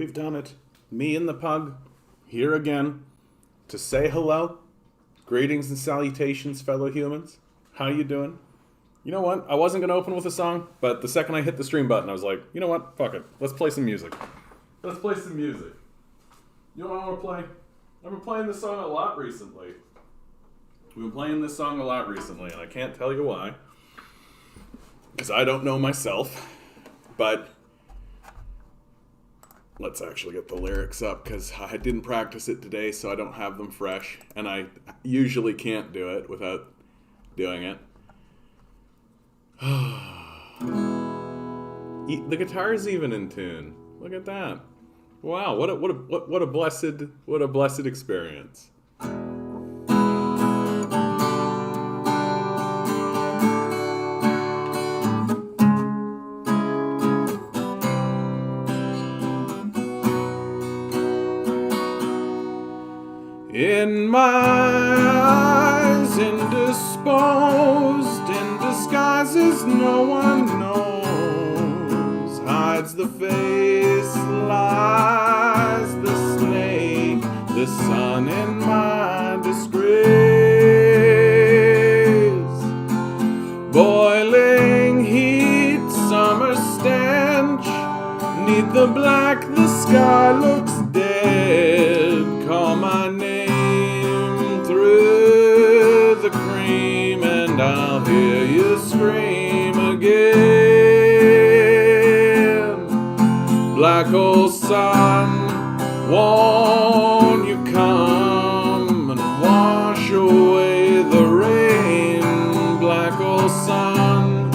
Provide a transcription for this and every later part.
We've done it. Me and the pug, here again, to say hello. Greetings and salutations, fellow humans. How you doing? You know what? I wasn't going to open with a song, but the second I hit the stream button, I was like, you know what? Fuck it. Let's play some music. Let's play some music. You know what I want to play? I've been playing this song a lot recently. We've been playing this song a lot recently, and I can't tell you why. Because I don't know myself. But let's actually get the lyrics up, because I didn't practice it today, so I don't have them fresh. And I usually can't do it without doing it. The guitar's even in tune. Look at that. Wow, what a blessed experience. In my eyes, indisposed, in disguises no one knows, hides the face, lies the snake, the sun in my disgrace. Boiling heat, summer stench, 'neath the black the sky looks dead. Call my name through the cream and I'll hear you scream again. Black hole sun, won't you come and wash away the rain? Black hole sun,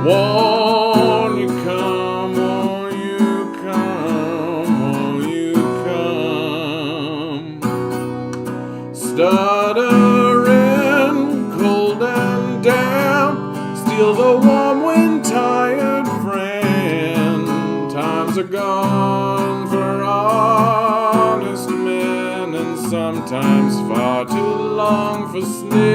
won't you come, won't you come, won't you come? Stuttering, cold and damp, steal the warm wind, tired friend. Times are gone for honest men, and sometimes far too long for snakes.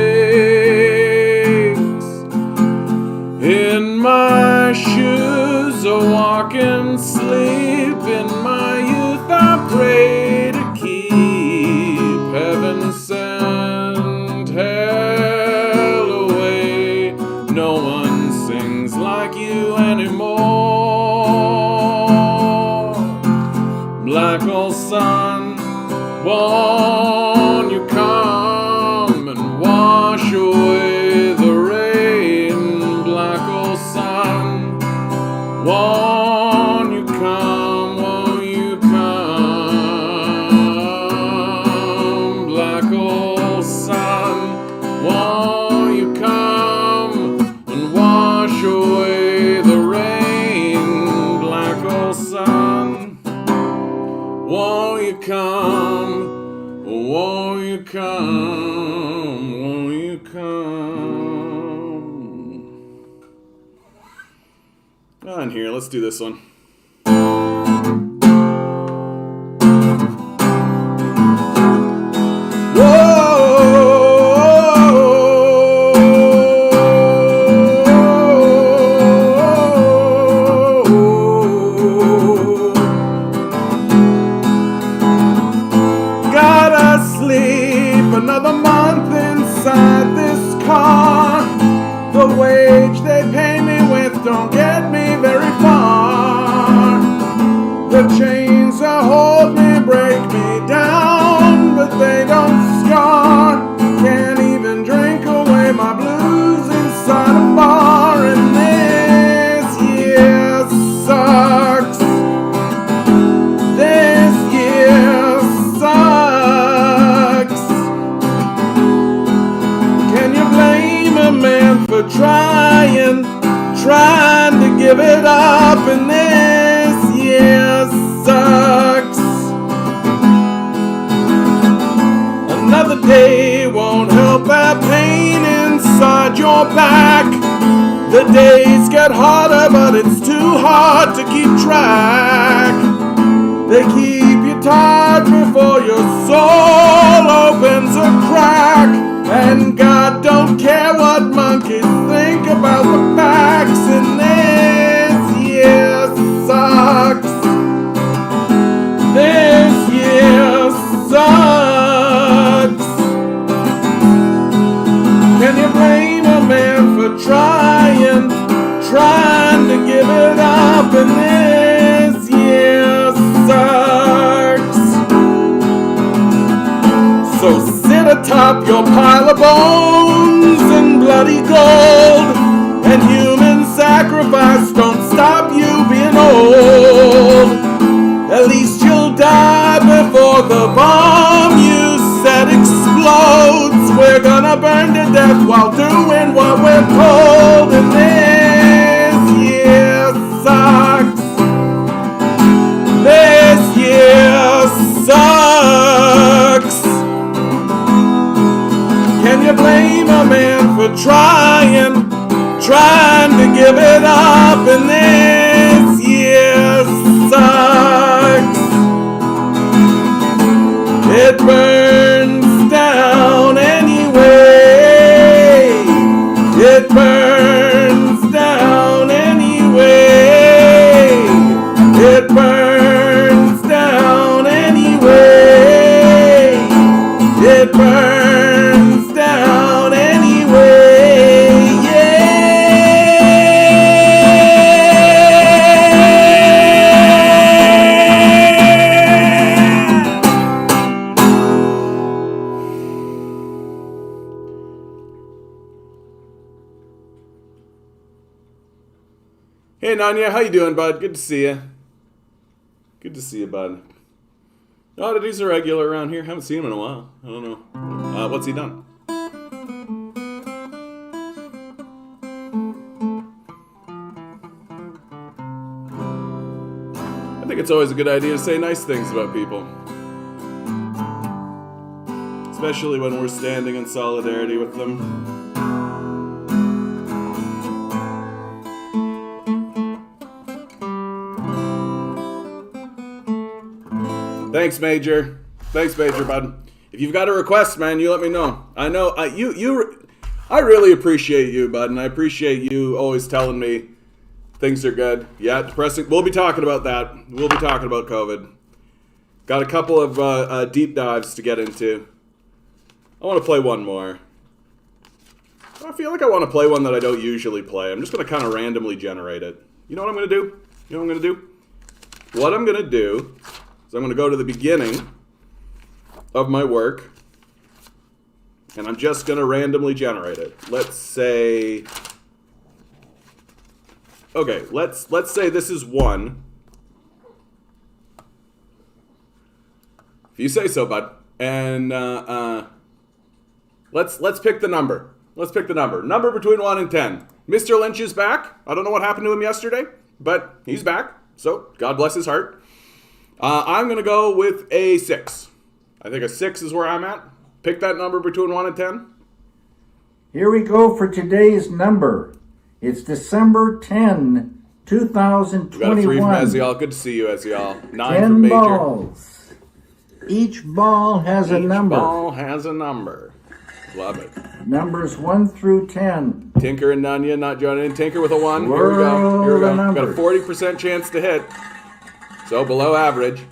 In my shoes, a walk in sleep. In my youth, I pray to keep heaven sent hell away. No one sings like you anymore. Black hole sun, won't you come and wash away the rain? Black hole sun, won't you come, won't you come? Black hole sun, won't you come and wash away the rain? Black hole sun, won't you come, won't you come, won't you come? On here, let's do this one. Gotta sleep another month inside this car. The wage they pay me with don't get me very far. The chains that hold me break me down, but they don't scar. Can't even drink away my blues inside a bar. And this year sucks. This year sucks. Can you blame a man for trying to give it up? And this year sucks. Another day won't help that pain inside your back. The days get harder, but it's too hard to keep track. They keep you tired before your soul opens a crack. And God don't care what monkeys think about the facts. And this year sucks. bones and bloody gold, and human sacrifice don't stop you being old. At least you'll die before the bomb you set explodes. We're gonna burn to death while doing what we're told, and this year sucks. This year sucks. Can you blame a man for trying to give it up? And this year sucks. It burns down anyway. It burns down anyway. It burns down anyway. It burns down anyway. Hey Nanya, how you doing, bud? Good to see you. Good to see you, bud. Oddity's a regular around here. Haven't seen him in a while. I don't know. What's he done? I think it's always a good idea to say nice things about people. Especially when we're standing in solidarity with them. Thanks, Major. Thanks, Major, bud. If you've got a request, man, you let me know. I know I really appreciate you, bud, and I appreciate you always telling me things are good. Yeah, depressing. We'll be talking about that. We'll be talking about COVID. Got a couple of deep dives to get into. I want to play one more. I feel like I want to play one that I don't usually play. I'm just going to kind of randomly generate it. You know what I'm going to do? You know what I'm going to do? What I'm going to do is I'm going to go to the beginning of my work, and I'm just going to randomly generate it. Let's say, okay, let's say this is 1. If you say so, bud. And let's pick the number. Let's pick the number. Number between 1 and 10. Mr. Lynch is back. I don't know what happened to him yesterday, but he's back. So God bless his heart. I'm going to go with a 6. I think a 6 is where I'm at. Pick that number between 1 and 10. Here we go for today's number. It's December 10, 2021. We got a 3 from Ezial. Good to see you, Ezial. 9 10 from Major. balls. Each ball has a number. Each ball has a number. Love it. Numbers 1 through 10. Tinker and Nanya not joining in. Tinker with a 1. Here we go. Here we go. Got a 40% chance to hit. So below average.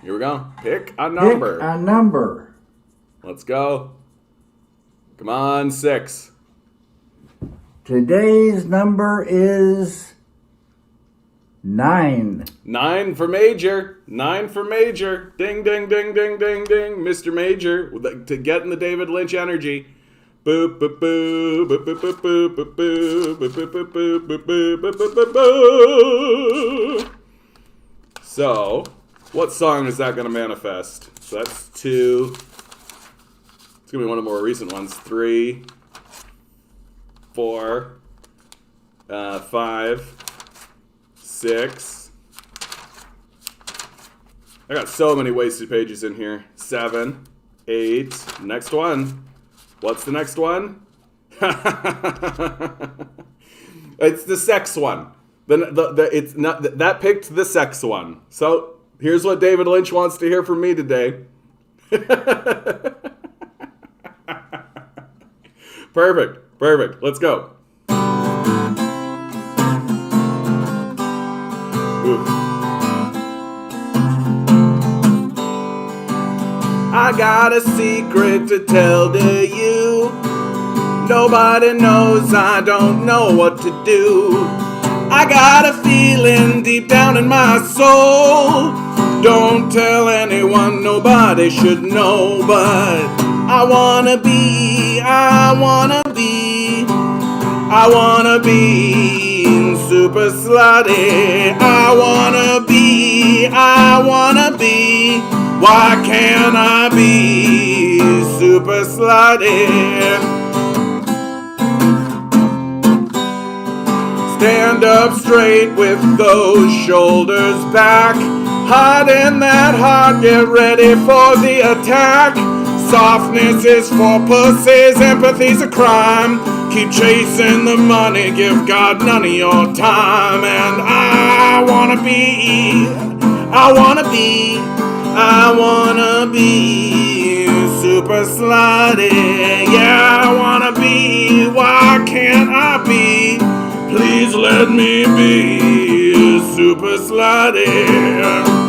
Here we go. Pick a number. Pick a number. Let's go. Come on, 6. Today's number is 9. 9 for Major. 9 for Major. Ding, ding, ding, ding, ding, ding. Mr. Major, to get in the David Lynch energy. Boop, boop, boop, boop, boop, boop, boop, boop, boop, boop, boop, boop, boop, boop, boop, boop, boop, boop. So, what song is that going to manifest? So that's 2. It's going to be one of the more recent ones. 3, 4, 5, 6. I got so many wasted pages in here. 7, 8. Next one. What's the next one? It's the sex one. It's not that picked the sex one. So here's what David Lynch wants to hear from me today. Perfect. Let's go. Ooh. I got a secret to tell to you. Nobody knows, I don't know what to do. I got a feeling deep down in my soul. Don't tell anyone, nobody should know, but I wanna be super slutty. I wanna be. Why can't I be super slutty? Stand up straight with those shoulders back. Hot in that heart, get ready for the attack. Softness is for pussies, empathy's a crime. Keep chasing the money, give God none of your time. And I wanna be super slutty. Yeah, I wanna be, why can't I be? Please let me be super slutty.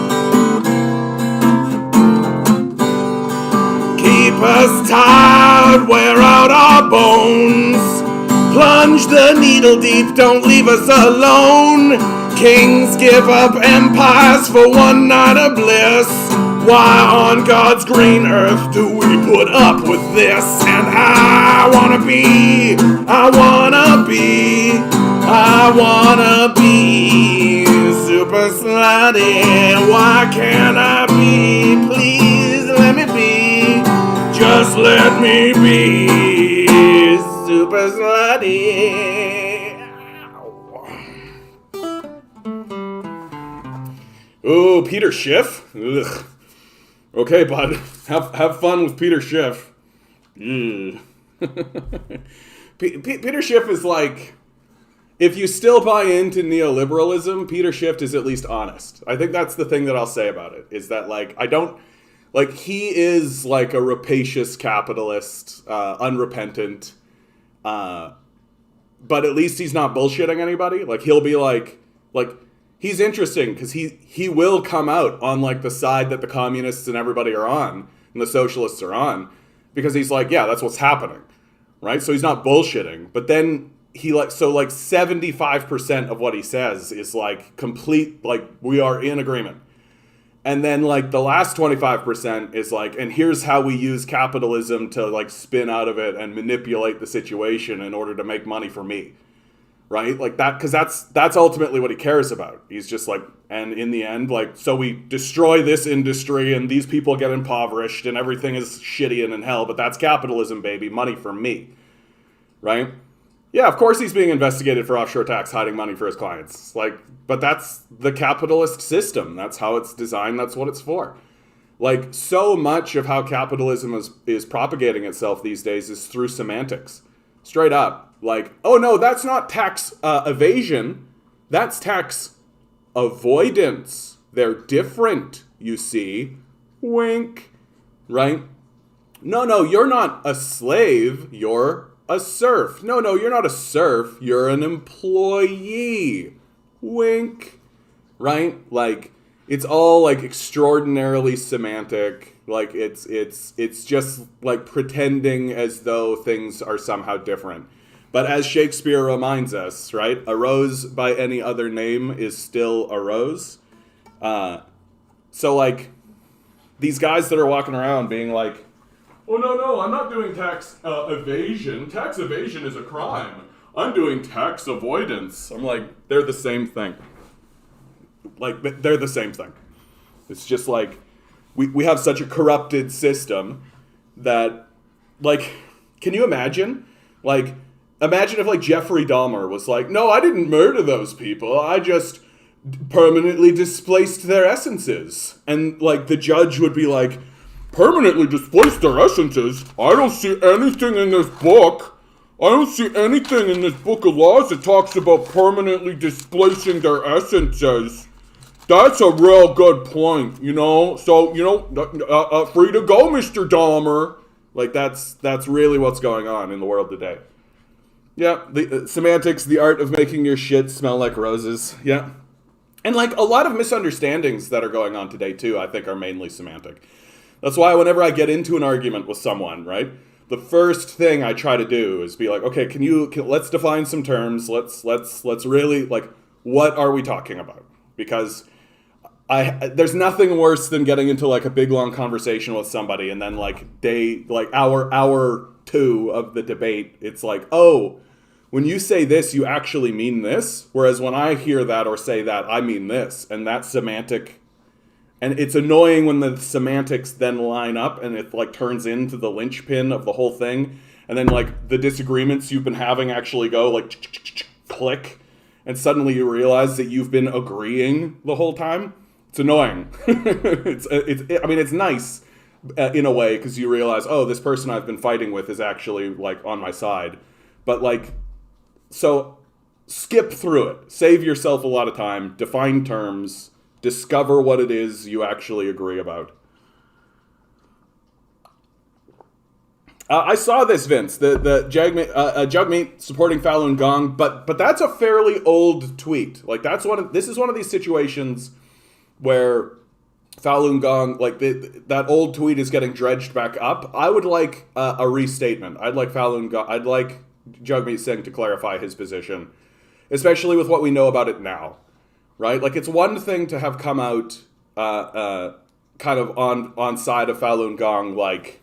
Keep us tied, wear out our bones. Plunge the needle deep, don't leave us alone. Kings give up empires for one night of bliss. Why on God's green earth do we put up with this? And I wanna be super slutty. Why can't I be? Please let me be. Just let me be super slutty. Ooh, Peter Schiff? Ugh. Okay, bud. Have fun with Peter Schiff. Peter Schiff is like, if you still buy into neoliberalism, Peter Schiff is at least honest. I think that's the thing that I'll say about it, is that, like, I don't, like, he is like a rapacious capitalist, unrepentant, but at least he's not bullshitting anybody. Like, he'll be like, he's interesting because he will come out on, like, the side that the communists and everybody are on and the socialists are on, because he's like, yeah, that's what's happening, right? So he's not bullshitting, but then he, like, so, like, 75% of what he says is, like, complete, like, we are in agreement. And then, like, the last 25% is like, and here's how we use capitalism to, like, spin out of it and manipulate the situation in order to make money for me. Right? Like that, because that's ultimately what he cares about. He's just like, and in the end, like, so we destroy this industry and these people get impoverished and everything is shitty and in hell, but that's capitalism, baby. Money for me. Right? Yeah, of course he's being investigated for offshore tax, hiding money for his clients. Like, but that's the capitalist system. That's how it's designed. That's what it's for. Like, so much of how capitalism is propagating itself these days is through semantics. Straight up. Like, oh no, that's not tax evasion. That's tax avoidance. They're different, you see. Wink. Right? No, you're not a slave. You're a serf. No, you're not a serf. You're an employee. Wink. Right? Like, it's all, like, extraordinarily semantic. Like, it's just, like, pretending as though things are somehow different. But as Shakespeare reminds us, right, a rose by any other name is still a rose. So, like, these guys that are walking around being like, oh, no, I'm not doing tax evasion. Tax evasion is a crime. I'm doing tax avoidance. I'm like, they're the same thing. Like, they're the same thing. It's just like, we have such a corrupted system that, like, can you imagine? Like, imagine if, like, Jeffrey Dahmer was like, no, I didn't murder those people. I just permanently displaced their essences. And, like, the judge would be like, permanently displaced their essences? I don't see anything in this book. I don't see anything in this book of laws that talks about permanently displacing their essences. That's a real good point, you know? So, you know, free to go, Mr. Dahmer. Like, that's really what's going on in the world today. Yeah, the semantics, the art of making your shit smell like roses. Yeah. And, like, a lot of misunderstandings that are going on today, too, I think are mainly semantic. That's why whenever I get into an argument with someone, right, the first thing I try to do is be like, okay, let's define some terms. Let's really, like, what are we talking about? Because there's nothing worse than getting into like a big long conversation with somebody and then like hour two of the debate, it's like, oh, when you say this, you actually mean this. Whereas when I hear that or say that, I mean this, and that's semantic. And it's annoying when the semantics then line up and it like turns into the linchpin of the whole thing. And then like the disagreements you've been having actually go like click, and suddenly you realize that you've been agreeing the whole time. It's annoying. I mean, it's nice in a way because you realize, oh, this person I've been fighting with is actually like on my side. But like, so skip through it. Save yourself a lot of time. Define terms. Discover what it is you actually agree about. I saw this, Vince, the Jugmeat supporting Falun Gong, but that's a fairly old tweet. Like this is one of these situations where Falun Gong, like that old tweet is getting dredged back up. I would like a restatement. I'd like Jugmeat Singh to clarify his position, especially with what we know about it now, right? Like it's one thing to have come out kind of on side of Falun Gong, like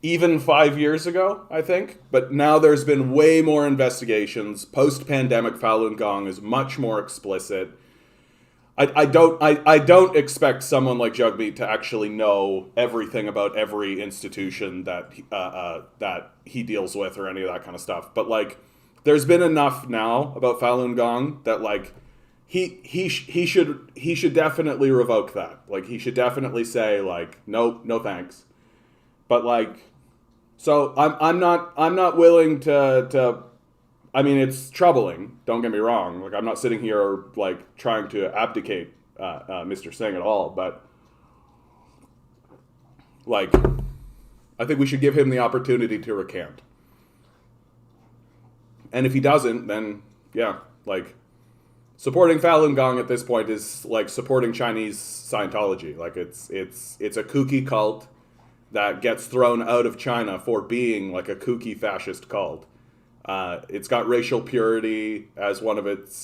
even 5 years ago, I think. But now there's been way more investigations. Post-pandemic, Falun Gong is much more explicit. I don't expect someone like Jugmeat to actually know everything about every institution that he deals with or any of that kind of stuff. But like, there's been enough now about Falun Gong that like he should definitely revoke that. Like he should definitely say like no thanks. But like, so I'm not willing to. I mean, it's troubling. Don't get me wrong. Like, I'm not sitting here like trying to abdicate Mr. Singh at all. But like, I think we should give him the opportunity to recant. And if he doesn't, then yeah, like supporting Falun Gong at this point is like supporting Chinese Scientology. Like it's a kooky cult that gets thrown out of China for being like a kooky fascist cult. It's got racial purity as one of its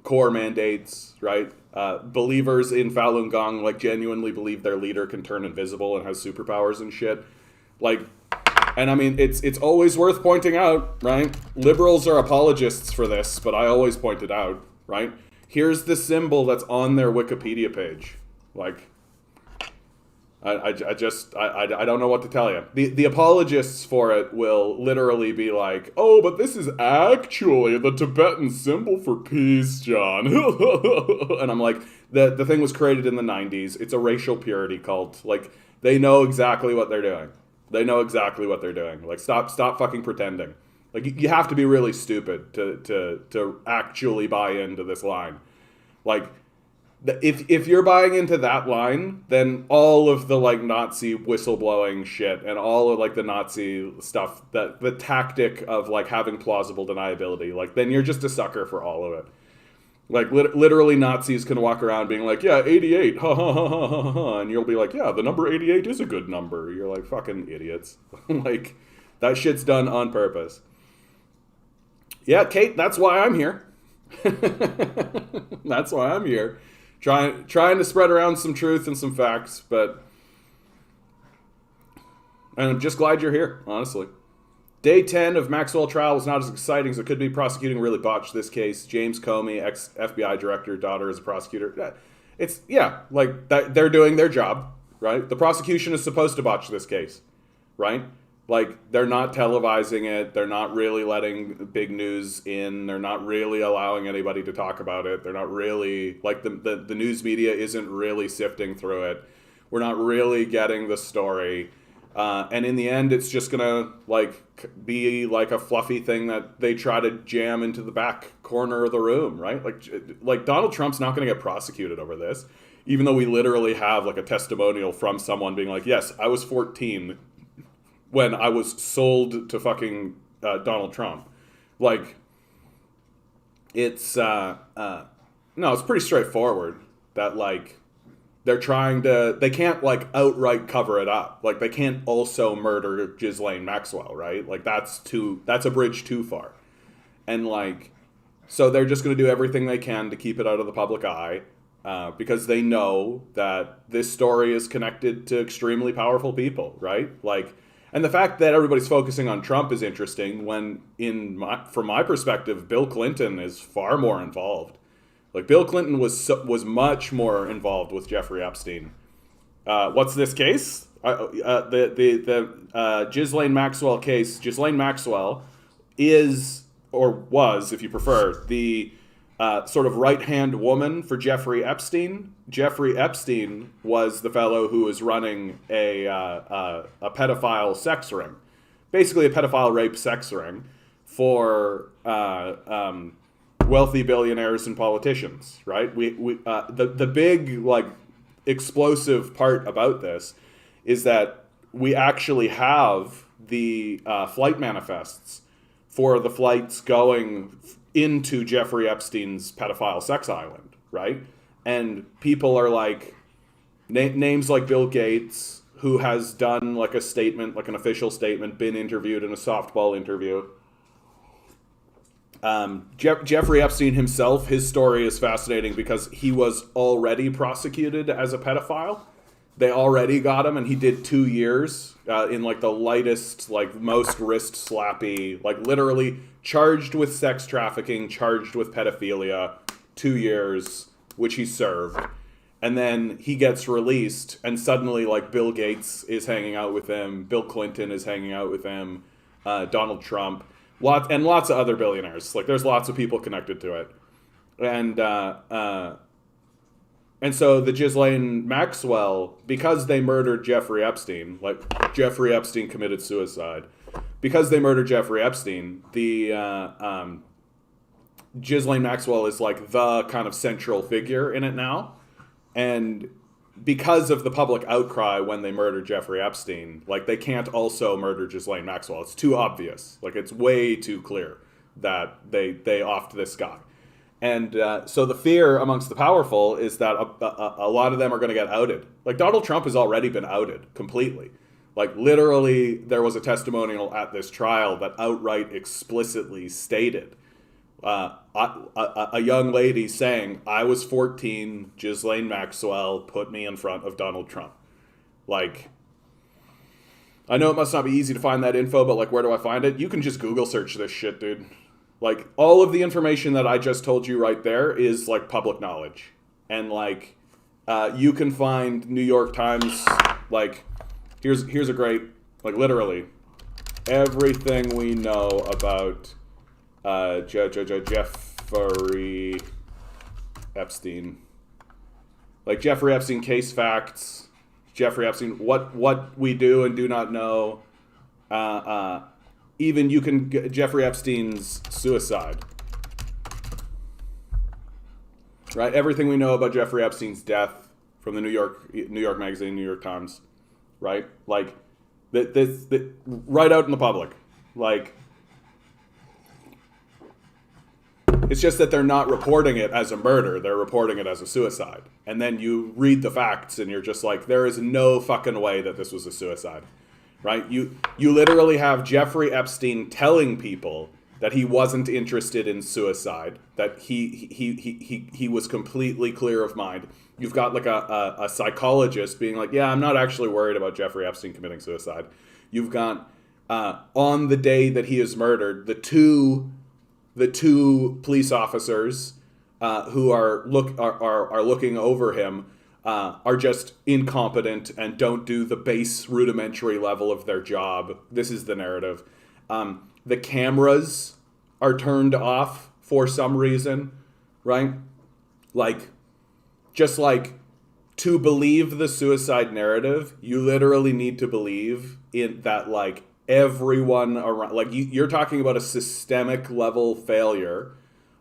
core mandates, right? Believers in Falun Gong like genuinely believe their leader can turn invisible and has superpowers and shit. Like, and I mean, it's always worth pointing out, right? Liberals are apologists for this, but I always point it out, right? Here's the symbol that's on their Wikipedia page. Like, I don't know what to tell you. The apologists for it will literally be like, oh, but this is actually the Tibetan symbol for peace, John. And I'm like, the thing was created in the 90s. It's a racial purity cult. Like, they know exactly what they're doing. They know exactly what they're doing. Like, stop fucking pretending. Like, you have to be really stupid to actually buy into this line. Like, if you're buying into that line, then all of the like Nazi whistleblowing shit and all of like the Nazi stuff, that the tactic of like having plausible deniability, like then you're just a sucker for all of it. Like literally Nazis can walk around being like, yeah, 88, ha ha ha ha ha ha, and you'll be like, yeah, the number 88 is a good number. You're like, fucking idiots. Like, that shit's done on purpose. Yeah, Kate, that's why I'm here. That's why I'm here. Trying to spread around some truth and some facts, and I'm just glad you're here, honestly. Day 10 of Maxwell trial was not as exciting as it could be. Prosecuting really botched this case. James Comey, ex-FBI director, daughter is a prosecutor. It's, yeah, like, they're doing their job, right? The prosecution is supposed to botch this case, right? Like, they're not televising it. They're not really letting big news in. They're not really allowing anybody to talk about it. They're not really, like, the news media isn't really sifting through it. We're not really getting the story. And in the end, it's just going to, like, be, like, a fluffy thing that they try to jam into the back corner of the room, right? Like Donald Trump's not going to get prosecuted over this, even though we literally have, like, a testimonial from someone being like, yes, I was 14 when I was sold to fucking Donald Trump. Like, it's, no, it's pretty straightforward that, like, they're trying to, they can't, like, outright cover it up. Like, they can't also murder Ghislaine Maxwell, right? Like, that's a bridge too far. And, like, So they're just going to do everything they can to keep it out of the public eye, because they know that this story is connected to extremely powerful people, right? Like, and the fact that everybody's focusing on Trump is interesting when, from my perspective, Bill Clinton is far more involved. Like, Bill Clinton was much more involved with Jeffrey Epstein. What's this case? The Ghislaine Maxwell case. Ghislaine Maxwell is, or was, if you prefer, the sort of right-hand woman for Jeffrey Epstein. Jeffrey Epstein was the fellow who was running a pedophile sex ring, basically a pedophile rape sex ring for wealthy billionaires and politicians. Right? The big like explosive part about this is that we actually have the flight manifests for the flights going into Jeffrey Epstein's pedophile sex island, right? And people are like, names like Bill Gates, who has done like a statement, like an official statement, been interviewed in a softball interview. Jeffrey Epstein himself, his story is fascinating because he was already prosecuted as a pedophile. They already got him, and he did 2 years in like the lightest, like most wrist slappy, like literally charged with sex trafficking, charged with pedophilia, 2 years, which he served. And then he gets released, and suddenly like Bill Gates is hanging out with him, Bill Clinton is hanging out with him, Donald Trump, lots of other billionaires. Like, there's lots of people connected to it. And so the Ghislaine Maxwell, because they murdered Jeffrey Epstein, like Jeffrey Epstein committed suicide, because they murdered Jeffrey Epstein, the Ghislaine Maxwell is like the kind of central figure in it now. And because of the public outcry when they murdered Jeffrey Epstein, like, they can't also murder Ghislaine Maxwell. It's too obvious. Like, it's way too clear that they offed this guy. And so the fear amongst the powerful is that a lot of them are going to get outed. Like, Donald Trump has already been outed completely. Like, literally, there was a testimonial at this trial that outright explicitly stated a young lady saying, I was 14, Ghislaine Maxwell put me in front of Donald Trump. Like, I know it must not be easy to find that info, but like, where do I find it? You can just Google search this shit, dude. Like, all of the information that I just told you right there is like public knowledge. And like, you can find New York Times, like, here's a great, like, literally everything we know about Jeffrey Epstein. Like, Jeffrey Epstein case facts, Jeffrey Epstein, what we do and do not know. Even you can get Jeffrey Epstein's suicide. Right? Everything we know about Jeffrey Epstein's death from the New York Magazine, New York Times. Right? Like, this right out in the public. Like, it's just that they're not reporting it as a murder. They're reporting it as a suicide. And then you read the facts and you're just like, there is no fucking way that this was a suicide. Right? You literally have Jeffrey Epstein telling people that he wasn't interested in suicide, that he was completely clear of mind. You've got like a psychologist being like, yeah, I'm not actually worried about Jeffrey Epstein committing suicide. You've got on the day that he is murdered, the two police officers who are looking over him are just incompetent and don't do the base rudimentary level of their job. This is the narrative. The cameras are turned off for some reason, right? Like, just like, to believe the suicide narrative, you literally need to believe in that, like, everyone around, like, you're talking about a systemic level failure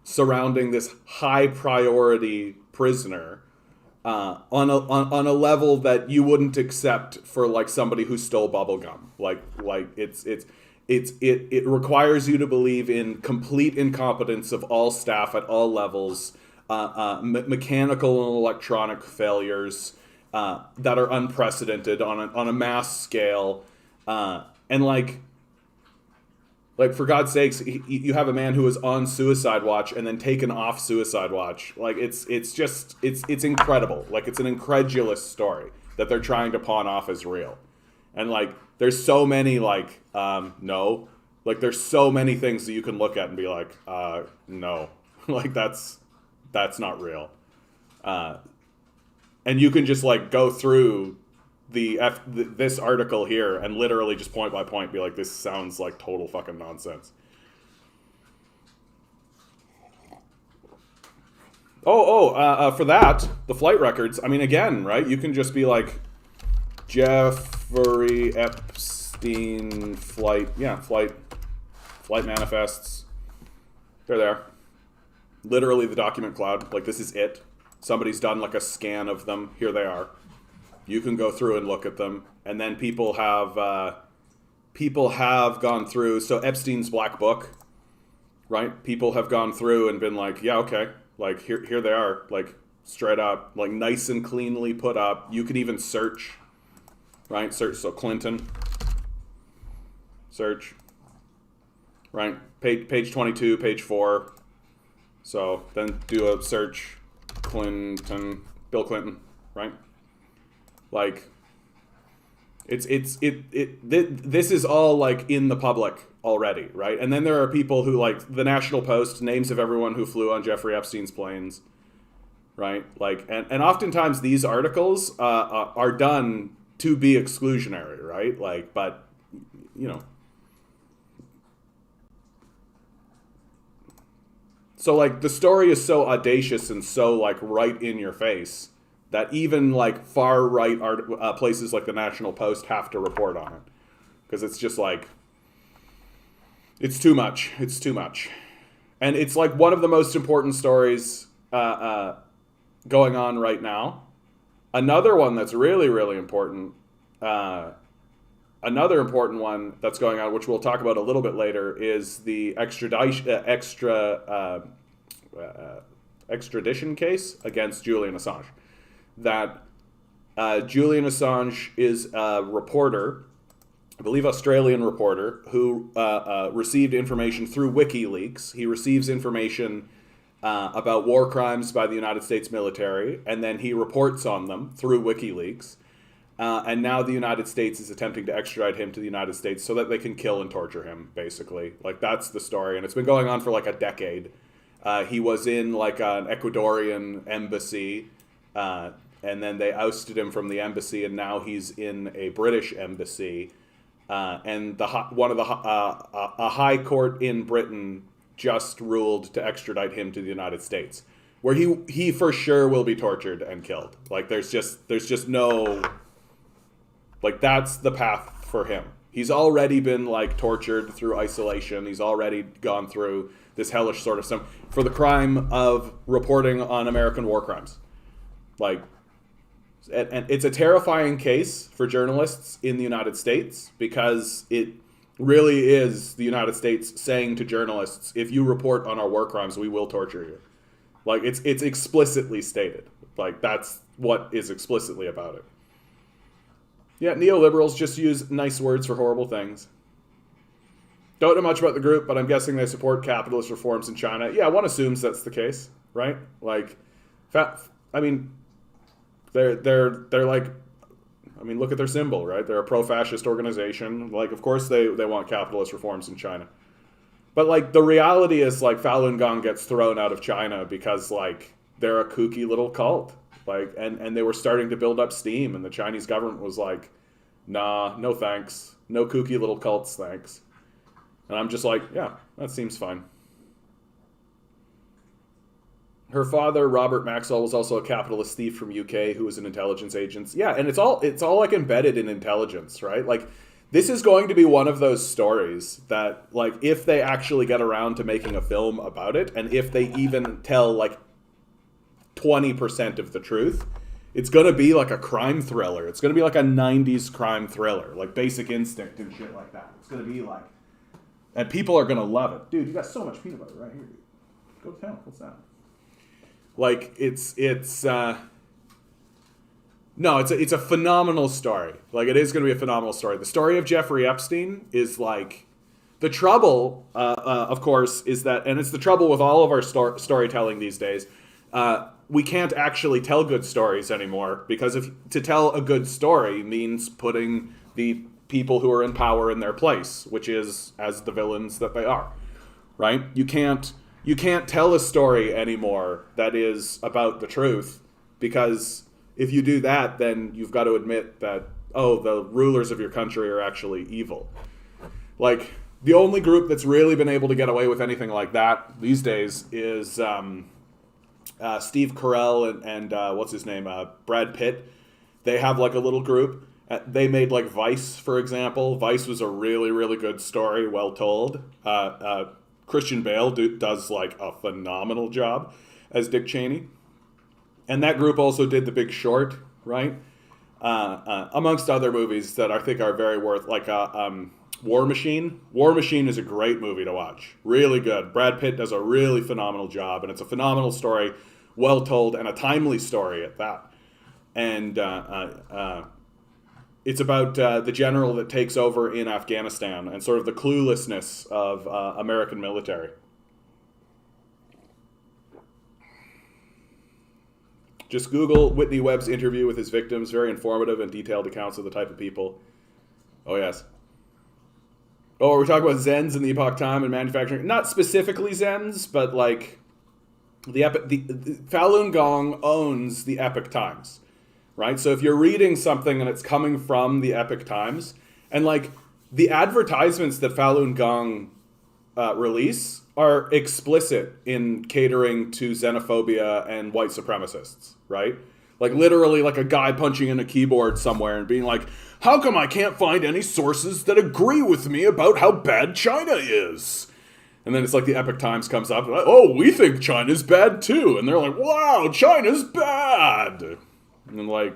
surrounding this high priority prisoner on a level that you wouldn't accept for like somebody who stole bubblegum. Like it requires you to believe in complete incompetence of all staff at all levels, mechanical and electronic failures that are unprecedented on a mass scale, and like, Like, for God's sakes, you have a man who was on suicide watch and then taken off suicide watch. Like, it's incredible. Like, it's an incredulous story that they're trying to pawn off as real. And, like, there's so many, like, no. Like, there's so many things that you can look at and be like, no. Like, that's not real. And you can just, like, go through this article here and literally just point by point be like, this sounds like total fucking nonsense. For that, the flight records, I mean, again, right, you can just be like, Jeffrey Epstein flight manifests. They're there. Literally the document cloud, like, this is it. Somebody's done like a scan of them. Here they are. You can go through and look at them, and then people have gone through. So Epstein's black book, right? People have gone through and been like, yeah, okay, like here they are, like straight up, like nice and cleanly put up. You can even search, right? Search, so Clinton, search, right? Page 22, page 4. So then do a search, Clinton, Bill Clinton, right? Like, this is all like in the public already, right? And then there are people who, like, the National Post, names of everyone who flew on Jeffrey Epstein's planes, right? Like, and oftentimes these articles are done to be exclusionary, right? Like, but, you know. So, like, the story is so audacious and so, like, right in your face that even, like, far-right places like the National Post have to report on it. Because it's just, like, it's too much. It's too much. And it's, like, one of the most important stories going on right now. Another one that's really, really important, another important one that's going on, which we'll talk about a little bit later, is the extradition case against Julian Assange. That Julian Assange is a reporter, I believe Australian reporter, who received information through WikiLeaks. He receives information about war crimes by the United States military, and then he reports on them through WikiLeaks. And now the United States is attempting to extradite him to the United States so that they can kill and torture him, basically. Like, that's the story, and it's been going on for like a decade. He was in like an Ecuadorian embassy, and then they ousted him from the embassy, and now he's in a British embassy. And a high court in Britain just ruled to extradite him to the United States, where he for sure will be tortured and killed. Like, there's just no, like, that's the path for him. He's already been, like, tortured through isolation. He's already gone through this hellish sort of stuff for the crime of reporting on American war crimes. Like, and it's a terrifying case for journalists in the United States, because it really is the United States saying to journalists, if you report on our war crimes, we will torture you. Like, it's explicitly stated. Like, that's what is explicitly about it. Yeah, neoliberals just use nice words for horrible things. Don't know much about the group, but I'm guessing they support capitalist reforms in China. Yeah, one assumes that's the case, right? Like, I mean, they're like, I mean, look at their symbol, right? They're a pro-fascist organization. Like, of course they want capitalist reforms in China. But, like, the reality is, like, Falun Gong gets thrown out of China because, like, they're a kooky little cult. Like, and they were starting to build up steam, and the Chinese government was like, nah, no thanks. No kooky little cults, thanks. And I'm just like, yeah, that seems fine. Her father, Robert Maxwell, was also a capitalist thief from UK who was an intelligence agent. Yeah, and it's all like embedded in intelligence, right? Like, this is going to be one of those stories that, like, if they actually get around to making a film about it, and if they even tell, like, 20% of the truth, it's going to be like a crime thriller. It's going to be like a 90s crime thriller, like Basic Instinct and shit like that. It's going to be like, and people are going to love it. Dude, you got so much peanut butter right here, dude. Go to town. What's that? Like, it's a phenomenal story. Like, it is going to be a phenomenal story. The story of Jeffrey Epstein is, like, The trouble, of course, is that, and it's the trouble with all of our storytelling these days, we can't actually tell good stories anymore, because to tell a good story means putting the people who are in power in their place, which is as the villains that they are, right? You can't tell a story anymore that is about the truth, because if you do that, then you've got to admit that, oh, the rulers of your country are actually evil. Like, the only group that's really been able to get away with anything like that these days is Steve Carell and what's his name, Brad Pitt. They have like a little group. They made like Vice, for example. Vice was a really, really good story, well told. Christian Bale does like a phenomenal job as Dick Cheney. And that group also did The Big Short, right? Amongst other movies that I think are very worth, like War Machine. War Machine is a great movie to watch. Really good. Brad Pitt does a really phenomenal job, and it's a phenomenal story, well told, and a timely story at that. And it's about the general that takes over in Afghanistan and sort of the cluelessness of American military. Just Google Whitney Webb's interview with his victims. Very informative and detailed accounts of the type of people. Oh, yes. Oh, we're talking about Zens in the Epoch Time and manufacturing. Not specifically Zens, but like the Falun Gong owns the Epoch Times, right? So if you're reading something and it's coming from the Epoch Times, and like the advertisements that Falun Gong release are explicit in catering to xenophobia and white supremacists, right? Like literally like a guy punching in a keyboard somewhere and being like, how come I can't find any sources that agree with me about how bad China is? And then it's like the Epoch Times comes up, and like, oh, we think China's bad too. And they're like, wow, China's bad. And like,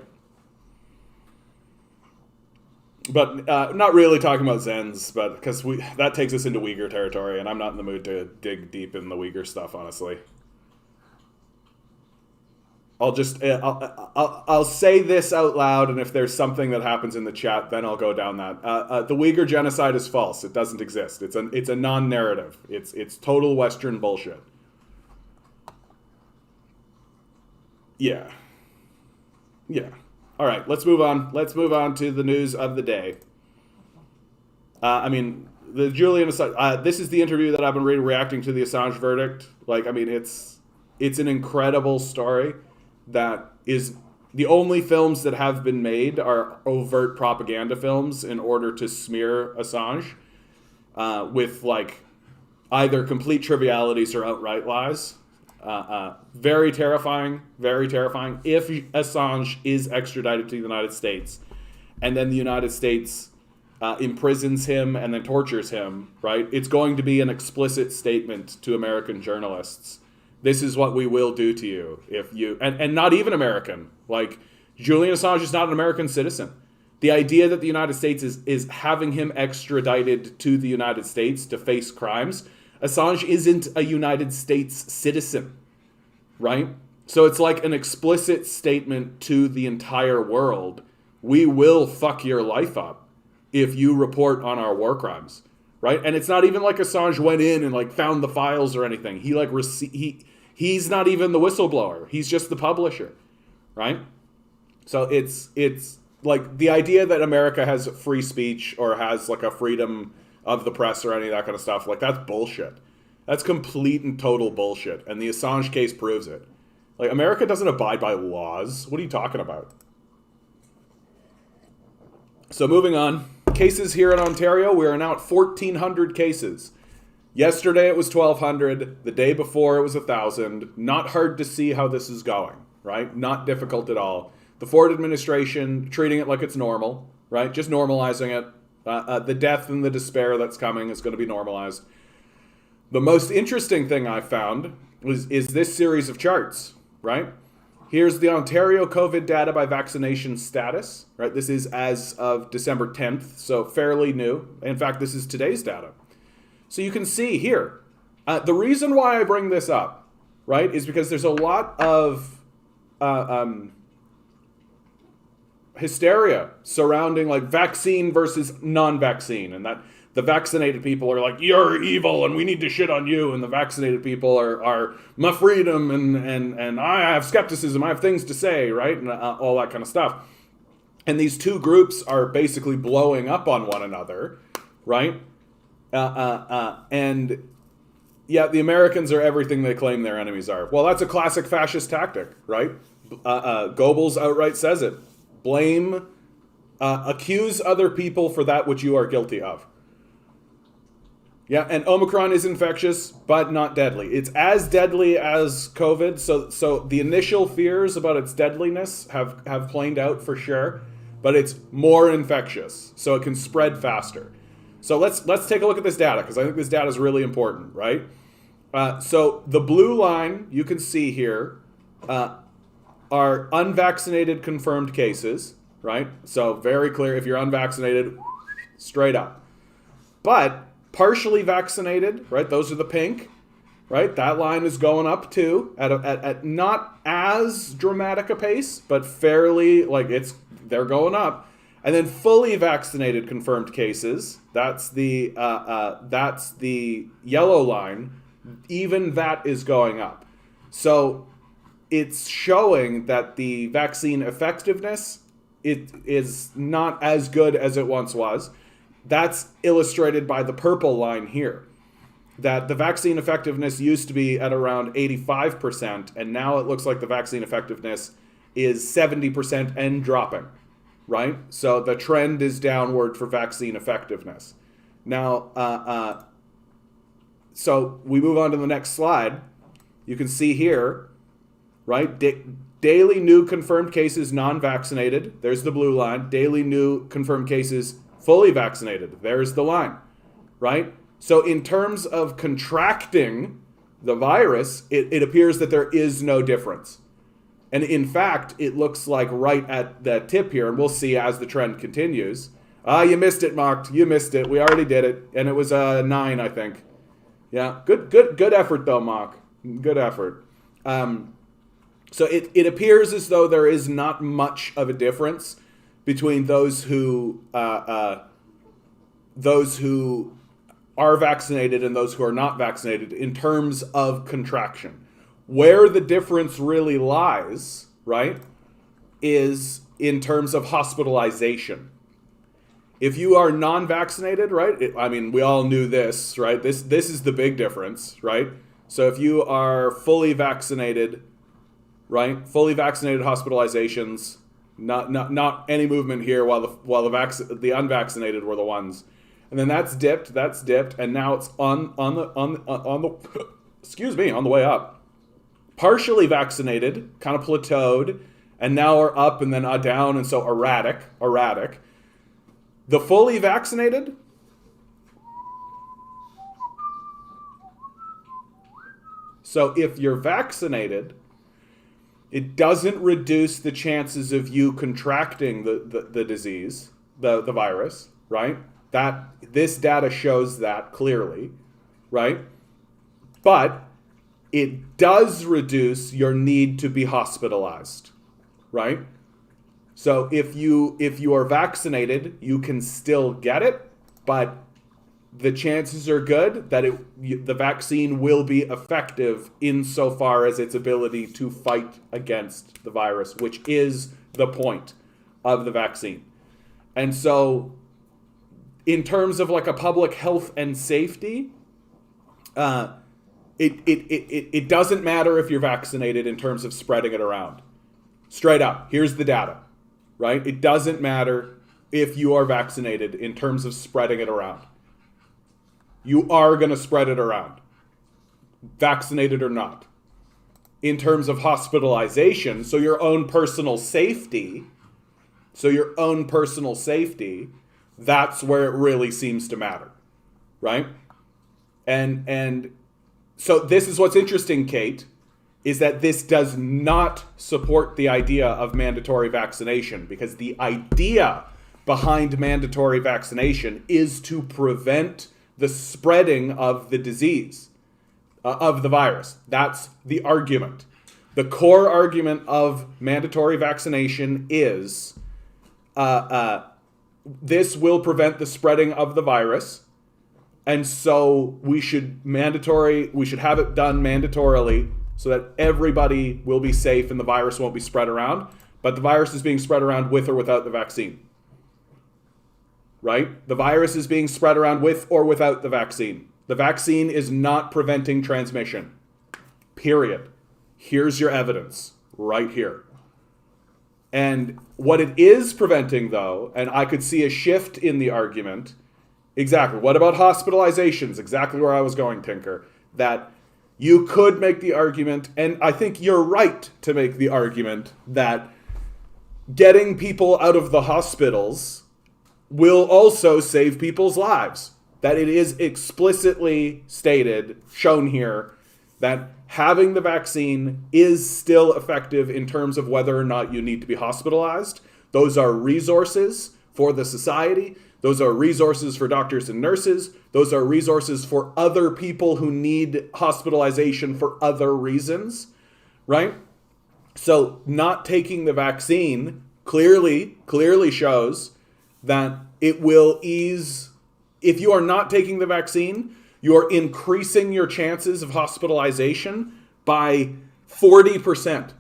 but not really talking about Zens, but because that takes us into Uyghur territory, and I'm not in the mood to dig deep in the Uyghur stuff, honestly. I'll just I'll say this out loud, and if there's something that happens in the chat, then I'll go down that. The Uyghur genocide is false. It doesn't exist. It's a non-narrative. It's total Western bullshit. Yeah. All right, let's move on. Let's move on to the news of the day. The Julian Assange. This is the interview that I've been reacting to the Assange verdict. Like, I mean, it's an incredible story. That is the only films that have been made are overt propaganda films in order to smear Assange with like either complete trivialities or outright lies. Very terrifying, very terrifying. If Assange is extradited to the United States and then the United States imprisons him and then tortures him, right? It's going to be an explicit statement to American journalists. This is what we will do to you if you... And not even American. Like, Julian Assange is not an American citizen. The idea that the United States is having him extradited to the United States to face crimes, Assange isn't a United States citizen, right? So it's like an explicit statement to the entire world. We will fuck your life up if you report on our war crimes, right? And it's not even like Assange went in and like found the files or anything. He like he's not even the whistleblower. He's just the publisher, right? So it's like the idea that America has free speech or has like a freedom of the press or any of that kind of stuff, like that's bullshit. That's complete and total bullshit. And the Assange case proves it. Like, America doesn't abide by laws. What are you talking about? So moving on. Cases here in Ontario, we are now at 1,400 cases. Yesterday it was 1,200. The day before it was 1,000. Not hard to see how this is going, right? Not difficult at all. The Ford administration treating it like it's normal, right? Just normalizing it. The death and the despair that's coming is going to be normalized. The most interesting thing I found is this series of charts, right? Here's the Ontario COVID data by vaccination status, right? This is as of December 10th, so fairly new. In fact, this is today's data. So you can see here, the reason why I bring this up, right, is because there's a lot of hysteria surrounding like vaccine versus non-vaccine, and that The vaccinated people are like, you're evil and we need to shit on you. And the vaccinated people are my freedom and I have skepticism. I have things to say, right? And all that kind of stuff. And these two groups are basically blowing up on one another, right? And yeah, the Americans are everything they claim their enemies are. Well, that's a classic fascist tactic, right? Goebbels outright says it. Accuse other people for that which you are guilty of. Yeah, and Omicron is infectious, but not deadly. It's as deadly as COVID. So the initial fears about its deadliness have planed out for sure, but it's more infectious, so it can spread faster. So let's take a look at this data, because I think this data is really important, right? So the blue line you can see here are unvaccinated confirmed cases, right? So very clear, if you're unvaccinated, straight up. But partially vaccinated, right? Those are the pink, right? That line is going up too at not as dramatic a pace, but fairly, like they're going up. And then fully vaccinated confirmed cases, that's the yellow line. Even that is going up. So it's showing that the vaccine effectiveness, it is not as good as it once was. That's illustrated by the purple line here. That the vaccine effectiveness used to be at around 85%, and now it looks like the vaccine effectiveness is 70% and dropping, right? So the trend is downward for vaccine effectiveness. Now, so we move on to the next slide. You can see here, right? Daily new confirmed cases non-vaccinated. There's the blue line. Daily new confirmed cases fully vaccinated. There's the line, right? So in terms of contracting the virus, it appears that there is no difference. And in fact, it looks like right at the tip here, and we'll see as the trend continues. You missed it, Mark. You missed it. We already did it. And it was 9, I think. Yeah, good effort though, Mark. Good effort. So it appears as though there is not much of a difference between those who are vaccinated and those who are not vaccinated in terms of contraction. Where the difference really lies, right, is in terms of hospitalization. If you are non-vaccinated, right, we all knew this, right? This is the big difference, right? So if you are fully vaccinated, right, fully vaccinated hospitalizations, not any movement here while the unvaccinated were the ones, and then that's dipped, and now it's on the excuse me, on the way up. Partially vaccinated kind of plateaued, and now are up and then down, and so erratic. The fully vaccinated, so if you're vaccinated, it doesn't reduce the chances of you contracting the disease, the virus, right? This data shows that clearly, right? But it does reduce your need to be hospitalized, right? So if you are vaccinated, you can still get it, but the chances are good that the vaccine will be effective insofar as its ability to fight against the virus, which is the point of the vaccine. And so in terms of like a public health and safety, it doesn't matter if you're vaccinated in terms of spreading it around. Straight up, here's the data, right? It doesn't matter if you are vaccinated in terms of spreading it around. You are going to spread it around, vaccinated or not. In terms of hospitalization, so your own personal safety, that's where it really seems to matter, right? And so this is what's interesting, Kate, is that this does not support the idea of mandatory vaccination, because the idea behind mandatory vaccination is to prevent the spreading of the disease, of the virus. That's the argument. The core argument of mandatory vaccination is this will prevent the spreading of the virus, And so we should have it done mandatorily so that everybody will be safe and the virus won't be spread around. But the virus is being spread around with or without the vaccine. Right? The virus is being spread around with or without the vaccine. The vaccine is not preventing transmission. Period. Here's your evidence right here. And what it is preventing, though, and I could see a shift in the argument. Exactly. What about hospitalizations? Exactly where I was going, Tinker. That you could make the argument, and I think you're right to make the argument, that getting people out of the hospitals will also save people's lives. That it is explicitly stated, shown here, that having the vaccine is still effective in terms of whether or not you need to be hospitalized. Those are resources for the society. Those are resources for doctors and nurses. Those are resources for other people who need hospitalization for other reasons, right? So not taking the vaccine clearly shows that it will ease. If you are not taking the vaccine, you're increasing your chances of hospitalization by 40%,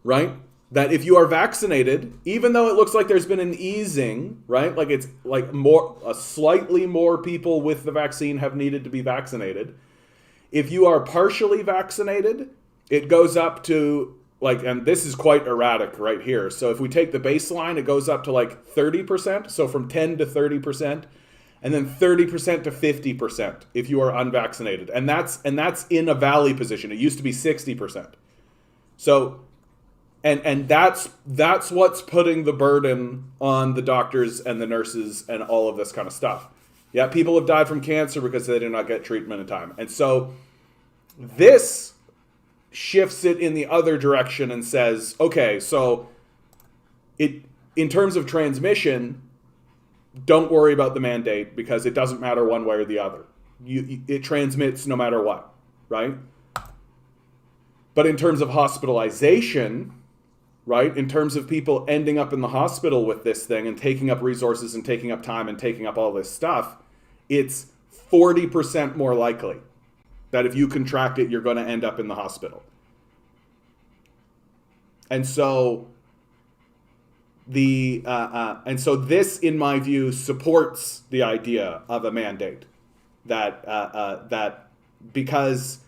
right? That if you are vaccinated, even though it looks like there's been an easing, right? Like it's like slightly more people with the vaccine have needed to be vaccinated. If you are partially vaccinated, it goes up to and this is quite erratic right here. So if we take the baseline, it goes up to 30%. So from 10 to 30%. And then 30% to 50% if you are unvaccinated. And that's in a valley position. It used to be 60%. So and that's what's putting the burden on the doctors and the nurses and all of this kind of stuff. Yeah, people have died from cancer because they did not get treatment in time. And so this shifts it in the other direction and says, okay, so in terms of transmission, don't worry about the mandate because it doesn't matter one way or the other. It transmits no matter what, right? But in terms of hospitalization, right, in terms of people ending up in the hospital with this thing and taking up resources and taking up time and taking up all this stuff, it's 40% more likely that if you contract it, you're going to end up in the hospital. And so this, in my view, supports the idea of a mandate that because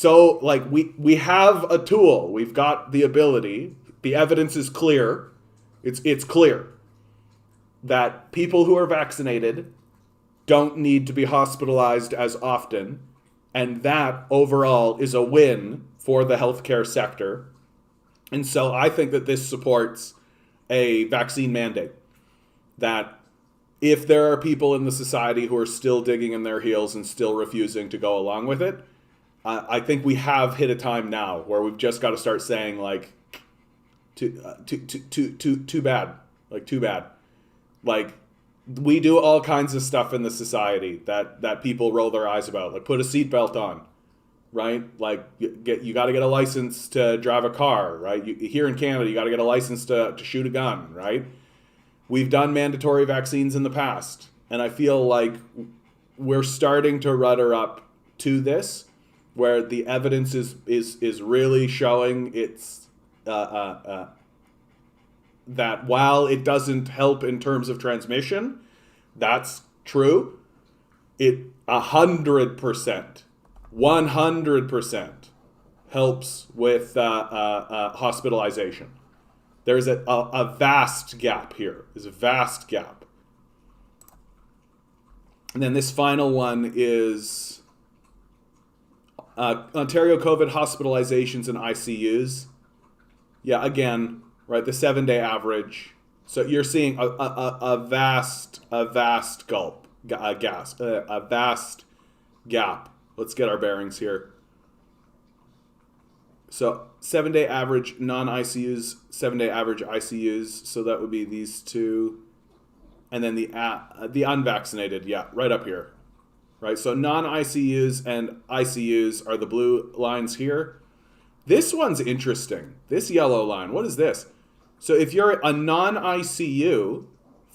we have a tool, we've got the ability, the evidence is clear, it's clear that people who are vaccinated don't need to be hospitalized as often, and that overall is a win for the healthcare sector. And so I think that this supports a vaccine mandate, that if there are people in the society who are still digging in their heels and still refusing to go along with it, I think we have hit a time now where we've just got to start saying too bad, too bad. We do all kinds of stuff in the society that people roll their eyes about, put a seatbelt on, right? You got to get a license to drive a car, right? Here in Canada, you got to get a license to shoot a gun, right? We've done mandatory vaccines in the past, and I feel like we're starting to rudder up to this, where the evidence is really showing it's that while it doesn't help in terms of transmission, that's true. It 100% helps with hospitalization. There's a vast gap here. There's a vast gap. And then this final one is Ontario COVID hospitalizations and ICUs. Yeah, again, right, the 7-day average. So you're seeing a vast gap. Let's get our bearings here. So 7-day average non-ICUs, 7-day average ICUs. So that would be these two. And then the unvaccinated, yeah, right up here. Right, so non-ICUs and ICUs are the blue lines here. This one's interesting. This yellow line, what is this? So if you're a non-ICU,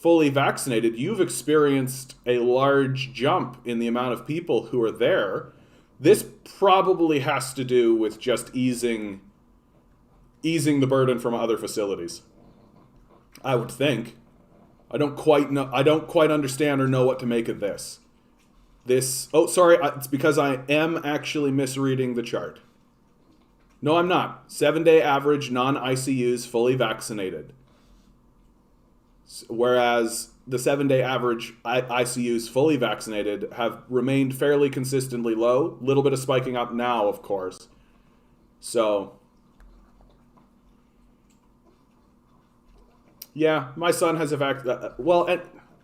fully vaccinated, you've experienced a large jump in the amount of people who are there. This probably has to do with just easing the burden from other facilities. I would think. I don't quite understand or know what to make of this. It's because I am actually misreading the chart. No, I'm not. 7-day average non-ICUs fully vaccinated. Whereas the 7-day average ICUs fully vaccinated have remained fairly consistently low. A little bit of spiking up now, of course. So, yeah, my son has and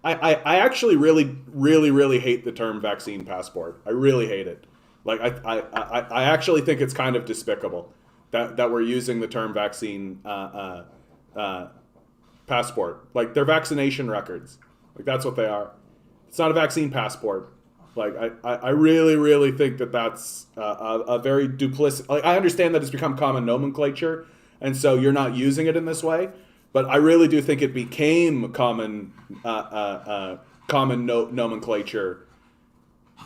I actually really hate the term vaccine passport. I really hate it. Like, I actually think it's kind of despicable that we're using the term vaccine passport. Like, they're vaccination records. Like, that's what they are. It's not a vaccine passport. Like, I really think that's a very duplicit. Like, I understand that it's become common nomenclature, and so you're not using it in this way. But I really do think it became common nomenclature.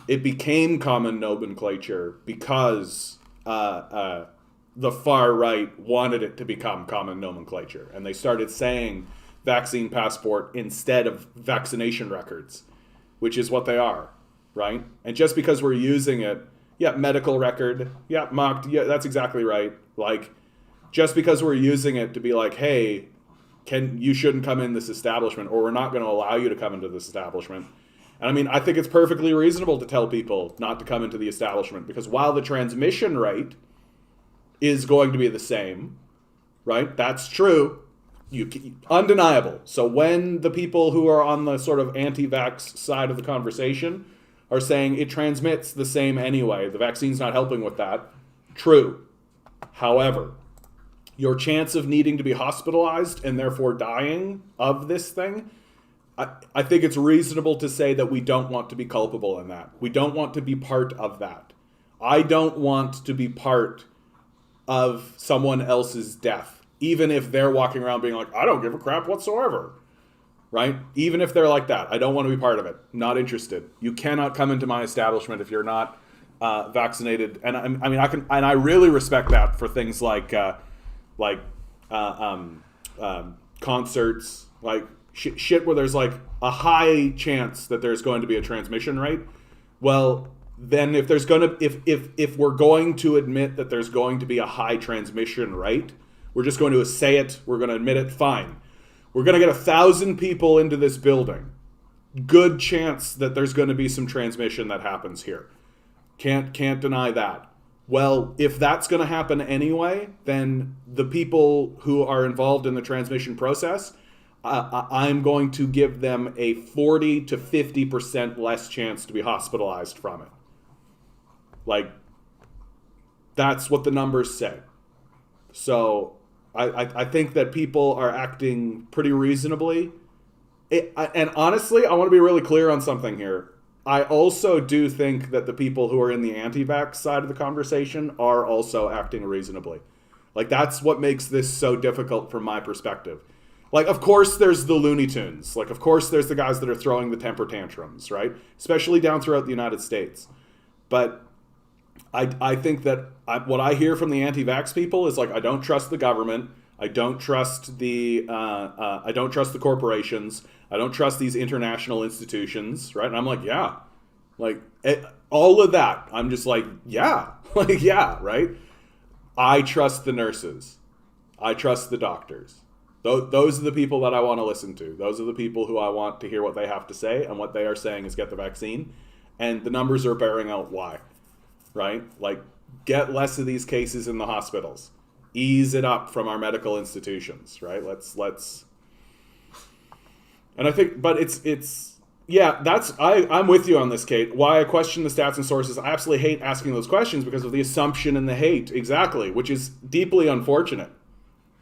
It became common nomenclature because the far right wanted it to become common nomenclature, and they started saying vaccine passport instead of vaccination records, which is what they are, right? And just because we're using it, medical record, mocked, that's exactly right. Like, just because we're using it to be like, hey, you shouldn't come in this establishment, or we're not going to allow you to come into this establishment. And I mean, I think it's perfectly reasonable to tell people not to come into the establishment, because while the transmission rate is going to be the same, right? That's true. Undeniable. So when the people who are on the sort of anti-vax side of the conversation are saying it transmits the same anyway, the vaccine's not helping with that, true. However, your chance of needing to be hospitalized and therefore dying of this thing, I think it's reasonable to say that we don't want to be culpable in that. We don't want to be part of that. I don't want to be part of someone else's death, even if they're walking around being like, I don't give a crap whatsoever, right? Even if they're like that, I don't want to be part of it. Not interested. You cannot come into my establishment if you're not vaccinated. And I really respect that for things like concerts, like shit where there's like a high chance that there's going to be a transmission rate. Well, then if we're going to admit that there's going to be a high transmission rate, we're just going to say it, we're going to admit it, fine. We're going to get 1,000 people into this building. Good chance that there's going to be some transmission that happens here. Can't deny that. Well, if that's going to happen anyway, then the people who are involved in the transmission process, I'm going to give them a 40 to 50% less chance to be hospitalized from it. Like, that's what the numbers say. So I think that people are acting pretty reasonably. And honestly, I want to be really clear on something here. I also do think that the people who are in the anti-vax side of the conversation are also acting reasonably. Like, that's what makes this so difficult from my perspective. Like, of course there's the Looney Tunes. Like, of course there's the guys that are throwing the temper tantrums, right? Especially down throughout the United States. But I think that what I hear from the anti-vax people is like, I don't trust the government. I don't trust the corporations. I don't trust these international institutions, right? And I'm like, yeah, like all of that. I'm just like, yeah, like, yeah, right? I trust the nurses. I trust the doctors. Those are the people that I want to listen to. Those are the people who I want to hear what they have to say, and what they are saying is get the vaccine. And the numbers are bearing out why, right? Like, get less of these cases in the hospitals. Ease it up from our medical institutions, right? Let's. And I think, but I'm with you on this, Kate. Why I question the stats and sources. I absolutely hate asking those questions because of the assumption and the hate, exactly, which is deeply unfortunate.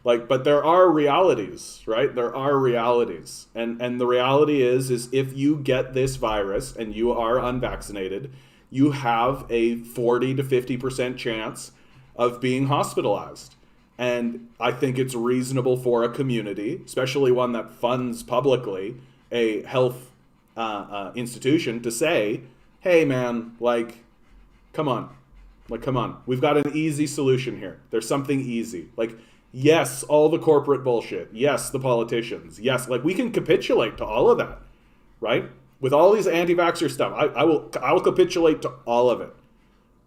Like, but there are realities, right? There are realities. And the reality is if you get this virus and you are unvaccinated, you have a 40 to 50% chance of being hospitalized. And I think it's reasonable for a community, especially one that funds publicly, a health institution to say, hey man, like, come on. Like, come on. We've got an easy solution here. There's something easy. Like, yes, all the corporate bullshit. Yes, the politicians. Yes, like, we can capitulate to all of that, right? With all these anti-vaxxer stuff, I will capitulate to all of it,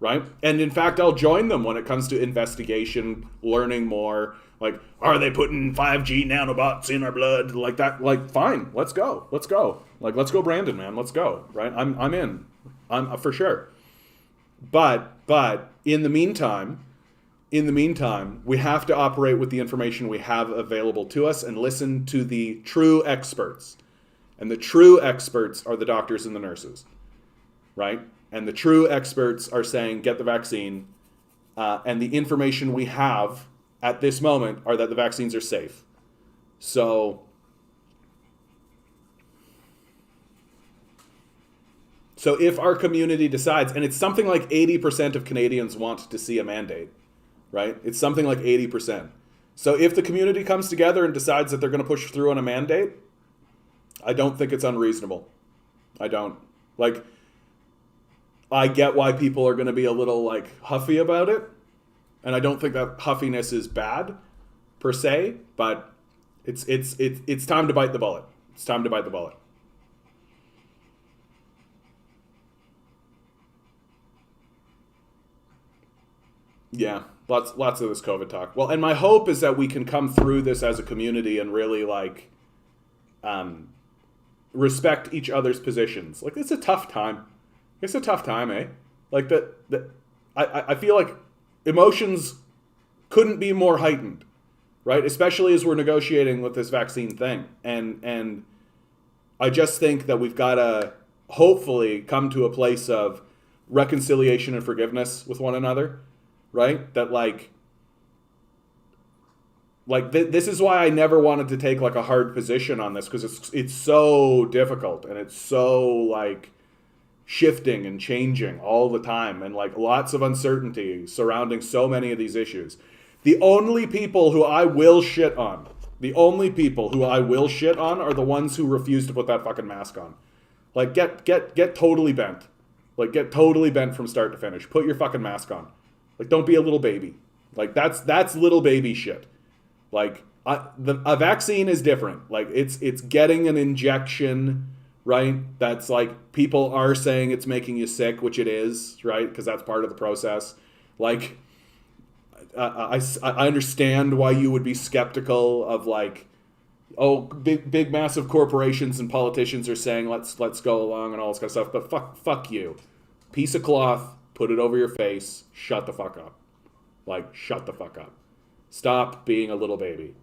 right? And in fact, I'll join them when it comes to investigation, learning more. Like, are they putting 5G nanobots in our blood? Like that, like, fine, let's go. Let's go. Like, let's go, Brandon, man. Let's go, right? I'm in. I'm for sure. But in the meantime, we have to operate with the information we have available to us and listen to the true experts. And the true experts are the doctors and the nurses, right? And the true experts are saying, get the vaccine. And the information we have at this moment are that the vaccines are safe. So if our community decides, and it's something like 80% of Canadians want to see a mandate, right? It's something like 80%. So if the community comes together and decides that they're going to push through on a mandate, I don't think it's unreasonable. I don't. Like, I get why people are going to be a little, like, huffy about it. And I don't think that huffiness is bad, per se, but it's time to bite the bullet. It's time to bite the bullet. Yeah, lots of this COVID talk. Well, and my hope is that we can come through this as a community and really, like, respect each other's positions. Like, it's a tough time. It's a tough time, eh? Like, I feel like emotions couldn't be more heightened, right? Especially as we're negotiating with this vaccine thing. And I just think that we've got to hopefully come to a place of reconciliation and forgiveness with one another, right? That, this is why I never wanted to take, like, a hard position on this, because it's so difficult and it's so, like, shifting and changing all the time, and, like, lots of uncertainty surrounding so many of these issues. The only people who I will shit on are the ones who refuse to put that fucking mask on. Like, get totally bent. Like, get totally bent from start to finish. Put your fucking mask on. Like, don't be a little baby. Like, that's little baby shit. Like, a vaccine is different. Like, it's getting an injection, right? That's, like, people are saying it's making you sick, which it is, right? Because that's part of the process. Like, I understand why you would be skeptical of, like, oh, big massive corporations and politicians are saying let's go along and all this kind of stuff. But fuck you. Piece of cloth, put it over your face, shut the fuck up. Like, shut the fuck up. Stop being a little baby.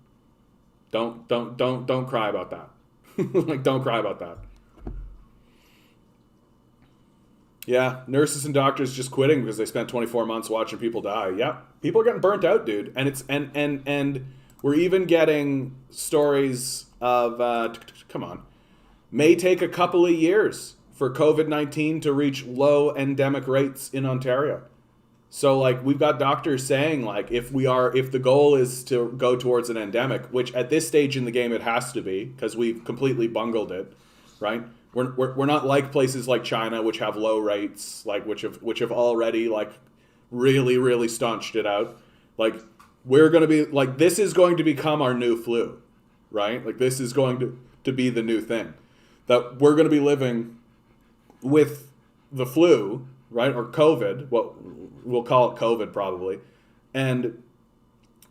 Don't cry about that. Like, don't cry about that. Yeah, nurses and doctors just quitting because they spent 24 months watching people die. Yeah, people are getting burnt out, dude. And it's and we're even getting stories of come on, may take a couple of years for COVID-19 to reach low endemic rates in Ontario. So, like, we've got doctors saying, like, if the goal is to go towards an endemic, which at this stage in the game it has to be because we've completely bungled it, right? We're not like places like China, which have low rates, like which have already, like, really, really staunched it out. Like, we're going to be, like, this is going to become our new flu, right? Like, this is going to be the new thing. That we're going to be living with the flu, right? Or COVID, what we'll call it COVID probably. And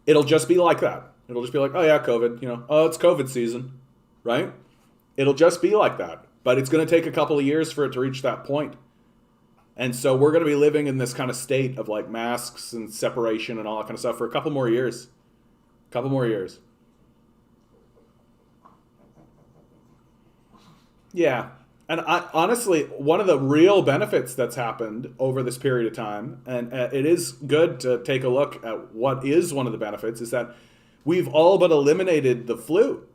it'll just be like that. It'll just be like, oh yeah, COVID, oh, it's COVID season, right? It'll just be like that. But it's going to take a couple of years for it to reach that point. And so we're going to be living in this kind of state of, like, masks and separation and all that kind of stuff for a couple more years. Yeah. And honestly, one of the real benefits that's happened over this period of time, and it is good to take a look at what is one of the benefits, is that we've all but eliminated the flu,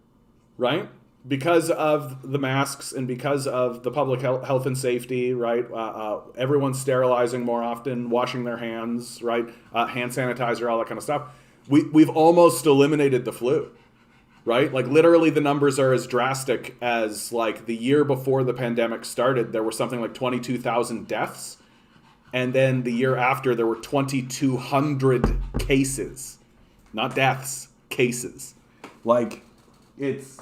right? Because of the masks and because of the public health and safety, right? Everyone's sterilizing more often, washing their hands, right? Hand sanitizer, all that kind of stuff. We've almost eliminated the flu, right? Like literally the numbers are as drastic as like the year before the pandemic started, there were something like 22,000 deaths. And then the year after, there were 2,200 cases. Not deaths, cases. Like, it's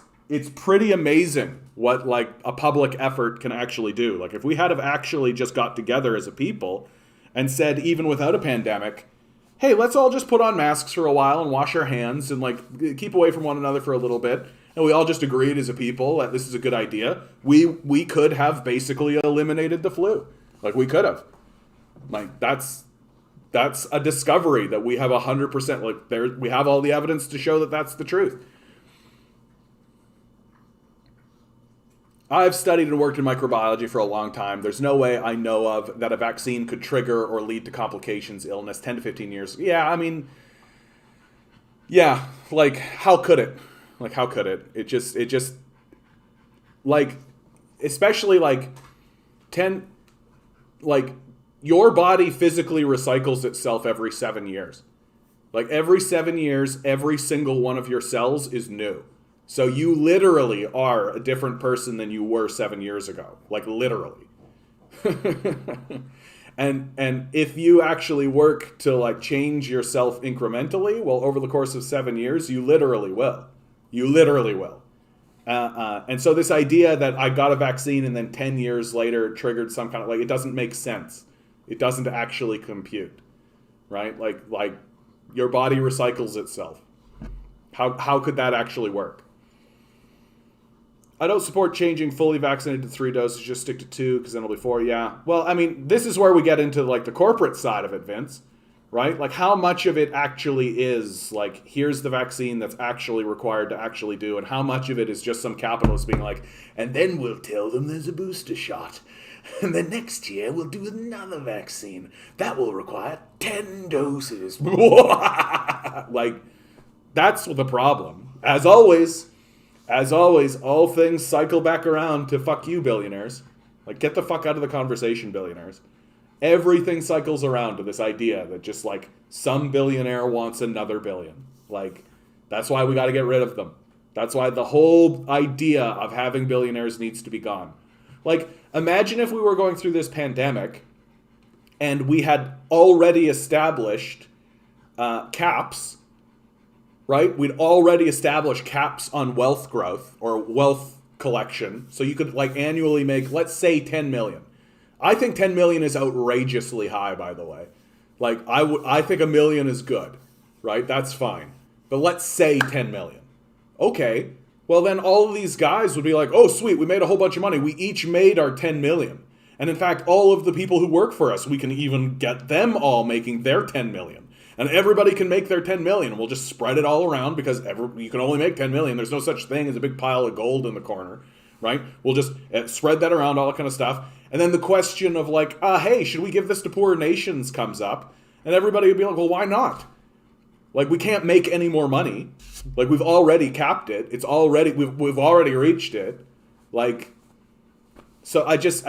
pretty amazing what, like, a public effort can actually do. Like, if we had have actually just got together as a people and said, even without a pandemic, hey, let's all just put on masks for a while and wash our hands and, like, keep away from one another for a little bit, and we all just agreed as a people that this is a good idea, we could have basically eliminated the flu. Like, we could have. Like, that's a discovery that we have 100%, like, we have all the evidence to show that that's the truth. I've studied and worked in microbiology for a long time. There's no way I know of that a vaccine could trigger or lead to complications, illness, 10 to 15 years. Yeah, I mean, yeah, like, how could it? Like, how could it? It just, like, especially, like, your body physically recycles itself every 7 years. Like, every 7 years, every single one of your cells is new. So you literally are a different person than you were 7 years ago. Like, literally. and if you actually work to, like, change yourself incrementally, well, over the course of 7 years, you literally will. You literally will. And so this idea that I got a vaccine and then 10 years later it triggered some kind of, like, it doesn't make sense. It doesn't actually compute, right? Like your body recycles itself. How could that actually work? I don't support changing fully vaccinated to 3 doses. Just stick to 2 because then it'll be 4. Yeah. Well, I mean, this is where we get into like the corporate side of it, Vince, right? Like how much of it actually is like, here's the vaccine that's actually required to actually do, and how much of it is just some capitalist being like, and then we'll tell them there's a booster shot. And then next year we'll do another vaccine. That will require 10 doses. Like, that's the problem. As always, all things cycle back around to fuck you, billionaires. Like, get the fuck out of the conversation, billionaires. Everything cycles around to this idea that just, like, some billionaire wants another billion. Like, that's why we got to get rid of them. That's why the whole idea of having billionaires needs to be gone. Like, imagine if we were going through this pandemic and we had already established caps, right? We'd already established caps on wealth growth or wealth collection. So you could, like, annually make, let's say, 10 million. I think 10 million is outrageously high, by the way. Like, I think 1 million is good, right? That's fine. But let's say 10 million. Okay. Well, then all of these guys would be like, oh, sweet, we made a whole bunch of money. We each made our 10 million. And in fact, all of the people who work for us, we can even get them all making their 10 million. And everybody can make their 10 million. We'll just spread it all around because you can only make 10 million. There's no such thing as a big pile of gold in the corner, right? We'll just spread that around, all that kind of stuff. And then the question of like, hey, should we give this to poorer nations comes up. And everybody would be like, well, why not? Like, we can't make any more money. Like, we've already capped it. It's already, we've already reached it. Like, so I just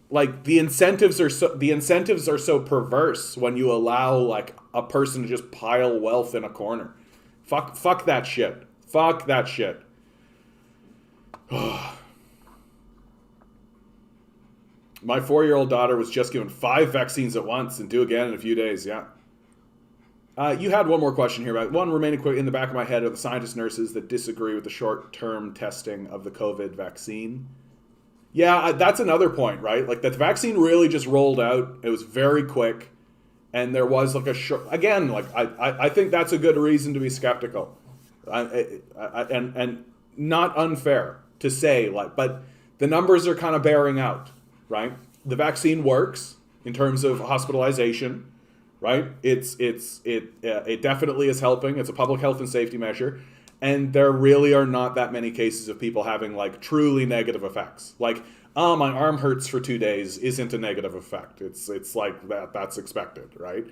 like, the incentives are so perverse when you allow like a person to just pile wealth in a corner. Fuck that shit. Fuck that shit. My 4-year-old daughter was just given 5 vaccines at once and due again in a few days. Yeah. You had one more question here about one remaining quick in the back of my head are the scientists, nurses that disagree with the short-term testing of the COVID vaccine. Yeah, that's another point, right? Like, the vaccine really just rolled out. It was very quick. And there was like a short, again, like I think that's a good reason to be skeptical. And not unfair to say, like, but the numbers are kind of bearing out, right? The vaccine works in terms of hospitalization, right? It definitely is helping. It's a public health and safety measure. And there really are not that many cases of people having like truly negative effects. Like, oh, my arm hurts for 2 days isn't a negative effect. It's like that's expected, right?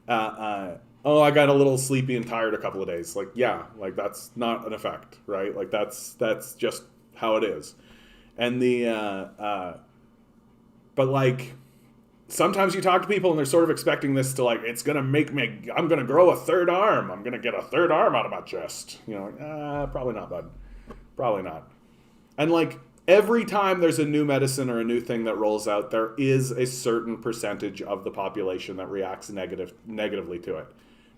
Oh, I got a little sleepy and tired a couple of days. Like, yeah, like that's not an effect, right? Like that's just how it is. And but like sometimes you talk to people and they're sort of expecting this to, like, it's going to make me, I'm going to grow a third arm. I'm going to get a third arm out of my chest. You know, like, probably not, bud. Probably not. And, like, every time there's a new medicine or a new thing that rolls out, there is a certain percentage of the population that reacts negatively to it.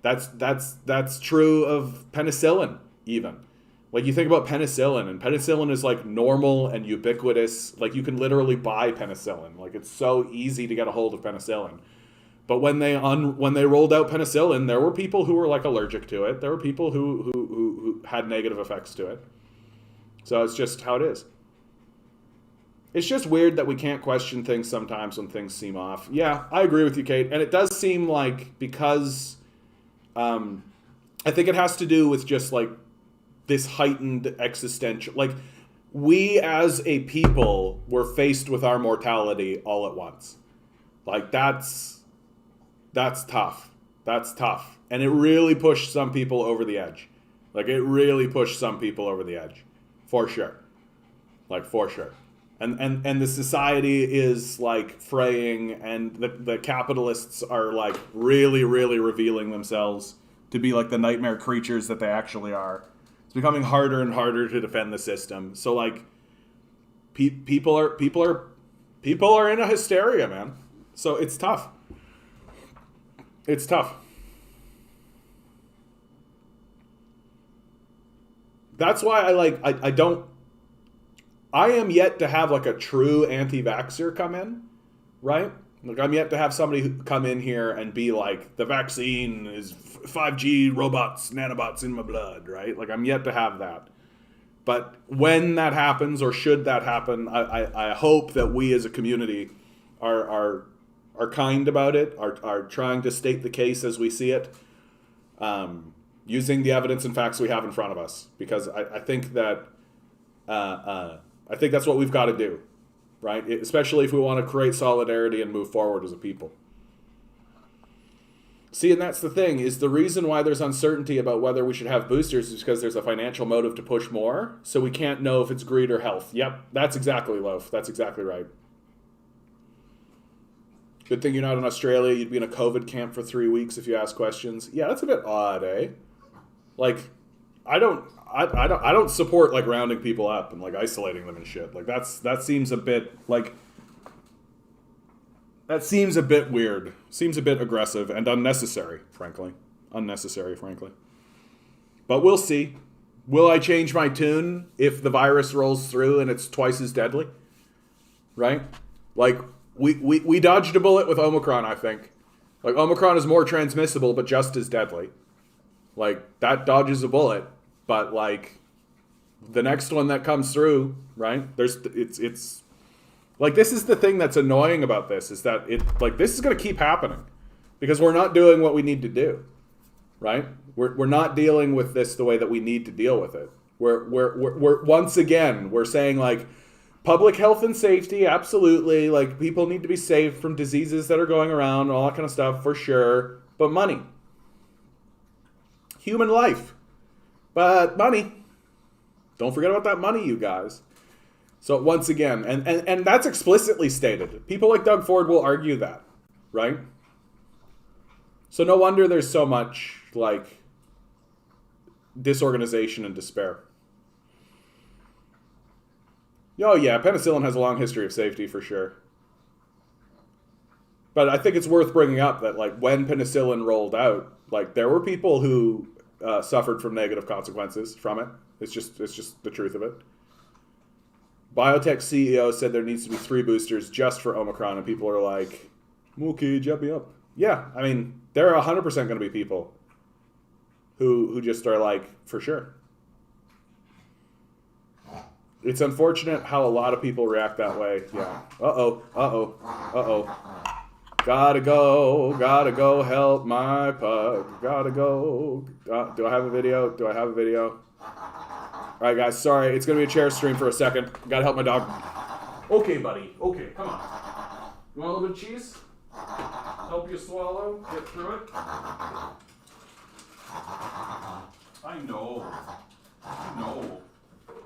That's true of penicillin, even. Like, you think about penicillin, and penicillin is, like, normal and ubiquitous. Like, you can literally buy penicillin. Like, it's so easy to get a hold of penicillin. But when they rolled out penicillin, there were people who were, like, allergic to it. There were people who had negative effects to it. So it's just how it is. It's just weird that we can't question things sometimes when things seem off. Yeah, I agree with you, Kate. And it does seem like, because I think it has to do with just, like, this heightened existential, like, we as a people were faced with our mortality all at once. Like, that's tough. That's tough. And it really pushed some people over the edge. Like, it really pushed some people over the edge. For sure. Like, for sure. And the society is, like, fraying, and the capitalists are, like, really, really revealing themselves to be, like, the nightmare creatures that they actually are. It's becoming harder and harder to defend the system. So, like, people are in a hysteria, man. So it's tough. It's tough. That's why I am yet to have, like, a true anti-vaxxer come in, right? Like, I'm yet to have somebody who come in here and be like, the vaccine is 5G robots, nanobots in my blood, right? Like, I'm yet to have that. But when that happens, or should that happen, I hope that we as a community are kind about it, are trying to state the case as we see it, using the evidence and facts we have in front of us. Because I think that I think that's what we've got to do, right? Especially if we want to create solidarity and move forward as a people. See, and that's the thing, is the reason why there's uncertainty about whether we should have boosters is because there's a financial motive to push more, so we can't know if it's greed or health. Yep, that's exactly, Loaf. That's exactly right. Good thing you're not in Australia. You'd be in a COVID camp for 3 weeks if you ask questions. Yeah, that's a bit odd, eh? Like, I don't support, like, rounding people up and, like, isolating them and shit. Like, that seems a bit, like, that seems a bit weird. Seems a bit aggressive and unnecessary, frankly. But we'll see. Will I change my tune if the virus rolls through and it's twice as deadly? Right? Like, we dodged a bullet with Omicron, I think. Like, Omicron is more transmissible, but just as deadly. Like, that dodges a bullet. But, like, the next one that comes through, right? It's like, this is the thing that's annoying about this, is that this is going to keep happening because we're not doing what we need to do, right? We're not dealing with this the way that we need to deal with it. We're once again, we're saying, like, public health and safety, absolutely. Like, people need to be safe from diseases that are going around, all that kind of stuff, for sure. But money. Human life. But money. Don't forget about that money, you guys. So once again, and that's explicitly stated. People like Doug Ford will argue that, right? So no wonder there's so much, like, disorganization and despair. Oh yeah, penicillin has a long history of safety for sure. But I think it's worth bringing up that, like, when penicillin rolled out, like, there were people who suffered from negative consequences from it. It's just the truth of it. Biotech CEO said there needs to be 3 boosters just for Omicron, and people are like, okay, jab me up. Yeah, I mean, there are 100% going to be people who just are like, for sure. It's unfortunate how a lot of people react that way. Yeah. Uh-oh. Gotta go help my pug. Gotta go. Do I have a video? All right, guys, sorry. It's going to be a chair stream for a second. Got to help my dog. Okay, buddy. Okay, come on. You want a little bit of cheese? Help you swallow? Get through it? I know.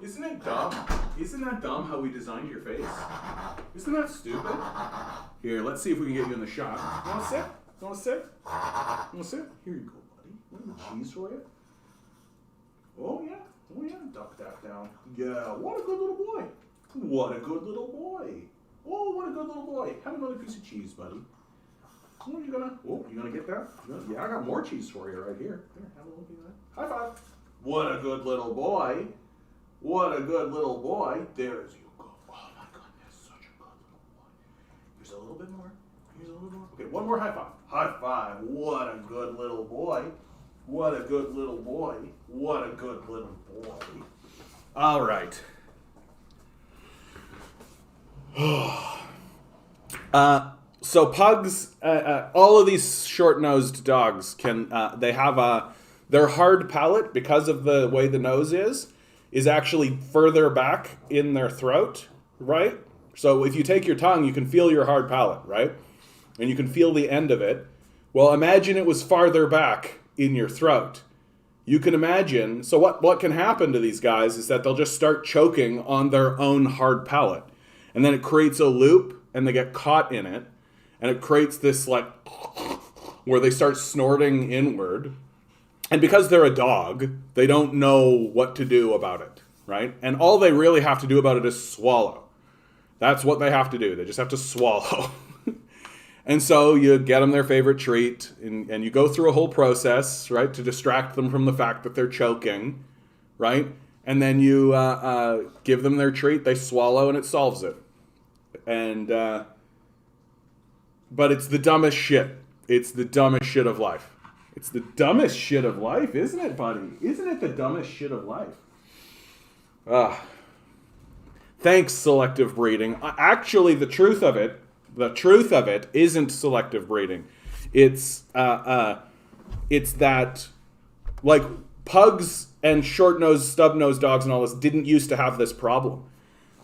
Isn't it dumb? Isn't that dumb how we designed your face? Isn't that stupid? Here, let's see if we can get you in the shot. You want to sit? You want to sit? You want to sit? Here you go, buddy. A little cheese for you. Oh, yeah. Oh, yeah. Duck that down. Yeah, what a good little boy. What a good little boy. Oh, what a good little boy. Have another piece of cheese, buddy. Oh, you gonna get that? Yeah, I got more cheese for you right here. Here, have a little bit of that. High five. What a good little boy. What a good little boy. There's you go. Oh my goodness, such a good little boy. Here's a little bit more. Here's a little more. Okay, one more high five. High five. What a good little boy. What a good little boy. What a good little boy. All right. So pugs, all of these short-nosed dogs they have their hard palate, because of the way the nose is actually further back in their throat, right? So if you take your tongue, you can feel your hard palate, right? And you can feel the end of it. Well, imagine it was farther back in your throat. You can imagine, so what can happen to these guys is that they'll just start choking on their own hard palate. And then it creates a loop, and they get caught in it. And it creates this, like, where they start snorting inward. And because they're a dog, they don't know what to do about it, right? And all they really have to do about it is swallow. That's what they have to do. They just have to swallow. And so you get them their favorite treat, and you go through a whole process, right, to distract them from the fact that they're choking, right? And then you give them their treat, they swallow, and it solves it. And but it's the dumbest shit. It's the dumbest shit of life. It's the dumbest shit of life, isn't it, buddy? Isn't it the dumbest shit of life? Thanks, selective breeding. Actually, the truth of it isn't selective breeding. It's that, like, pugs and short-nosed, stub-nosed dogs and all this didn't used to have this problem.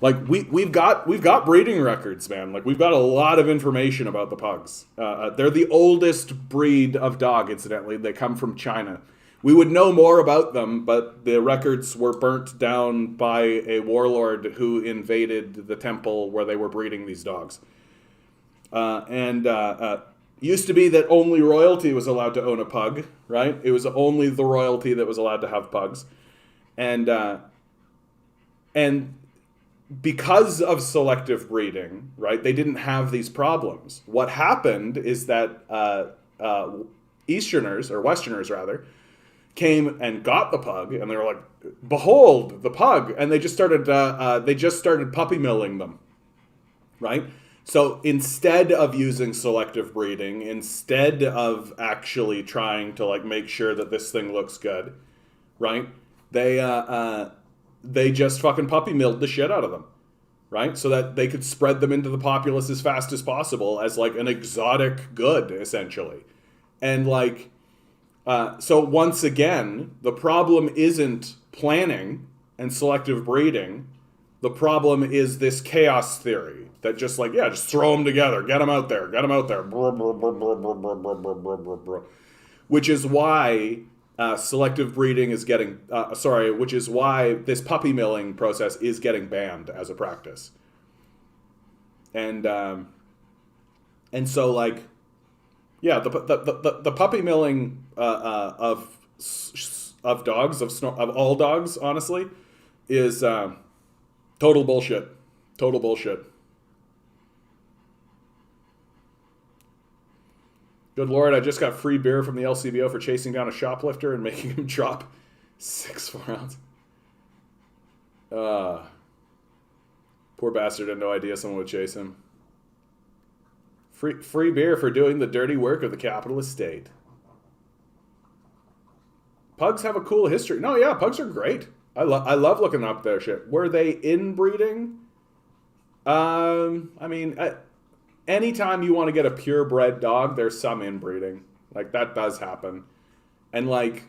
Like, we've got breeding records, man. Like, we've got a lot of information about the pugs. They're the oldest breed of dog, incidentally. They come from China. We would know more about them, but the records were burnt down by a warlord who invaded the temple where they were breeding these dogs. Used to be that only royalty was allowed to own a pug, right? It was only the royalty that was allowed to have pugs. And because of selective breeding, right, they didn't have these problems. What happened is that Easterners, or Westerners rather, came and got the pug, and they were like, "Behold, the pug!" And they just started puppy milling them, right? So instead of using selective breeding, instead of actually trying to, like, make sure that this thing looks good, right? They just fucking puppy milled the shit out of them, right? So that they could spread them into the populace as fast as possible as, like, an exotic good, essentially. And, like, so once again, the problem isn't planning and selective breeding. The problem is this chaos theory that just, like, yeah, just throw them together, get them out there, which is why selective breeding is getting, which is why this puppy milling process is getting banned as a practice. And so, like, yeah, the puppy milling of dogs, of all dogs, honestly, is total bullshit. Total bullshit. Good Lord, I just got free beer from the LCBO for chasing down a shoplifter and making him drop 6 4-ounce. Poor bastard had no idea someone would chase him. Free beer for doing the dirty work of the capitalist state. Pugs have a cool history. No, yeah, pugs are great. I love looking up their shit. Were they inbreeding? I mean, anytime you want to get a purebred dog, there's some inbreeding. Like, that does happen. And, like,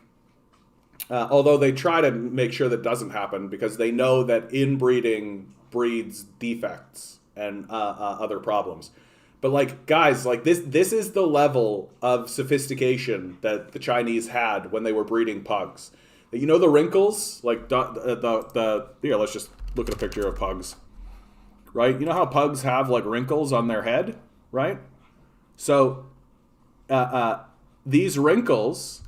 although they try to make sure that doesn't happen because they know that inbreeding breeds defects and other problems. But, like, guys, like, this is the level of sophistication that the Chinese had when they were breeding pugs. You know the wrinkles? Like, here, let's just look at a picture of pugs. Right? You know how pugs have, like, wrinkles on their head? right? So these wrinkles,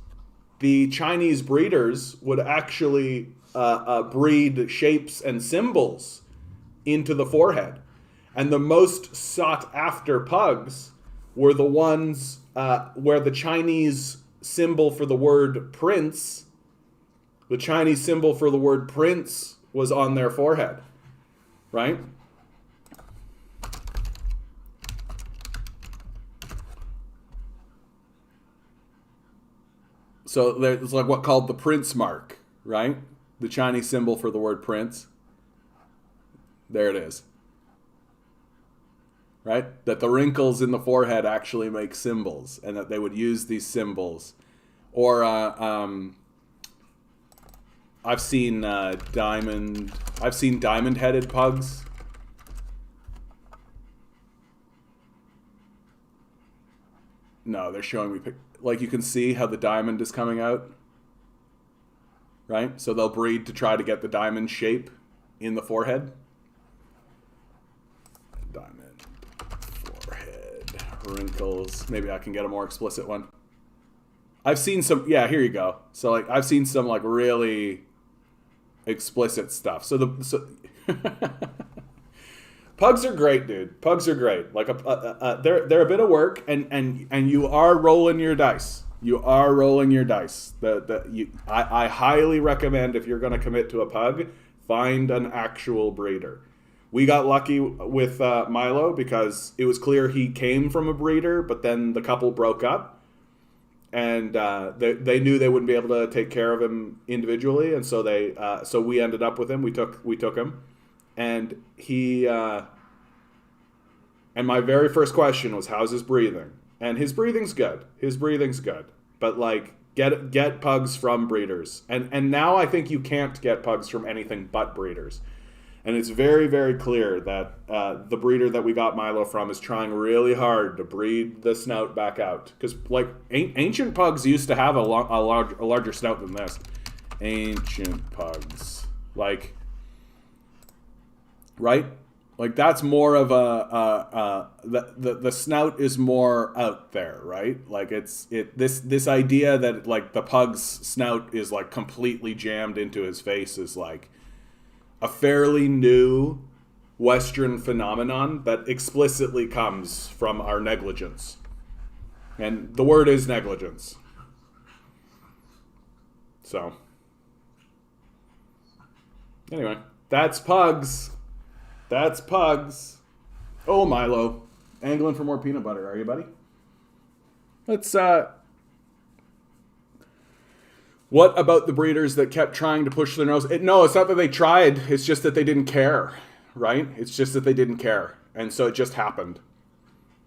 the Chinese breeders would actually breed shapes and symbols into the forehead. And the most sought after pugs were the ones where the Chinese symbol for the word prince, was on their forehead, right? So there's like what called the prince mark, right? The Chinese symbol for the word prince. There it is. Right? That the wrinkles in the forehead actually make symbols, and that they would use these symbols. Or I've seen diamond-headed pugs. No, they're showing me like you can see how the diamond is coming out. Right? So they'll breed to try to get the diamond shape in the forehead. Diamond forehead wrinkles. Maybe I can get a more explicit one. I've seen some. Yeah, here you go. So like I've seen some like really explicit stuff. So pugs are great, dude. Pugs are great. Like they're a bit of work, and you are rolling your dice. You are rolling your dice. I highly recommend, if you're going to commit to a pug, find an actual breeder. We got lucky with Milo because it was clear he came from a breeder, but then the couple broke up, and they knew they wouldn't be able to take care of him individually, and so so we ended up with him. We took him, and he and my very first question was, how's his breathing? And his breathing's good. But like get pugs from breeders. And now I think you can't get pugs from anything but breeders. And it's very, very clear that the breeder that we got Milo from is trying really hard to breed the snout back out. Because like ancient pugs used to have a larger snout than this. Ancient pugs, like, right? Like that's more of the snout is more out there, right? Like this idea that like the pug's snout is like completely jammed into his face is like a fairly new Western phenomenon that explicitly comes from our negligence. And the word is negligence. So anyway, that's pugs. That's pugs. Oh, Milo. Angling for more peanut butter, are you, buddy? Let's, what about the breeders that kept trying to push their nose? No, it's not that they tried. It's just that they didn't care, right? It's just that they didn't care. And so it just happened.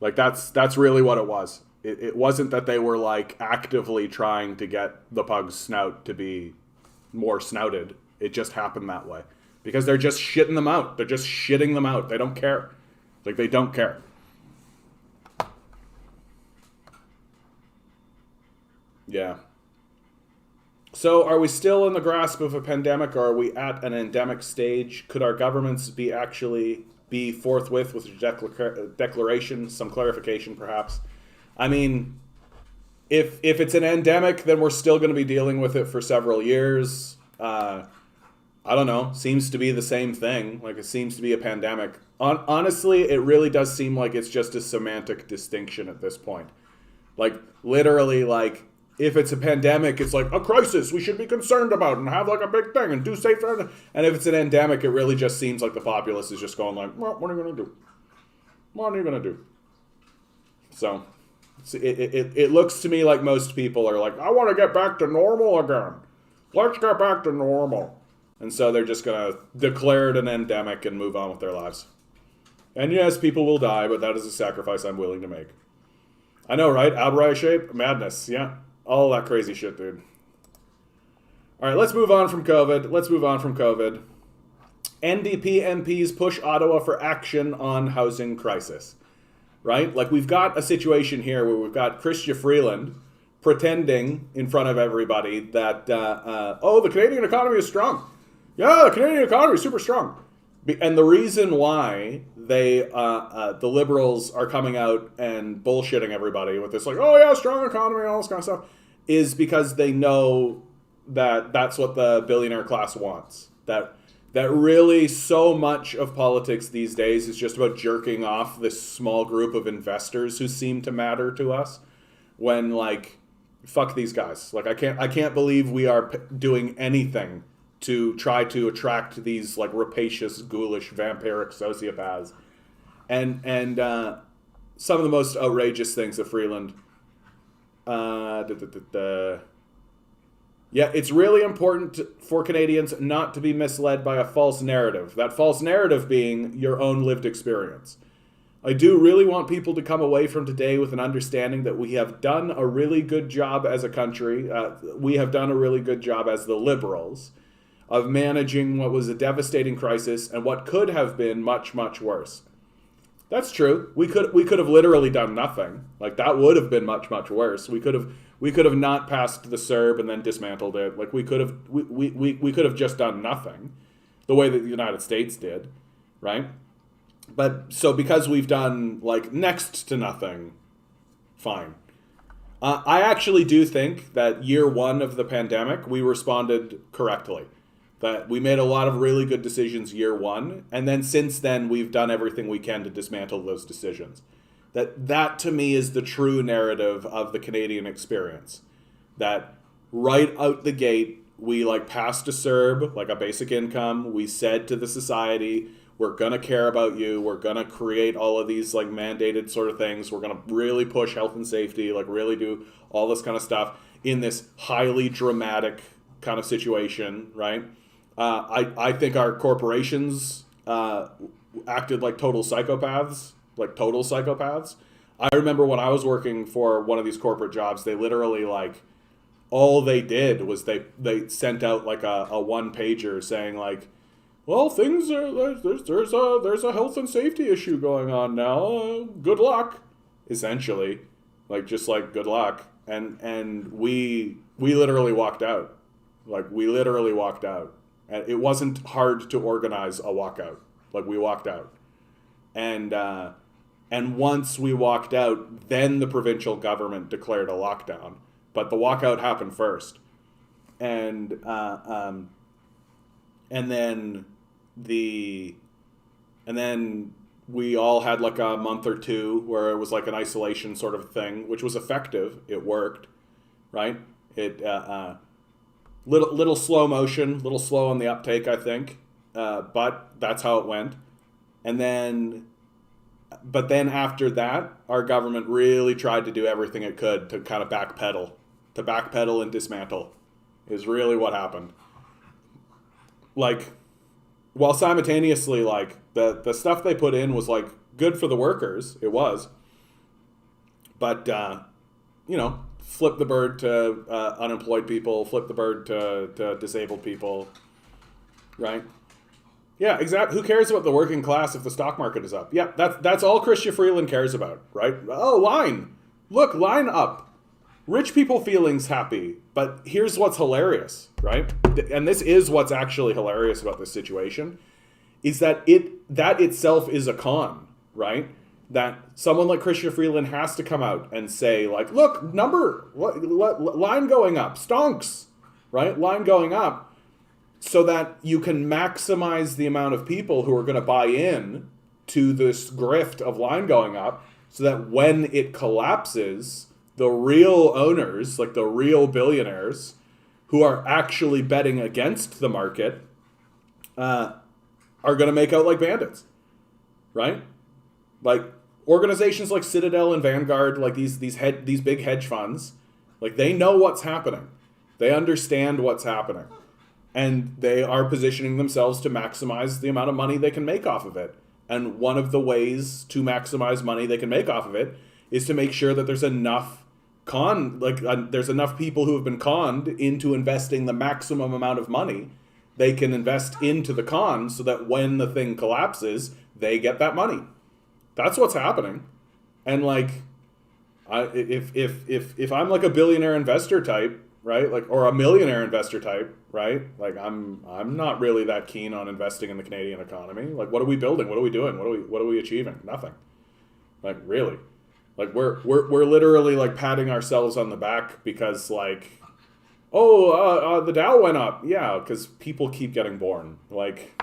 Like, that's really what it was. It wasn't that they were, like, actively trying to get the pug's snout to be more snouted. It just happened that way. Because they're just shitting them out. They're just shitting them out. They don't care. Like, they don't care. Yeah. So, are we still in the grasp of a pandemic, or are we at an endemic stage? Could our governments be forthwith with a declaration, some clarification, perhaps? I mean, if it's an endemic, then we're still going to be dealing with it for several years. I don't know, seems to be the same thing. Like, it seems to be a pandemic. Honestly, it really does seem like it's just a semantic distinction at this point. Like, literally, like, if it's a pandemic, it's like a crisis we should be concerned about and have, like, a big thing and do safe. And if it's an endemic, it really just seems like the populace is just going like, well, what are you going to do? What are you going to do? So, it looks to me like most people are like, I want to get back to normal again. Let's get back to normal. And so they're just going to declare it an endemic and move on with their lives. And yes, people will die, but that is a sacrifice I'm willing to make. I know, right? Albright shape? Madness. Yeah. All that crazy shit, dude. All right, let's move on from COVID. NDP MPs push Ottawa for action on housing crisis. Right? Like, we've got a situation here where we've got Chrystia Freeland pretending in front of everybody that, the Canadian economy is strong. Yeah, the Canadian economy is super strong. And the reason why the liberals are coming out and bullshitting everybody with this, like, oh yeah, strong economy and all this kind of stuff, is because they know that that's what the billionaire class wants. That really so much of politics these days is just about jerking off this small group of investors who seem to matter to us. When, like, fuck these guys. Like, I can't believe we are doing anything to try to attract these, like, rapacious, ghoulish, vampiric sociopaths. And some of the most outrageous things of Freeland. Yeah, it's really important for Canadians not to be misled by a false narrative. That false narrative being your own lived experience. I do really want people to come away from today with an understanding that we have done a really good job as a country. We have done a really good job as the Liberals of managing what was a devastating crisis and what could have been much, much worse. That's true. We could have literally done nothing. Like, that would have been much, much worse. We could have not passed the CERB and then dismantled it. Like, we could have just done nothing, the way that the United States did, right? But so because we've done, like, next to nothing, fine. I actually do think that year one of the pandemic, we responded correctly. That we made a lot of really good decisions year one, and then since then we've done everything we can to dismantle those decisions. That to me is the true narrative of the Canadian experience. That right out the gate, we, like, passed a CERB, like a basic income. We said to the society, we're going to care about you. We're going to create all of these, like, mandated sort of things. We're going to really push health and safety, like, really do all this kind of stuff in this highly dramatic kind of situation, right? I think our corporations acted like total psychopaths. I remember when I was working for one of these corporate jobs, they literally, like, all they did was they sent out, like, a one-pager saying, like, well, things are, there's a health and safety issue going on now. Good luck, essentially. Like, just like, good luck. And we literally walked out. Like, we literally walked out. And it wasn't hard to organize a walkout. Like, we walked out. And once we walked out, then the provincial government declared a lockdown. But the walkout happened first. And then we all had, like, a month or two where it was like an isolation sort of thing, which was effective. It worked, right? Little slow motion, little slow on the uptake, I think, but that's how it went. But then after that, our government really tried to do everything it could to kind of backpedal and dismantle, is really what happened. Like, while simultaneously, like, the stuff they put in was, like, good for the workers, it was, but flip the bird to unemployed people, flip the bird to disabled people, right? Yeah, exactly. Who cares about the working class if the stock market is up? Yeah, that's all Chrystia Freeland cares about, right? Oh, line. Look, line up. Rich people feelings happy, but here's what's hilarious, right? And this is what's actually hilarious about this situation, is that that itself is a con, right? That someone like Chrystia Freeland has to come out and say, like, look, line going up, stonks, right? Line going up, so that you can maximize the amount of people who are going to buy in to this grift of line going up, so that when it collapses, the real owners, like the real billionaires, who are actually betting against the market, are going to make out like bandits, right? Like, organizations like Citadel and Vanguard, like these big hedge funds, like, they know what's happening. They understand what's happening. And they are positioning themselves to maximize the amount of money they can make off of it. And one of the ways to maximize money they can make off of it is to make sure that there's enough there's enough people who have been conned into investing the maximum amount of money they can invest into the con, so that when the thing collapses, they get that money. That's what's happening. And, like, if I'm like a billionaire investor type, right? Like, or a millionaire investor type, right? Like, I'm not really that keen on investing in the Canadian economy. Like, what are we building? What are we doing? What are we achieving? Nothing. Like, really. Like, we're literally like patting ourselves on the back because like, the Dow went up. Yeah, because people keep getting born. Like,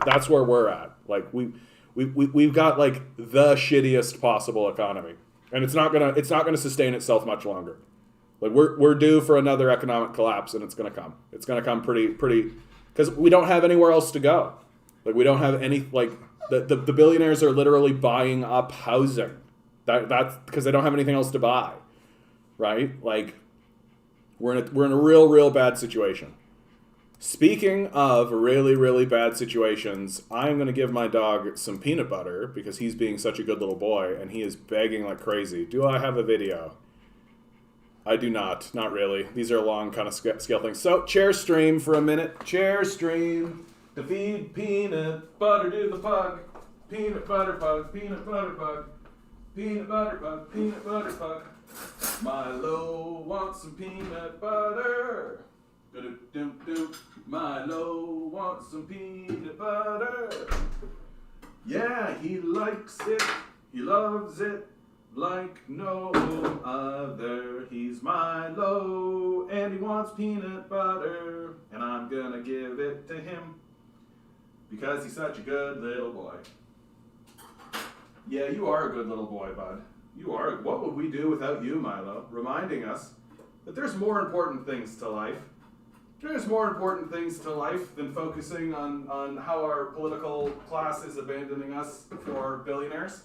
that's where we're at. Like, we've got like the shittiest possible economy, and it's not gonna sustain itself much longer. Like, we're due for another economic collapse, and it's gonna come. It's gonna come pretty because we don't have anywhere else to go. Like, we don't have any, like, the billionaires are literally buying up housing. That's because they don't have anything else to buy, right? Like, we're in a real bad situation. Speaking of really bad situations, I'm going to give my dog some peanut butter because he's being such a good little boy and he is begging like crazy. Do I have a video? I do not. Not really. These are long kind of scale things. So, chair stream for a minute. Chair stream to feed peanut butter to the pug. Peanut butter pug, peanut butter pug. Peanut butter pug, peanut butter pug. Milo wants some peanut butter. Do-do-do-do. Milo wants some peanut butter. Yeah, he likes it. He loves it like no other. He's Milo and he wants peanut butter. And I'm gonna give it to him because he's such a good little boy. Yeah, you are a good little boy, bud. You are. What would we do without you, Milo? Reminding us that there's more important things to life. There's more important things to life than focusing on how our political class is abandoning us for billionaires.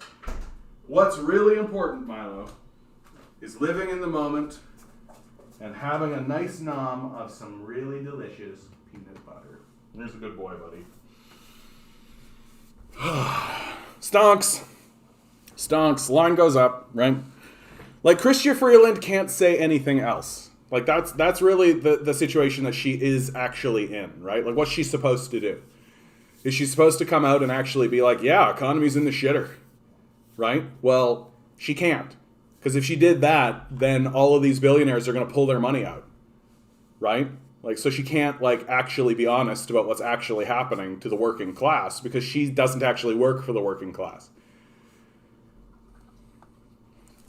What's really important, Milo, is living in the moment and having a nice nom of some really delicious peanut butter. There's a good boy, buddy. Stonks. Line goes up, right? Like, Chrystia Freeland can't say anything else. Like, that's really the situation that she is actually in, right? Like, what's she supposed to do? Is she supposed to come out and actually be like, yeah, economy's in the shitter, right? Well, she can't. Because if she did that, then all of these billionaires are going to pull their money out, right? Like, so she can't, like, actually be honest about what's actually happening to the working class because she doesn't actually work for the working class.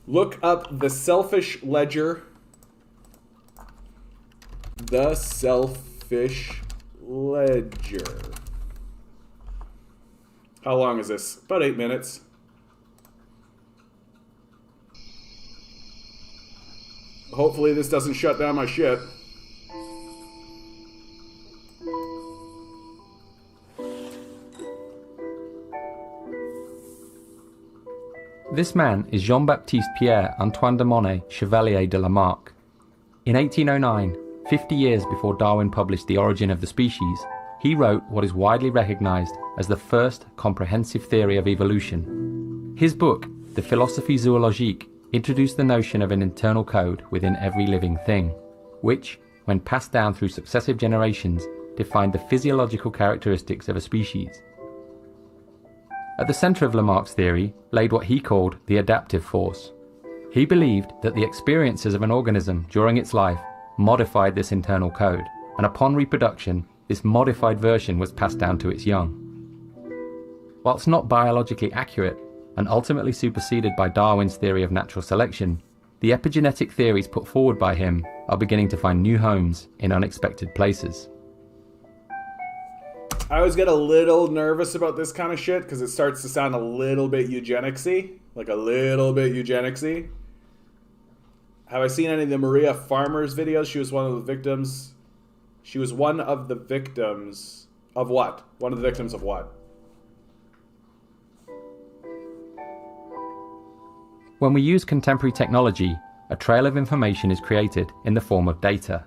Look up The Selfish Ledger. The Selfish Ledger. How long is this? About 8 minutes. Hopefully this doesn't shut down my shit. This man is Jean-Baptiste Pierre-Antoine de Monnet, Chevalier de Lamarck. In 1809, 50 years before Darwin published The Origin of the Species, he wrote what is widely recognized as the first comprehensive theory of evolution. His book, De Philosophie Zoologique, introduced the notion of an internal code within every living thing, which, when passed down through successive generations, defined the physiological characteristics of a species. At the center of Lamarck's theory laid what he called the adaptive force. He believed that the experiences of an organism during its life modified this internal code, and upon reproduction, this modified version was passed down to its young. Whilst not biologically accurate, and ultimately superseded by Darwin's theory of natural selection, the epigenetic theories put forward by him are beginning to find new homes in unexpected places. I always get a little nervous about this kind of shit because it starts to sound a little bit eugenicsy. Like a little bit eugenicsy. Have I seen any of the Maria Farmer's videos? She was one of the victims. She was one of the victims of what? One of the victims of what? When we use contemporary technology, a trail of information is created in the form of data.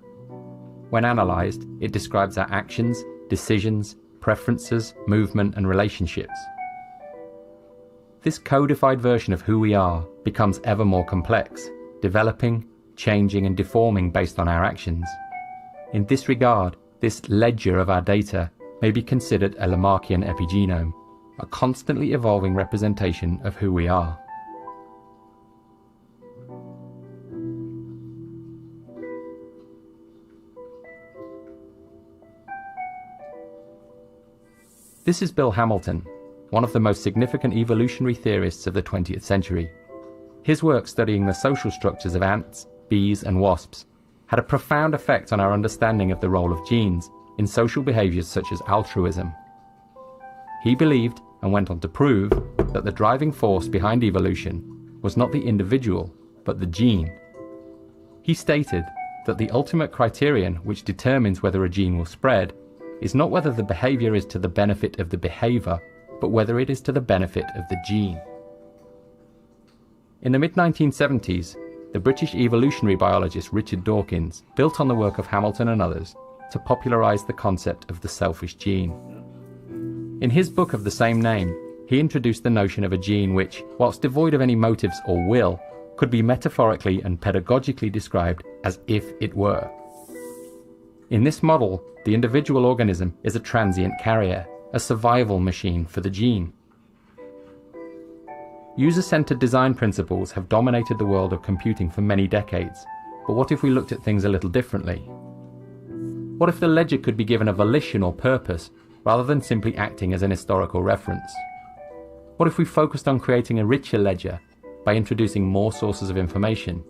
When analyzed, it describes our actions, decisions, preferences, movement, and relationships. This codified version of who we are becomes ever more complex, developing, changing, and deforming based on our actions. In this regard, this ledger of our data may be considered a Lamarckian epigenome, a constantly evolving representation of who we are. This is Bill Hamilton, one of the most significant evolutionary theorists of the 20th century. His work studying the social structures of ants, bees, and wasps had a profound effect on our understanding of the role of genes in social behaviors such as altruism. He believed, and went on to prove, that the driving force behind evolution was not the individual, but the gene. He stated that the ultimate criterion which determines whether a gene will spread is not whether the behavior is to the benefit of the behavior, but whether it is to the benefit of the gene. In the mid-1970s, the British evolutionary biologist Richard Dawkins built on the work of Hamilton and others to popularise the concept of the selfish gene. In his book of the same name, he introduced the notion of a gene which, whilst devoid of any motives or will, could be metaphorically and pedagogically described as if it were. In this model, the individual organism is a transient carrier, a survival machine for the gene. User-centered design principles have dominated the world of computing for many decades, but what if we looked at things a little differently? What if the ledger could be given a volition or purpose, rather than simply acting as an historical reference? What if we focused on creating a richer ledger by introducing more sources of information?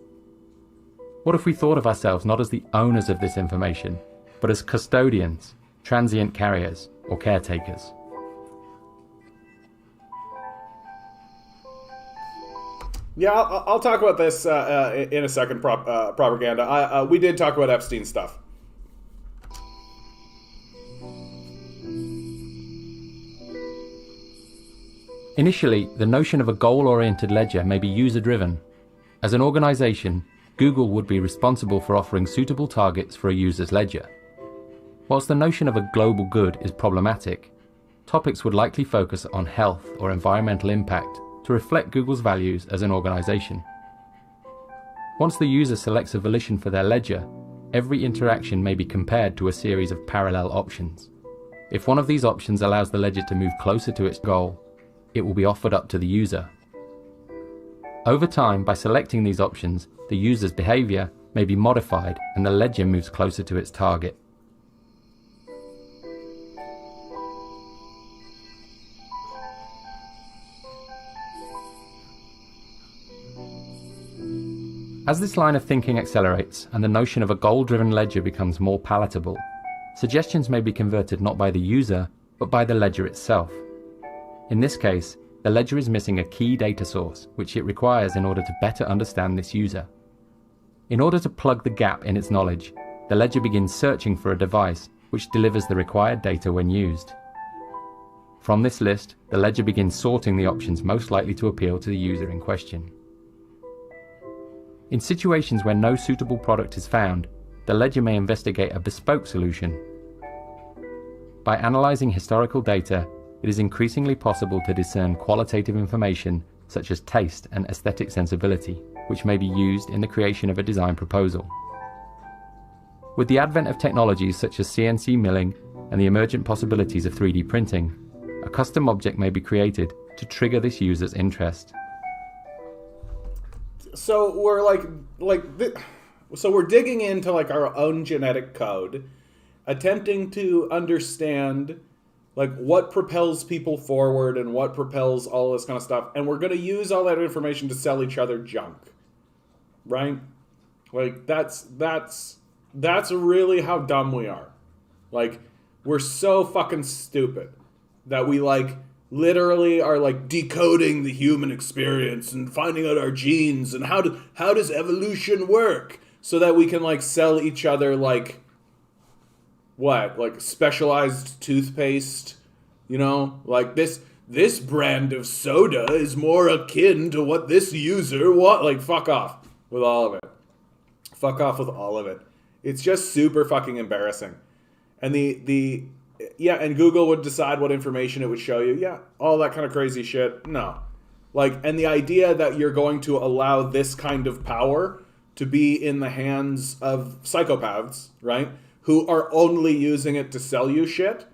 What if we thought of ourselves not as the owners of this information, but as custodians, transient carriers, or caretakers? Yeah, I'll talk about this in a second, propaganda. We did talk about Epstein stuff. Initially, the notion of a goal-oriented ledger may be user-driven. As an organization, Google would be responsible for offering suitable targets for a user's ledger. Whilst the notion of a global good is problematic, topics would likely focus on health or environmental impact to reflect Google's values as an organization. Once the user selects a volition for their ledger, every interaction may be compared to a series of parallel options. If one of these options allows the ledger to move closer to its goal, it will be offered up to the user. Over time, by selecting these options, the user's behavior may be modified and the ledger moves closer to its target. As this line of thinking accelerates and the notion of a goal-driven ledger becomes more palatable, suggestions may be converted not by the user, but by the ledger itself. In this case, the ledger is missing a key data source, which it requires in order to better understand this user. In order to plug the gap in its knowledge, the ledger begins searching for a device which delivers the required data when used. From this list, the ledger begins sorting the options most likely to appeal to the user in question. In situations where no suitable product is found, the ledger may investigate a bespoke solution. By analysing historical data, it is increasingly possible to discern qualitative information such as taste and aesthetic sensibility, which may be used in the creation of a design proposal. With the advent of technologies such as CNC milling and the emergent possibilities of 3D printing, a custom object may be created to trigger this user's interest. So we're digging into like our own genetic code, attempting to understand like what propels people forward and what propels all this kind of stuff, and we're going to use all that information to sell each other junk, right? Like that's really how dumb we are. Like we're so fucking stupid that we like literally are like decoding the human experience and finding out our genes and how does evolution work so that we can like sell each other like what, like specialized toothpaste, you know, like this brand of soda is more akin to what this user want. Like fuck off with all of it. Fuck off with all of it. It's just super fucking embarrassing. And and Google would decide what information it would show you. Yeah, all that kind of crazy shit. No. Like, and the idea that you're going to allow this kind of power to be in the hands of psychopaths, right? Who are only using it to sell you shit.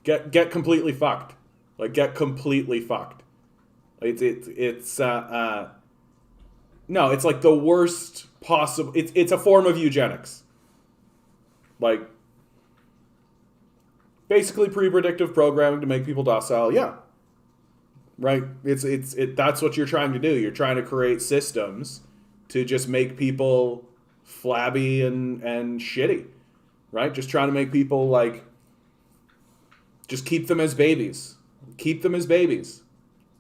Get completely fucked. Like, get completely fucked. It's no, it's like the worst possible. It's a form of eugenics. Like, basically pre-predictive programming to make people docile. Yeah, right. That's what you're trying to do. You're trying to create systems to just make people flabby and shitty, right? Just trying to make people like, just keep them as babies. Keep them as babies,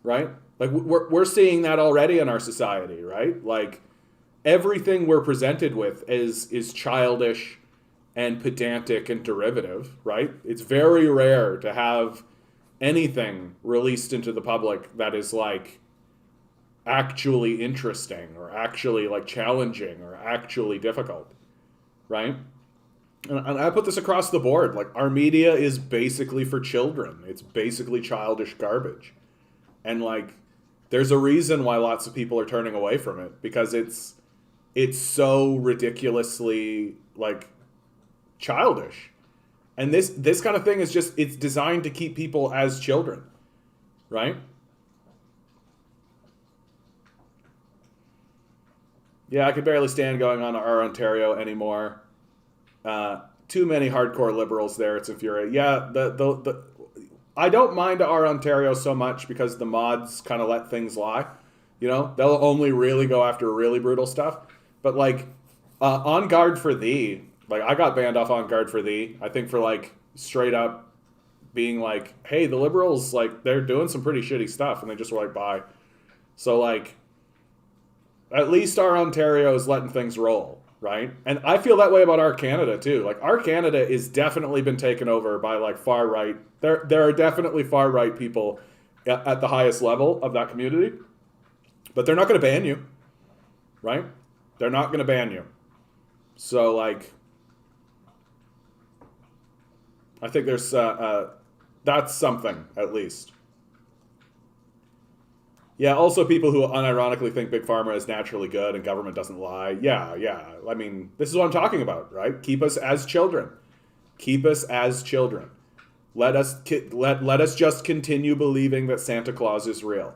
right? Like we're seeing that already in our society, right? Like everything we're presented with is childish and pedantic and derivative, right? It's very rare to have anything released into the public that is like actually interesting or actually like challenging or actually difficult, right? And I put this across the board. Like, our media is basically for children. It's basically childish garbage. And, like, there's a reason why lots of people are turning away from it. Because it's so ridiculously, like, childish. And this kind of thing is just, it's designed to keep people as children. Right? Yeah, I could barely stand going on Our Ontario anymore. Too many hardcore liberals there. It's infuriating. Yeah, the I don't mind Our Ontario so much because the mods kind of let things lie. You know, they'll only really go after really brutal stuff. But like, On Guard for Thee, like I got banned off On Guard for Thee. I think for like straight up being like, hey, the liberals, like, they're doing some pretty shitty stuff, and they just were like, bye. So like, at least Our Ontario is letting things roll. Right? And I feel that way about Our Canada too. Like, Our Canada is definitely been taken over by like far right. There are definitely far right people at the highest level of that community, but they're not going to ban you, right? They're not going to ban you. So like, I think there's that's something at least. Yeah, also people who unironically think Big Pharma is naturally good and government doesn't lie. Yeah. I mean, this is what I'm talking about, right? Keep us as children. Keep us as children. Let us just continue believing that Santa Claus is real,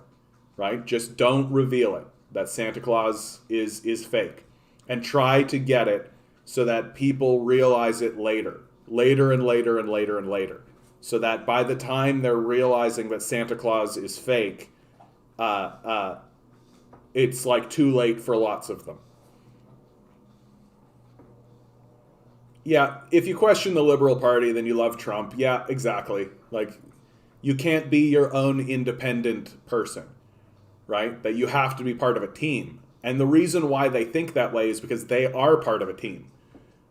right? Just don't reveal it, that Santa Claus is fake. And try to get it so that people realize it later and later. So that by the time they're realizing that Santa Claus is fake, it's like too late for lots of them. Yeah, if you question the Liberal Party, then you love Trump. Yeah, exactly. Like, you can't be your own independent person, right? That you have to be part of a team. And the reason why they think that way is because they are part of a team,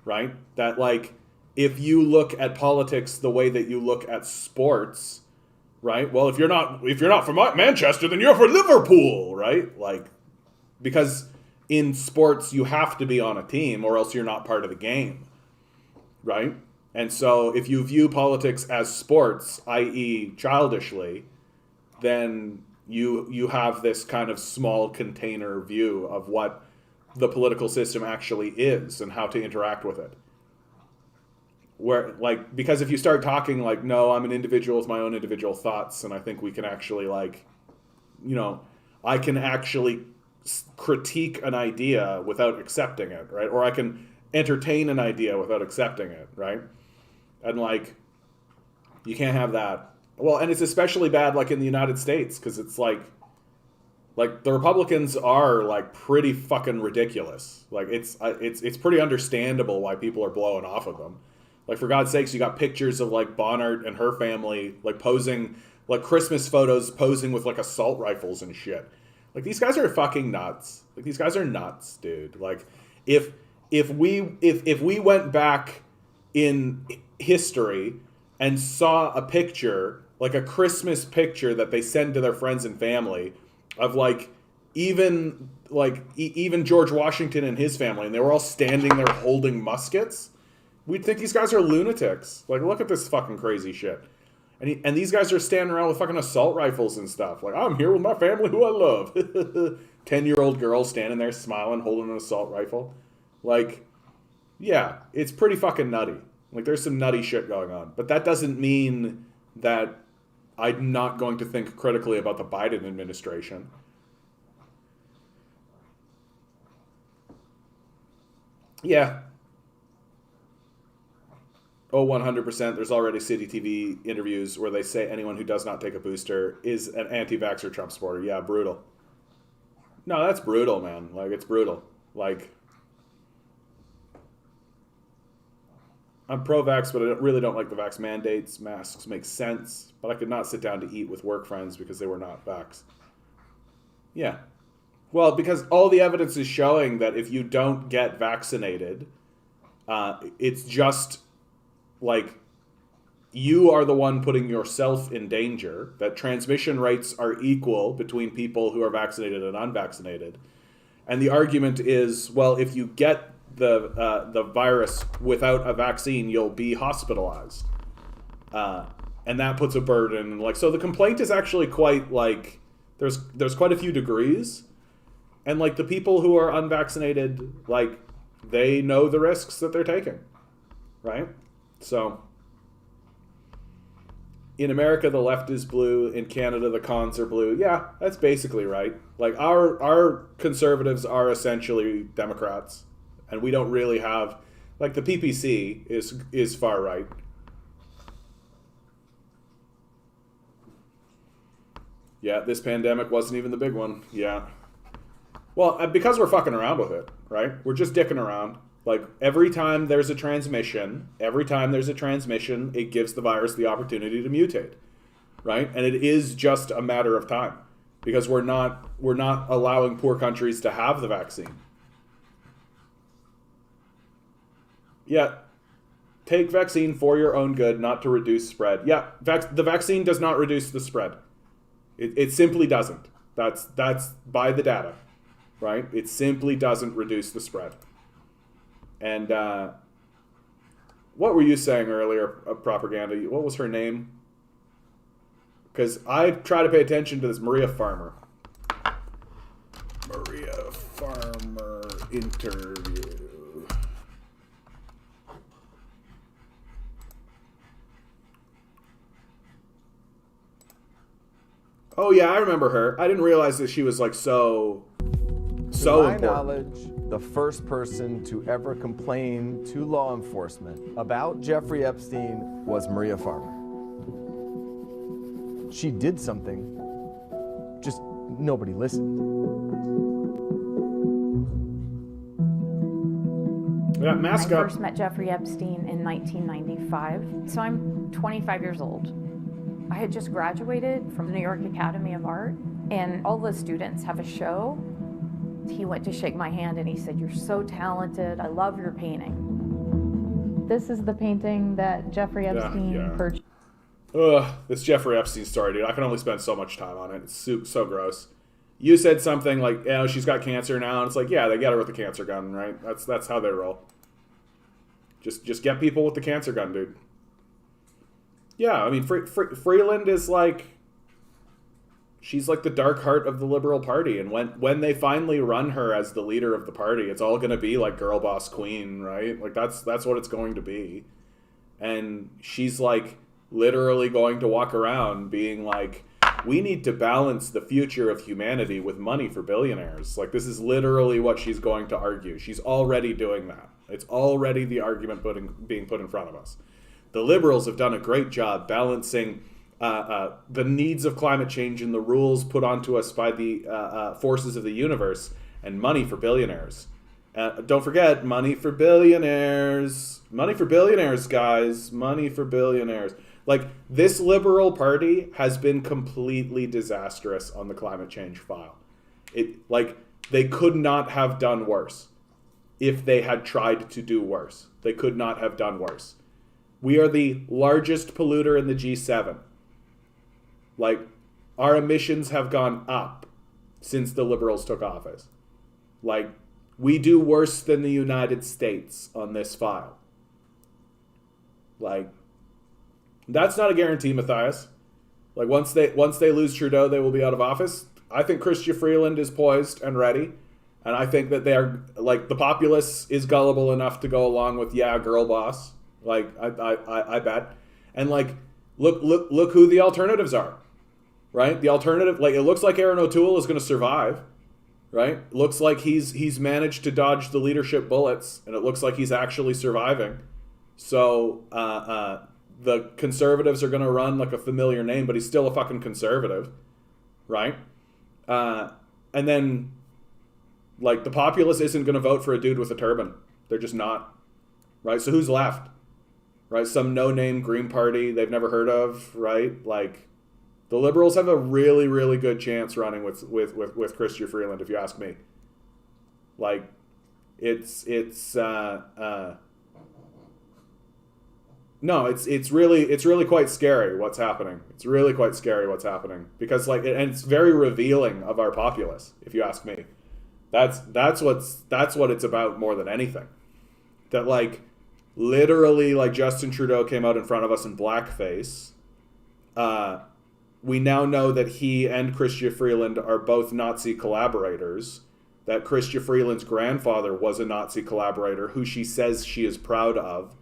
right? That, like, if you look at politics the way that you look at sports, right? Well, if you're not from Manchester, then you're for Liverpool, right? Like, because in sports you have to be on a team or else you're not part of the game, right? And so if you view politics as sports, i.e. childishly, then you have this kind of small container view of what the political system actually is and how to interact with it. Where, like, because if you start talking like, no, I'm an individual with my own individual thoughts, and I think we can actually, like, you know, I can actually critique an idea without accepting it, right? Or I can entertain an idea without accepting it, right? And, like, you can't have that. Well, and it's especially bad, like, in the United States, because it's like the Republicans are, like, pretty fucking ridiculous. Like, it's pretty understandable why people are blowing off of them. Like, for God's sakes, you got pictures of, like, Bonnard and her family, like, posing, like, Christmas photos posing with, like, assault rifles and shit. Like, these guys are fucking nuts. Like, these guys are nuts, dude. Like, if we went back in history and saw a picture, like a Christmas picture that they send to their friends and family of, like, even George Washington and his family, and they were all standing there holding muskets, we'd think these guys are lunatics. Like, look at this fucking crazy shit. And these guys are standing around with fucking assault rifles and stuff. Like, I'm here with my family who I love. 10-year-old girl standing there smiling, holding an assault rifle. Like, yeah, it's pretty fucking nutty. Like, there's some nutty shit going on. But that doesn't mean that I'm not going to think critically about the Biden administration. Yeah. oh, 100%. There's already City TV interviews where they say anyone who does not take a booster is an anti-vaxxer Trump supporter. Yeah, brutal. No, that's brutal, man. Like, it's brutal. Like, I'm pro-vax, but I really don't like the vax mandates. Masks make sense, but I could not sit down to eat with work friends because they were not vax. Yeah. Well, because all the evidence is showing that if you don't get vaccinated, it's just like you are the one putting yourself in danger, that transmission rates are equal between people who are vaccinated and unvaccinated. And the argument is, well, if you get the virus without a vaccine, you'll be hospitalized. And that puts a burden. Like, so the complaint is actually quite like, there's quite a few degrees. And like the people who are unvaccinated, like they know the risks that they're taking, right? So in America, the left is blue. In Canada, the cons are blue. Yeah, that's basically right. Like our conservatives are essentially Democrats, and we don't really have, like, the PPC is far right. Yeah, this pandemic wasn't even the big one. Yeah. Well, because we're fucking around with it, right? We're just dicking around. Like, every time there's a transmission, it gives the virus the opportunity to mutate, right? And it is just a matter of time because we're not allowing poor countries to have the vaccine. Yeah, take vaccine for your own good, not to reduce spread. Yeah, the vaccine does not reduce the spread. It simply doesn't. That's by the data, right? It simply doesn't reduce the spread. And what were you saying earlier, propaganda? What was her name? Because I try to pay attention to this Maria Farmer interview. Oh yeah, I remember her. I didn't realize that she was like so To my important. knowledge, the first person to ever complain to law enforcement about Jeffrey Epstein was Maria Farmer. She did something, just nobody listened. Yeah, mask I up. first met Jeffrey Epstein in 1995, so I'm 25 years old. I had just graduated from the New York Academy of Art, and all the students have a show. He went to shake my hand and he said, "You're so talented. I love your painting." This is the painting that Jeffrey Epstein purchased. Ugh, this Jeffrey Epstein story, dude. I can only spend so much time on it. It's so gross. You said something like, "You know, she's got cancer now," and it's like, yeah, they get her with the cancer gun, right? That's how they roll. Just get people with the cancer gun, dude. Yeah, I mean, Freeland is like, she's like the dark heart of the Liberal Party, and when they finally run her as the leader of the party, it's all going to be like girl boss queen, right? Like that's what it's going to be. And she's like literally going to walk around being like, we need to balance the future of humanity with money for billionaires. Like, this is literally what she's going to argue. She's already doing that. It's already the argument being put in front of us. The liberals have done a great job balancing the needs of climate change and the rules put onto us by the forces of the universe and money for billionaires. Don't forget, money for billionaires. Money for billionaires, guys. Money for billionaires. Like, this Liberal Party has been completely disastrous on the climate change file. They could not have done worse if they had tried to do worse. They could not have done worse. We are the largest polluter in the G7. Like, our emissions have gone up since the Liberals took office. Like, we do worse than the United States on this file. Like, that's not a guarantee, Matthias. Like, once they lose Trudeau, they will be out of office. I think Chrystia Freeland is poised and ready. And I think that they are, like, the populace is gullible enough to go along with, yeah, girl boss. Like, I bet. And, like, look who the alternatives are, right? The alternative, like, it looks like Aaron O'Toole is going to survive, right? Looks like he's managed to dodge the leadership bullets, and it looks like he's actually surviving. So the conservatives are going to run like a familiar name, but he's still a fucking conservative, right? And then, like, the populace isn't going to vote for a dude with a turban. They're just not, right? So who's left, right? Some no-name Green Party they've never heard of, right? Like, the liberals have a really, really good chance running with Chrystia Freeland, if you ask me. Like, it's really quite scary what's happening. It's really quite scary what's happening because, like, and it's very revealing of our populace, if you ask me. That's what it's about more than anything. That, like, literally, like, Justin Trudeau came out in front of us in blackface. We now know that he and Chrystia Freeland are both Nazi collaborators. That Chrystia Freeland's grandfather was a Nazi collaborator who she says she is proud of.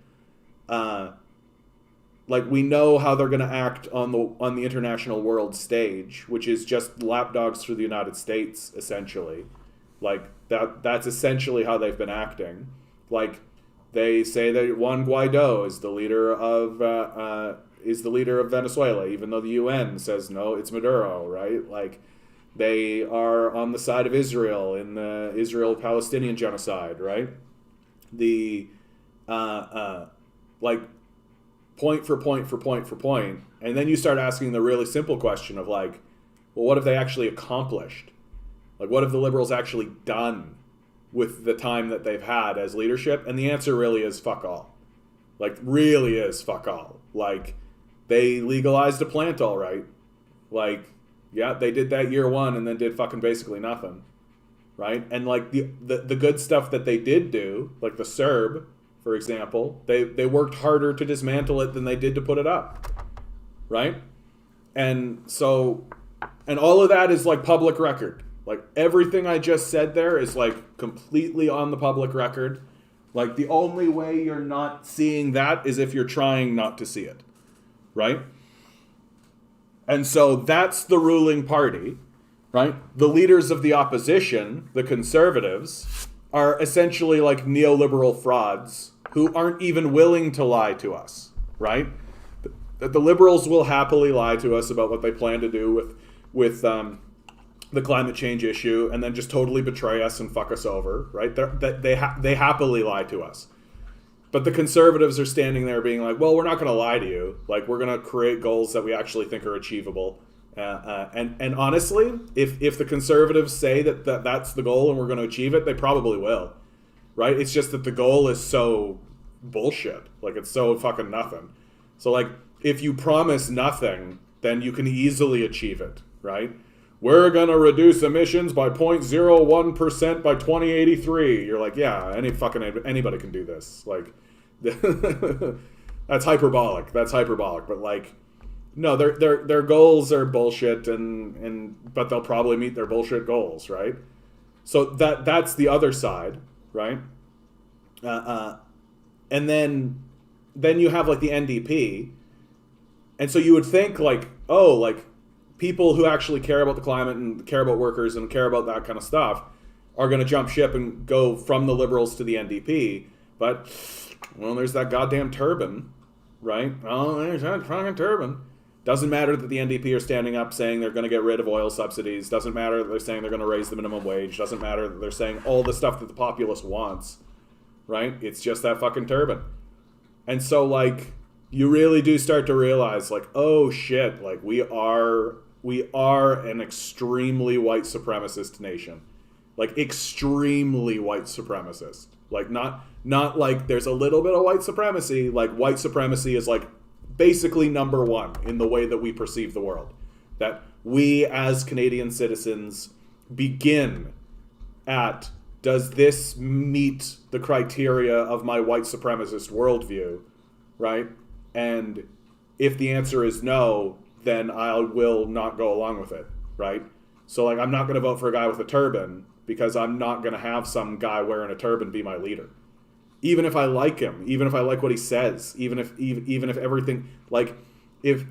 Like, we know how they're going to act on the international world stage, which is just lapdogs through the United States, essentially. Like, that's essentially how they've been acting. Like, they say that Juan Guaido is the leader of Venezuela, even though the UN says no, it's Maduro, right? Like, they are on the side of Israel in the Israel-Palestinian genocide, right? Like, point for point for point for point, and then you start asking the really simple question of, like, well, what have they actually accomplished? Like, what have the liberals actually done with the time that they've had as leadership? And the answer really is fuck all. Like, really is fuck all. Like, they legalized a plant, all right. Like, yeah, they did that year one and then did fucking basically nothing, right? And, like, the good stuff that they did do, like the CERB, for example, they worked harder to dismantle it than they did to put it up, right? And so, and all of that is, like, public record. Like, everything I just said there is, like, completely on the public record. Like, the only way you're not seeing that is if you're trying not to see it, right? And so that's the ruling party, right? The leaders of the opposition, the conservatives, are essentially like neoliberal frauds who aren't even willing to lie to us, right? That the liberals will happily lie to us about what they plan to do with the climate change issue, and then just totally betray us and fuck us over, right? They happily lie to us. But the conservatives are standing there being like, well, we're not going to lie to you. Like, we're going to create goals that we actually think are achievable. And honestly, if the conservatives say that that's the goal and we're going to achieve it, they probably will, right? It's just that the goal is so bullshit. Like, it's so fucking nothing. So, like, if you promise nothing, then you can easily achieve it, right? We're going to reduce emissions by 0.01% by 2083. You're like, yeah, anybody can do this. Like, that's hyperbolic. But, like, no, their goals are bullshit, but they'll probably meet their bullshit goals, right? So that's the other side, right? And then you have, like, the NDP, and so you would think, like, oh, like, people who actually care about the climate and care about workers and care about that kind of stuff are going to jump ship and go from the liberals to the NDP. But, well, there's that goddamn turban, right? Oh, there's that fucking turban. Doesn't matter that the NDP are standing up saying they're going to get rid of oil subsidies. Doesn't matter that they're saying they're going to raise the minimum wage. Doesn't matter that they're saying all the stuff that the populace wants, right? It's just that fucking turban. And so, like, you really do start to realize, like, oh shit, like, we are an extremely white supremacist nation. Like, extremely white supremacist. Like, not like there's a little bit of white supremacy. Like, white supremacy is, like, basically number one in the way that we perceive the world. That we as Canadian citizens begin at, does this meet the criteria of my white supremacist worldview, right? And if the answer is no, then I will not go along with it, right? So, like, I'm not going to vote for a guy with a turban because I'm not going to have some guy wearing a turban be my leader. Even if I like him, even if I like what he says, even if everything, like, if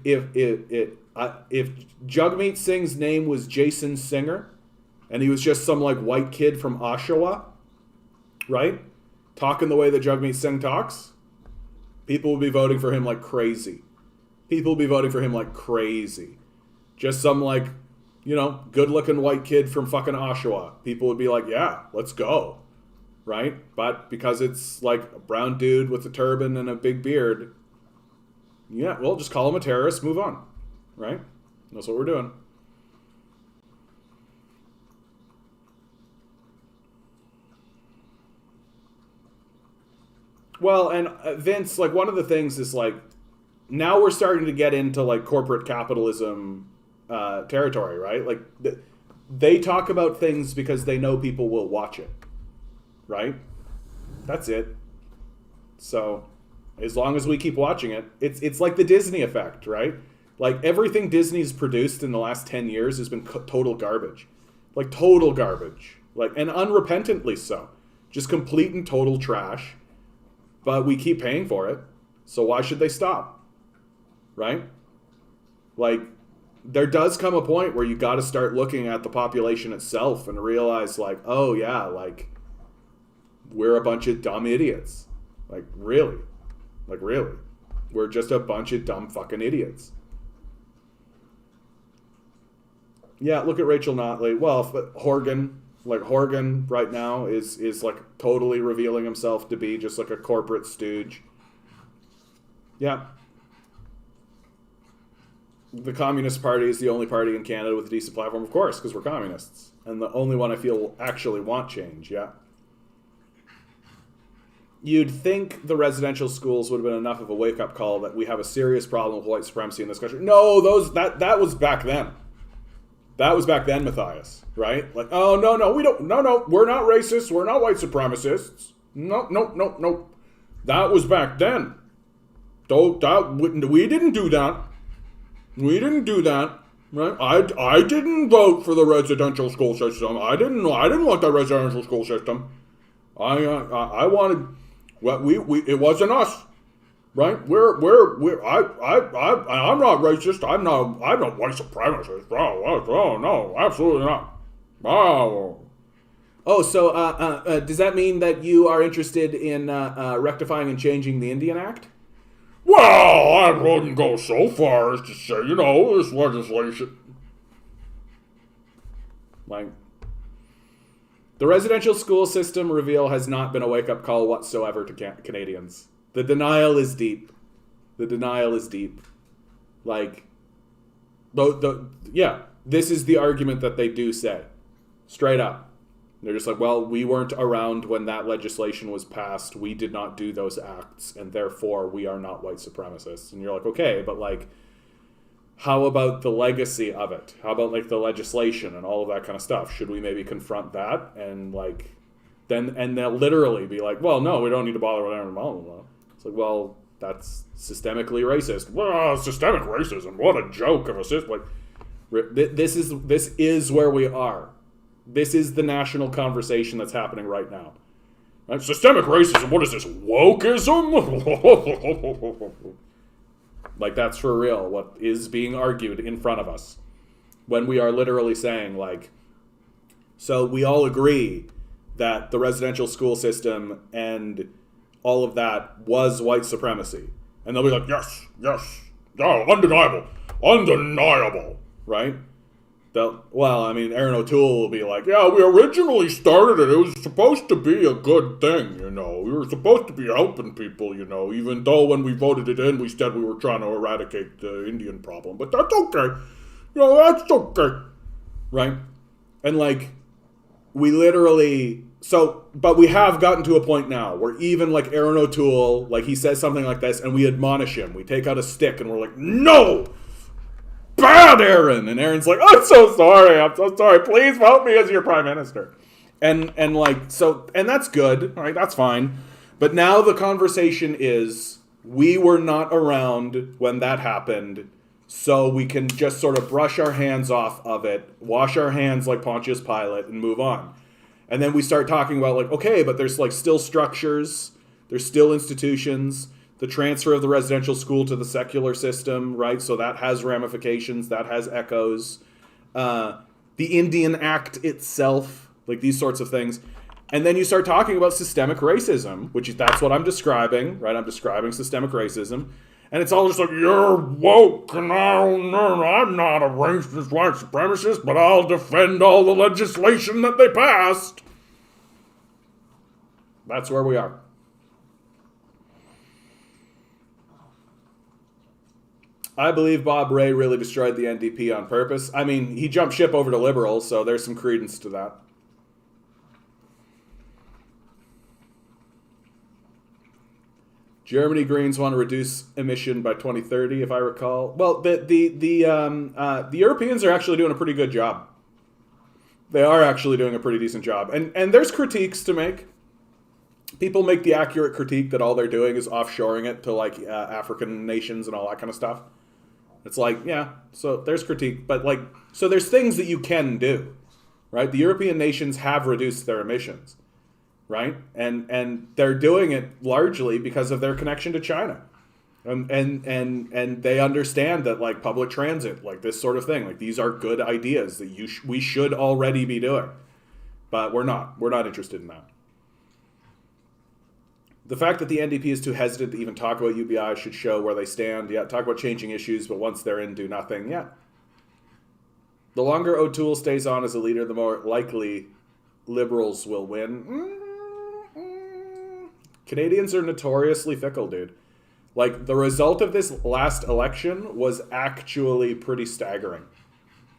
Jagmeet Singh's name was Jason Singer and he was just some, like, white kid from Oshawa, right? Talking the way that Jagmeet Singh talks, People would be voting for him like crazy. People would be voting for him like crazy. Just some like, good-looking white kid from fucking Oshawa. People would be like, yeah, let's go. Right? But because it's like a brown dude with a turban and a big beard, yeah, well, just call him a terrorist, move on. Right? That's what we're doing. Well, and Vince, like, one of the things is, like, now we're starting to get into, like, corporate capitalism territory, right? Like, they talk about things because they know people will watch it, right? That's it. So, as long as we keep watching it, it's like the Disney effect, right? Like, everything Disney's produced in the last 10 years has been total garbage. Like, total garbage. Like, and unrepentantly so. Just complete and total trash. But we keep paying for it. So why should they stop? Right? Like, there does come a point where you got to start looking at the population itself and realize, like, oh, yeah, like, we're a bunch of dumb idiots. Like, really? Like, really? We're just a bunch of dumb fucking idiots. Yeah, look at Rachel Notley. Well, Horgan. Like, Horgan right now is like totally revealing himself to be just like a corporate stooge. Yeah. The Communist Party is the only party in Canada with a decent platform, of course, because we're communists. And the only one I feel will actually want change, yeah. You'd think the residential schools would have been enough of a wake-up call that we have a serious problem with white supremacy in this country. No, that was back then. That was back then, Matthias, right? Like, oh, no, we don't, no, we're not racists, we're not white supremacists. No. That was back then. We didn't do that. We didn't do that, right? I didn't vote for the residential school system. I didn't want the residential school system. I wanted, it wasn't us. Right? I'm not racist. I'm not white supremacist. Oh, no, absolutely not. Oh, so does that mean that you are interested in rectifying and changing the Indian Act? Well, I wouldn't go so far as to say, this legislation. Like, the residential school system reveal has not been a wake-up call whatsoever to Canadians. The denial is deep. Like, this is the argument that they do say. Straight up. They're just like, well, we weren't around when that legislation was passed. We did not do those acts, and therefore we are not white supremacists. And you're like, okay, but like, how about the legacy of it? How about like the legislation and all of that kind of stuff? Should we maybe confront that? And like, and they'll literally be like, well, no, we don't need to bother with Aaron Mullen. It's like, well, that's systemically racist. Well, systemic racism. What a joke of a system. Like, this is where we are. This is the national conversation that's happening right now. Right? Systemic racism. What is this? Wokeism? Like, that's for real. What is being argued in front of us when we are literally saying, like, so we all agree that the residential school system and all of that was white supremacy. And they'll be like, yes, undeniable, right? Aaron O'Toole will be like, yeah, we originally started it. It was supposed to be a good thing, We were supposed to be helping people, even though when we voted it in, we said we were trying to eradicate the Indian problem. But that's okay. That's okay. Right? And, like, we literally... but we have gotten to a point now where even, like, Aaron O'Toole, like, he says something like this, and we admonish him. We take out a stick, and we're like, no! Bad, Aaron! And Aaron's like, I'm so sorry. Please vote me as your prime minister. And that's good, right? That's fine. But now the conversation is, we were not around when that happened, so we can just sort of brush our hands off of it, wash our hands like Pontius Pilate, and move on. And then we start talking about, like, okay, but there's, like, still structures, there's still institutions, the transfer of the residential school to the secular system, right? So that has ramifications, that has echoes. The Indian Act itself, like, these sorts of things. And then you start talking about systemic racism, that's what I'm describing, right? I'm describing systemic racism. And it's all just like, you're woke, and I'm not a racist white supremacist, but I'll defend all the legislation that they passed. That's where we are. I believe Bob Rae really destroyed the NDP on purpose. I mean, he jumped ship over to liberals, so there's some credence to that. Germany Greens want to reduce emission by 2030, if I recall. Well, the Europeans are actually doing a pretty good job. They are actually doing a pretty decent job. And there's critiques to make. People make the accurate critique that all they're doing is offshoring it to like African nations and all that kind of stuff. It's like, yeah, so there's critique. But like, so there's things that you can do, right? The European nations have reduced their emissions. Right? And they're doing it largely because of their connection to China. And they understand that like public transit, like this sort of thing, like these are good ideas that we should already be doing. But we're not interested in that. The fact that the NDP is too hesitant to even talk about UBI should show where they stand. Yeah, talk about changing issues, but once they're in, do nothing. Yeah. The longer O'Toole stays on as a leader, the more likely Liberals will win. Canadians are notoriously fickle, dude. Like, the result of this last election was actually pretty staggering.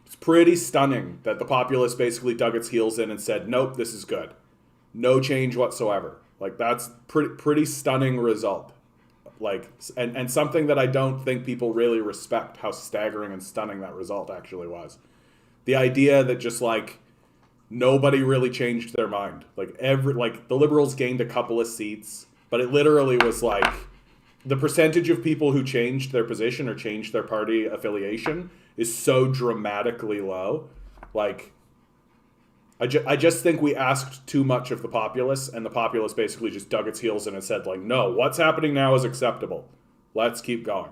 It's pretty stunning that the populace basically dug its heels in and said, nope, this is good. No change whatsoever. Like, that's pretty stunning result. Like, and something that I don't think people really respect, how staggering and stunning that result actually was. The idea that just, like, nobody really changed their mind. Like the Liberals gained a couple of seats, but it literally was like the percentage of people who changed their position or changed their party affiliation is so dramatically low. Like, I just think we asked too much of the populace, and the populace basically just dug its heels in and said, like, no, what's happening now is acceptable. Let's keep going.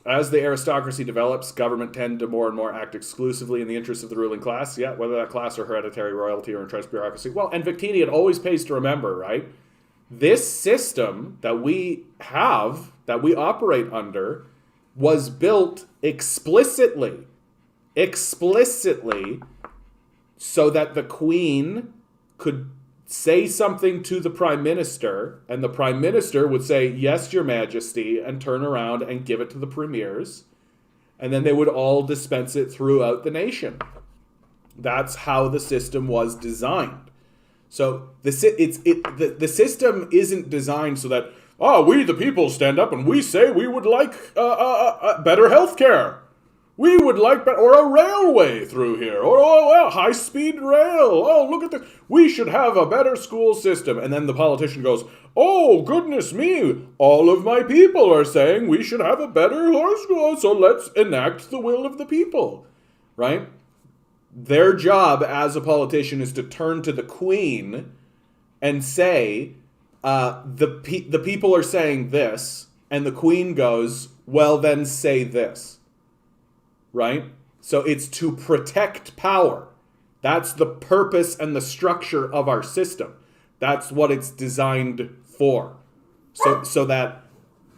As the aristocracy develops, government tend to more and more act exclusively in the interests of the ruling class. Yeah, whether that class or hereditary royalty or entrenched bureaucracy. Well, and Victini, it always pays to remember, right? This system that we have, that we operate under, was built explicitly, so that the Queen could say something to the Prime Minister, and the Prime Minister would say, yes, Your Majesty, and turn around and give it to the premiers, and then they would all dispense it throughout the nation. That's how the system was designed. So the system isn't designed so that, we the people stand up and we say we would like better health care. We would like or a railway through here, or high-speed rail. Oh, look at we should have a better school system. And then the politician goes, oh, goodness me, all of my people are saying we should have a better school, so let's enact the will of the people, right? Their job as a politician is to turn to the Queen and say, the people are saying this, and the Queen goes, well, then say this. Right? So it's to protect power. That's the purpose and the structure of our system. That's what it's designed for. So that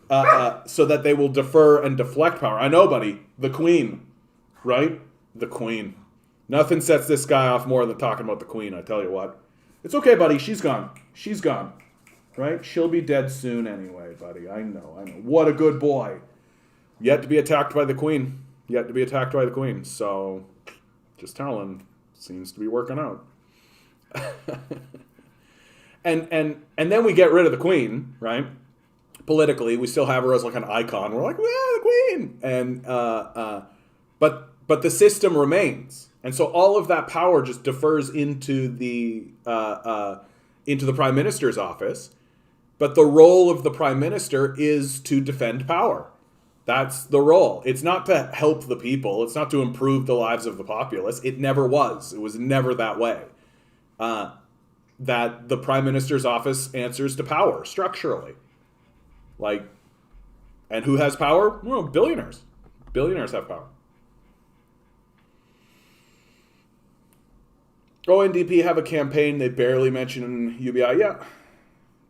they will defer and deflect power. I know, buddy. The Queen. Right? The Queen. Nothing sets this guy off more than talking about the Queen, I tell you what. It's okay, buddy. She's gone. She's gone. Right? She'll be dead soon anyway, buddy. I know. What a good boy. Yet to be attacked by the Queen. So, just telling, seems to be working out. and then we get rid of the Queen, right? Politically, we still have her as like an icon. We're like, the Queen, and but the system remains, and so all of that power just defers into the Prime Minister's office. But the role of the Prime Minister is to defend power. That's the role. It's not to help the people. It's not to improve the lives of the populace. It never was. It was never that way. That the Prime Minister's office answers to power structurally. Like, and who has power? Well, billionaires. Billionaires have power. ONDP have a campaign they barely mention in UBI. Yeah.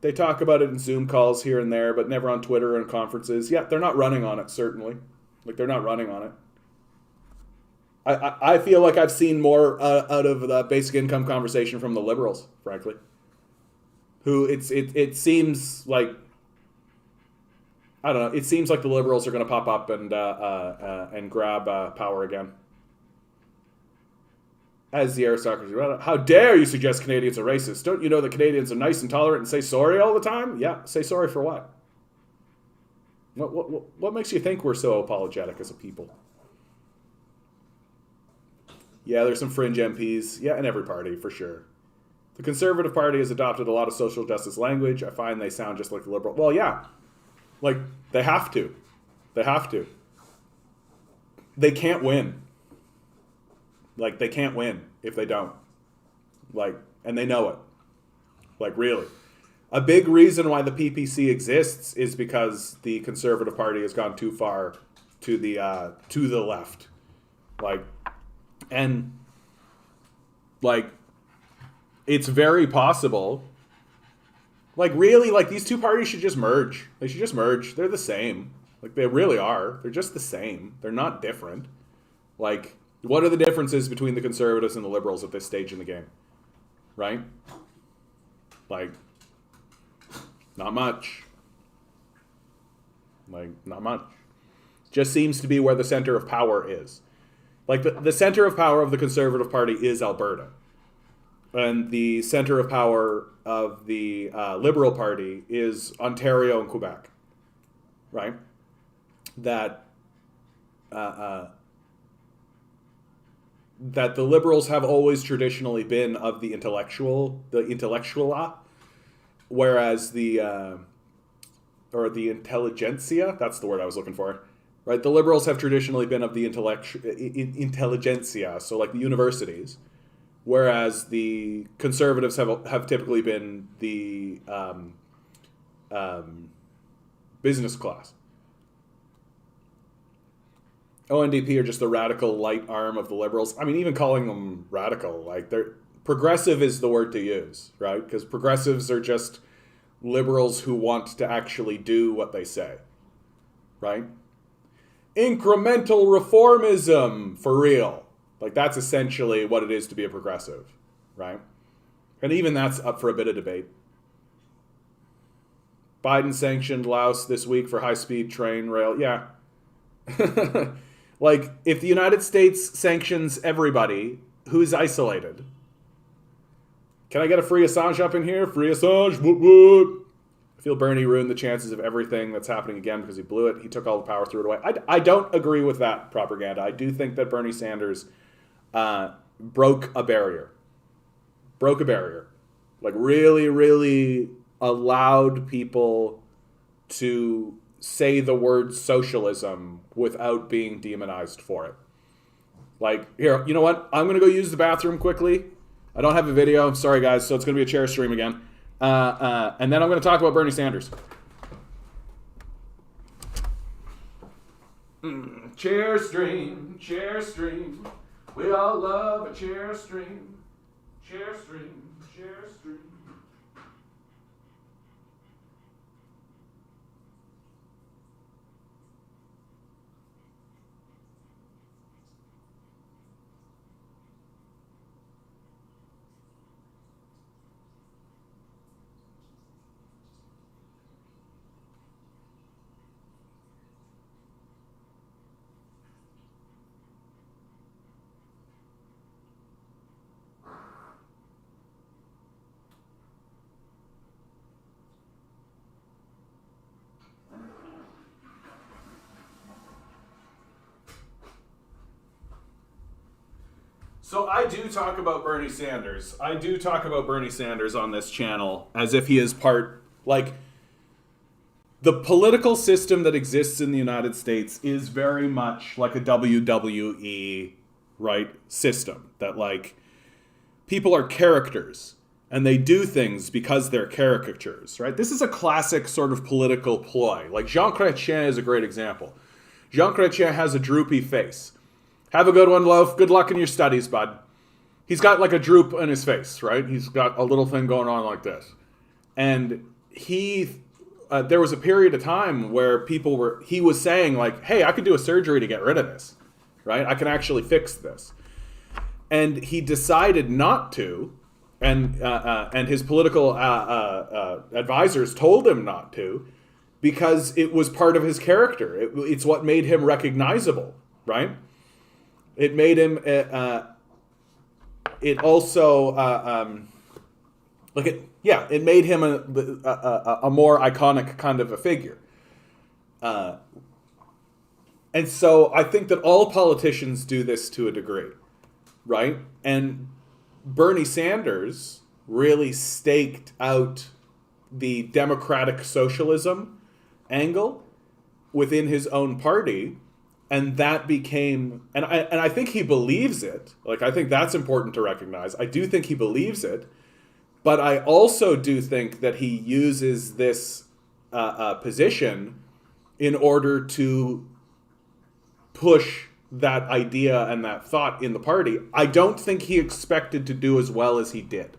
They talk about it in Zoom calls here and there, but never on Twitter and conferences. Yeah, they're not running on it, certainly. Like, they're not running on it. I feel like I've seen more out of the basic income conversation from the Liberals, frankly. Who it seems like, I don't know, it seems like the Liberals are going to pop up and grab power again. As the aristocracy, how dare you suggest Canadians are racist? Don't you know that Canadians are nice and tolerant and say sorry all the time? Yeah, say sorry for what? What makes you think we're so apologetic as a people? Yeah, there's some fringe MPs. Yeah, in every party, for sure. The Conservative Party has adopted a lot of social justice language. I find they sound just like the Liberal. Well, yeah. Like, they have to. They have to. They can't win. Like, they can't win if they don't. Like, and they know it. Like, really. A big reason why the PPC exists is because the Conservative Party has gone too far to the left. Like, and, like, it's very possible. Like, really, like, these two parties should just merge. They should just merge. They're the same. Like, they really are. They're just the same. They're not different. Like, what are the differences between the Conservatives and the Liberals at this stage in the game? Right? Like, not much. Like, not much. Just seems to be where the center of power is. Like, the center of power of the Conservative Party is Alberta. And the center of power of the Liberal Party is Ontario and Quebec. Right? That the Liberals have always traditionally been of the intellectual, whereas the intelligentsia, that's the word I was looking for, right? The Liberals have traditionally been of the intelligentsia, so like the universities, whereas the Conservatives have typically been the business class. ONDP are just the radical light arm of the Liberals. I mean, even calling them radical, like, they're progressive is the word to use, right? Because progressives are just liberals who want to actually do what they say, right? Incremental reformism, for real. Like, that's essentially what it is to be a progressive, right? And even that's up for a bit of debate. Biden sanctioned Laos this week for high-speed train rail. Yeah. Like, if the United States sanctions everybody, who's isolated? Can I get a free Assange up in here? Free Assange, whoop whoop. I feel Bernie ruined the chances of everything that's happening again because he blew it. He took all the power, threw it away. I don't agree with that propaganda. I do think that Bernie Sanders broke a barrier. Broke a barrier. Like, really, really allowed people to say the word socialism without being demonized for it. Like, here, you know what? I'm going to go use the bathroom quickly. I don't have a video. Sorry, guys. So it's going to be a chair stream again. And then I'm going to talk about Bernie Sanders. Chair stream, chair stream. We all love a chair stream. Chair stream, chair stream. So I do talk about Bernie Sanders. I do talk about Bernie Sanders on this channel as if he is part, like, the political system that exists in the United States is very much like a WWE, right, system. That, like, people are characters and they do things because they're caricatures, right? This is a classic sort of political ploy. Like, Jean Chrétien is a great example. Jean Chrétien has a droopy face. Have a good one, Loaf. Good luck in your studies, bud. he's got like a droop in his face, right? He's got a little thing going on like this. And there was a period of time where he was saying like, hey, I could do a surgery to get rid of this, right? I can actually fix this. And he decided not to, and his political advisors told him not to, because it was part of his character. It's what made him recognizable, right? It made him. It also it made him a more iconic kind of a figure. And so I think that all politicians do this to a degree, right? And Bernie Sanders really staked out the democratic socialism angle within his own party, and that became, and I think he believes it. Like, I think that's important to recognize. I do think he believes it, but I also do think that he uses this position in order to push that idea and that thought in the party. I don't think he expected to do as well as he did.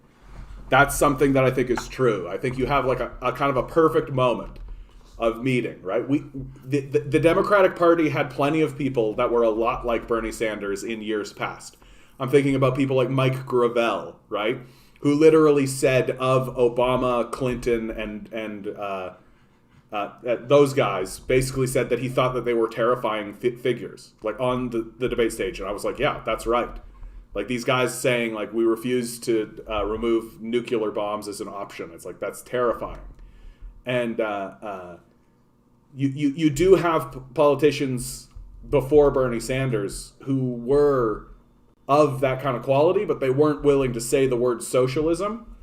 That's something that I think is true. I think you have like a kind of a perfect moment of meeting, right? The Democratic Party had plenty of people that were a lot like Bernie Sanders in years past. I'm thinking about people like Mike Gravel, right? Who literally said of Obama, Clinton, and those guys, basically said that he thought that they were terrifying figures, like on the debate stage. And I was like, yeah, that's right. Like these guys saying like, we refuse to remove nuclear bombs as an option. It's like, that's terrifying. And you do have politicians before Bernie Sanders who were of that kind of quality, but they weren't willing to say the word socialism.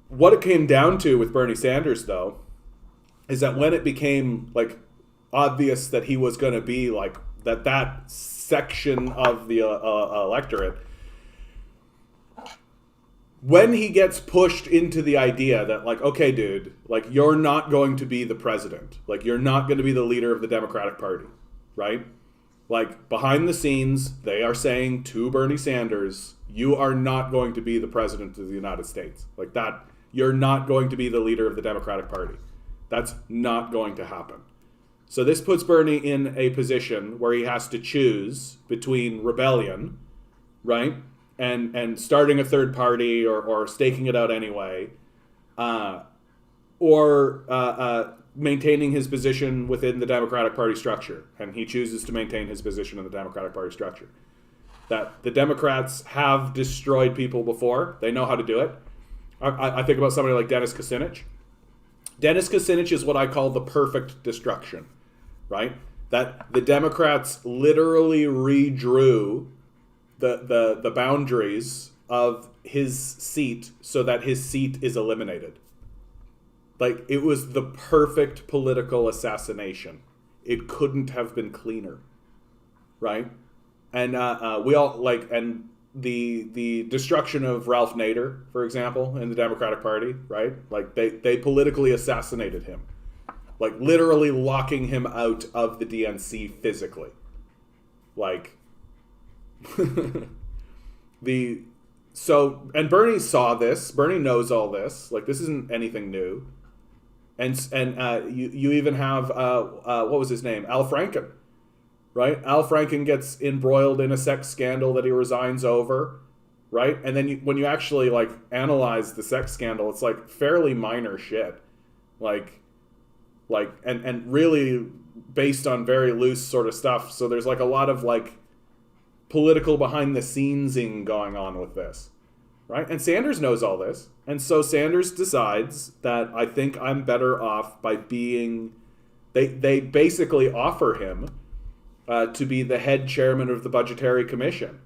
What it came down to with Bernie Sanders, though, is that when it became like obvious that he was going to be like that section of the electorate, when he gets pushed into the idea that like, okay, dude, like you're not going to be the president, like you're not going to be the leader of the Democratic Party, right? Like behind the scenes, they are saying to Bernie Sanders, you are not going to be the president of the United States. Like that, you're not going to be the leader of the Democratic Party. That's not going to happen. So this puts Bernie in a position where he has to choose between rebellion, right? And starting a third party or staking it out anyway, or maintaining his position within the Democratic Party structure. And he chooses to maintain his position in the Democratic Party structure. That the Democrats have destroyed people before. They know how to do it. I think about somebody like Dennis Kucinich. Dennis Kucinich is what I call the perfect destruction, right? That the Democrats literally redrew the boundaries of his seat so that his seat is eliminated. Like, it was the perfect political assassination. It couldn't have been cleaner, right? And we all like, and the destruction of Ralph Nader, for example, in the Democratic Party, right? Like they politically assassinated him, like literally locking him out of the DNC physically. Like and Bernie saw this. Bernie knows all this. Like this isn't anything new. And you even have what was his name? Al Franken. Right? Al Franken gets embroiled in a sex scandal that he resigns over, right? And then when you actually like analyze the sex scandal, it's like fairly minor shit, like and really based on very loose sort of stuff. So there's like a lot of like political behind the scenesing going on with this, right? And Sanders knows all this, and so Sanders decides that I think I'm better off by being. They basically offer him. To be the head chairman of the Budgetary Commission,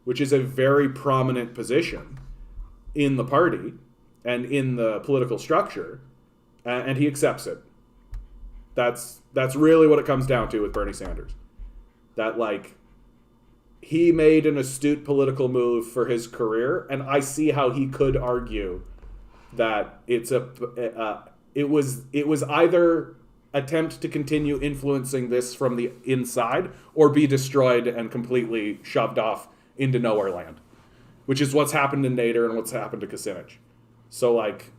which is a very prominent position in the party and in the political structure, and he accepts it. That's really what it comes down to with Bernie Sanders. That like he made an astute political move for his career, and I see how he could argue that it was either attempt to continue influencing this from the inside or be destroyed and completely shoved off into nowhere land, which is what's happened to Nader and what's happened to Kucinich. So, like,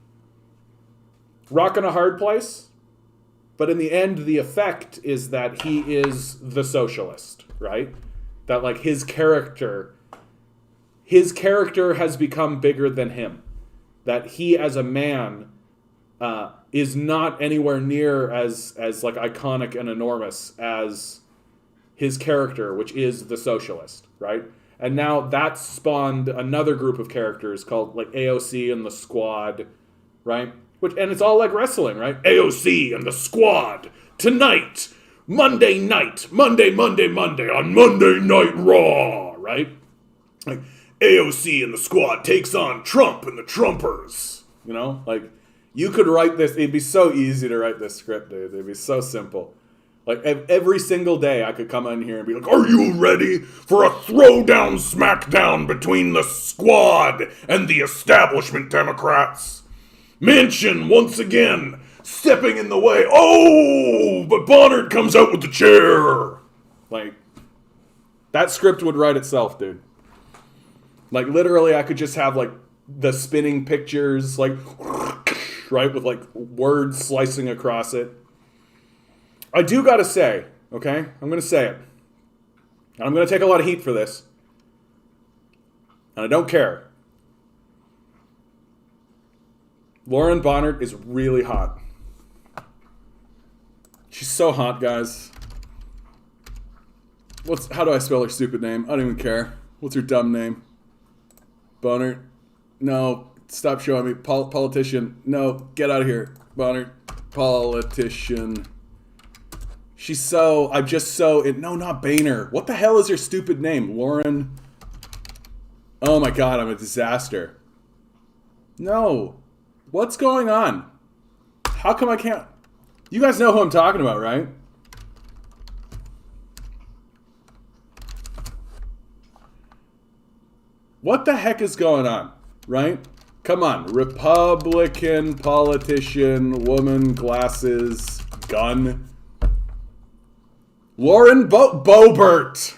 rock in a hard place, but in the end, the effect is that he is the socialist, right? That, like, his character has become bigger than him. That he, as a man, is not anywhere near as like iconic and enormous as his character, which is the socialist, right? And now that's spawned another group of characters called like AOC and the Squad, right? And it's all like wrestling, right? AOC and the Squad tonight, Monday night, Monday on Monday Night Raw, right? Like AOC and the Squad takes on Trump and the Trumpers, you know? Like, you could write this, it'd be so easy to write this script, dude. It'd be so simple. Like, every single day I could come in here and be like, are you ready for a throwdown smackdown between the Squad and the establishment Democrats? Manchin, once again, stepping in the way. Oh, but Bonner comes out with the chair. Like, that script would write itself, dude. Like, literally, I could just have, like, the spinning pictures, like, right, with, like, words slicing across it. I do gotta say, okay? I'm gonna say it. And I'm gonna take a lot of heat for this. And I don't care. Lauren Boebert is really hot. She's so hot, guys. How do I spell her stupid name? I don't even care. What's her dumb name? Boebert? No. Stop showing me. Politician. No. Get out of here. Boebert. Politician. No, not Boehner. What the hell is her stupid name? Lauren. Oh my god, I'm a disaster. No. What's going on? How come I can't? You guys know who I'm talking about, right? What the heck is going on, right? Come on. Republican, politician, woman, glasses, gun. Lauren Boebert.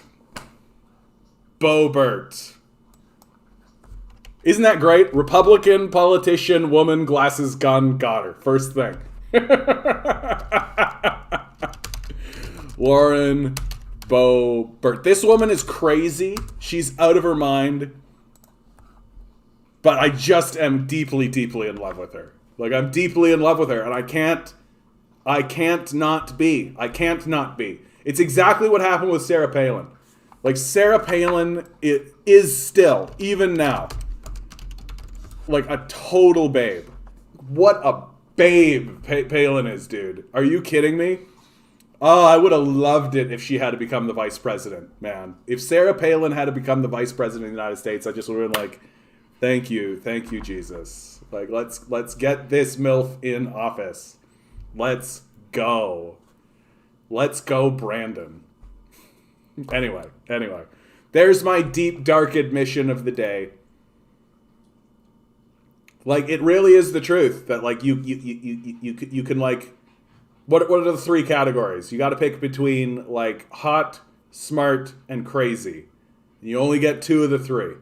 Boebert. Isn't that great? Republican, politician, woman, glasses, gun, got her. First thing. Lauren Boebert. This woman is crazy. She's out of her mind. But I just am deeply, deeply in love with her. Like, I'm deeply in love with her, and I can't not be. I can't not be. It's exactly what happened with Sarah Palin. Like, Sarah Palin is still, even now, like a total babe. What a babe Palin is, dude. Are you kidding me? Oh, I would have loved it if she had to become the vice president, man. If Sarah Palin had to become the vice president of the United States, I just would have been like, thank you, Jesus. Like, let's get this MILF in office. Let's go. Let's go, Brandon. Anyway. There's my deep, dark admission of the day. Like, it really is the truth that, like, you can, like, what are the three categories? You got to pick between, like, hot, smart, and crazy. You only get two of the three.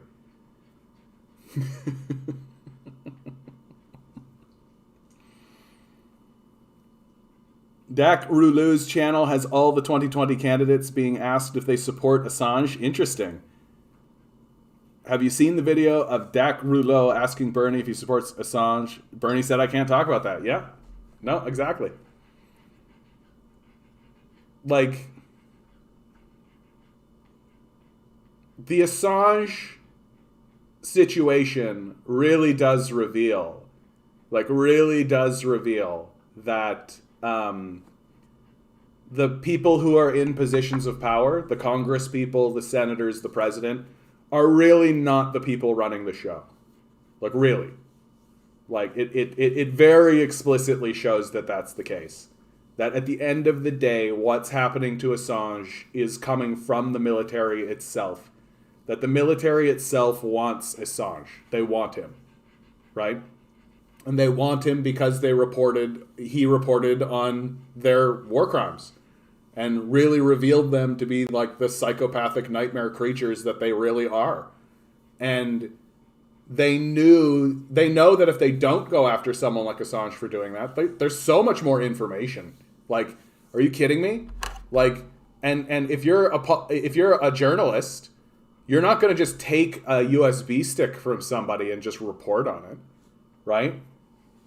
Dak Rouleau's channel has all the 2020 candidates being asked if they support Assange. Interesting. Have you seen the video of Dak Rouleau asking Bernie if he supports Assange? Bernie said, I can't talk about that. Yeah. No, exactly. Like, the Assange situation really does reveal that the people who are in positions of power, the Congress people, the senators, the president, are really not the people running the show. Like, really. Like, it very explicitly shows that that's the case. That at the end of the day, what's happening to Assange is coming from the military itself. That the military itself wants Assange. They want him. Right? And they want him because he reported on their war crimes. and really revealed them to be like the psychopathic nightmare creatures that they really are. And they know that if they don't go after someone like Assange for doing that, there's so much more information. Like, are you kidding me? Like, and if you're a journalist, you're not going to just take a USB stick from somebody and just report on it, right?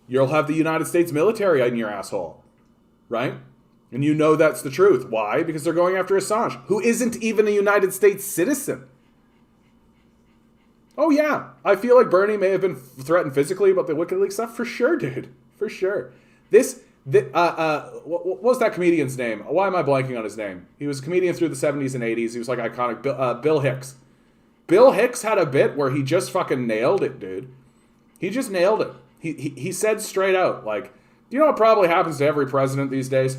You'll have the United States military in your asshole, right? And you know that's the truth. Why? Because they're going after Assange, who isn't even a United States citizen. Oh yeah, I feel like Bernie may have been threatened physically about the WikiLeaks stuff. For sure, dude. For sure. What was that comedian's name? Why am I blanking on his name? He was a comedian through the 70s and 80s. He was like iconic. Bill Hicks. Bill Hicks had a bit where he just fucking nailed it, dude. He just nailed it. He said straight out, like, do you know what probably happens to every president these days?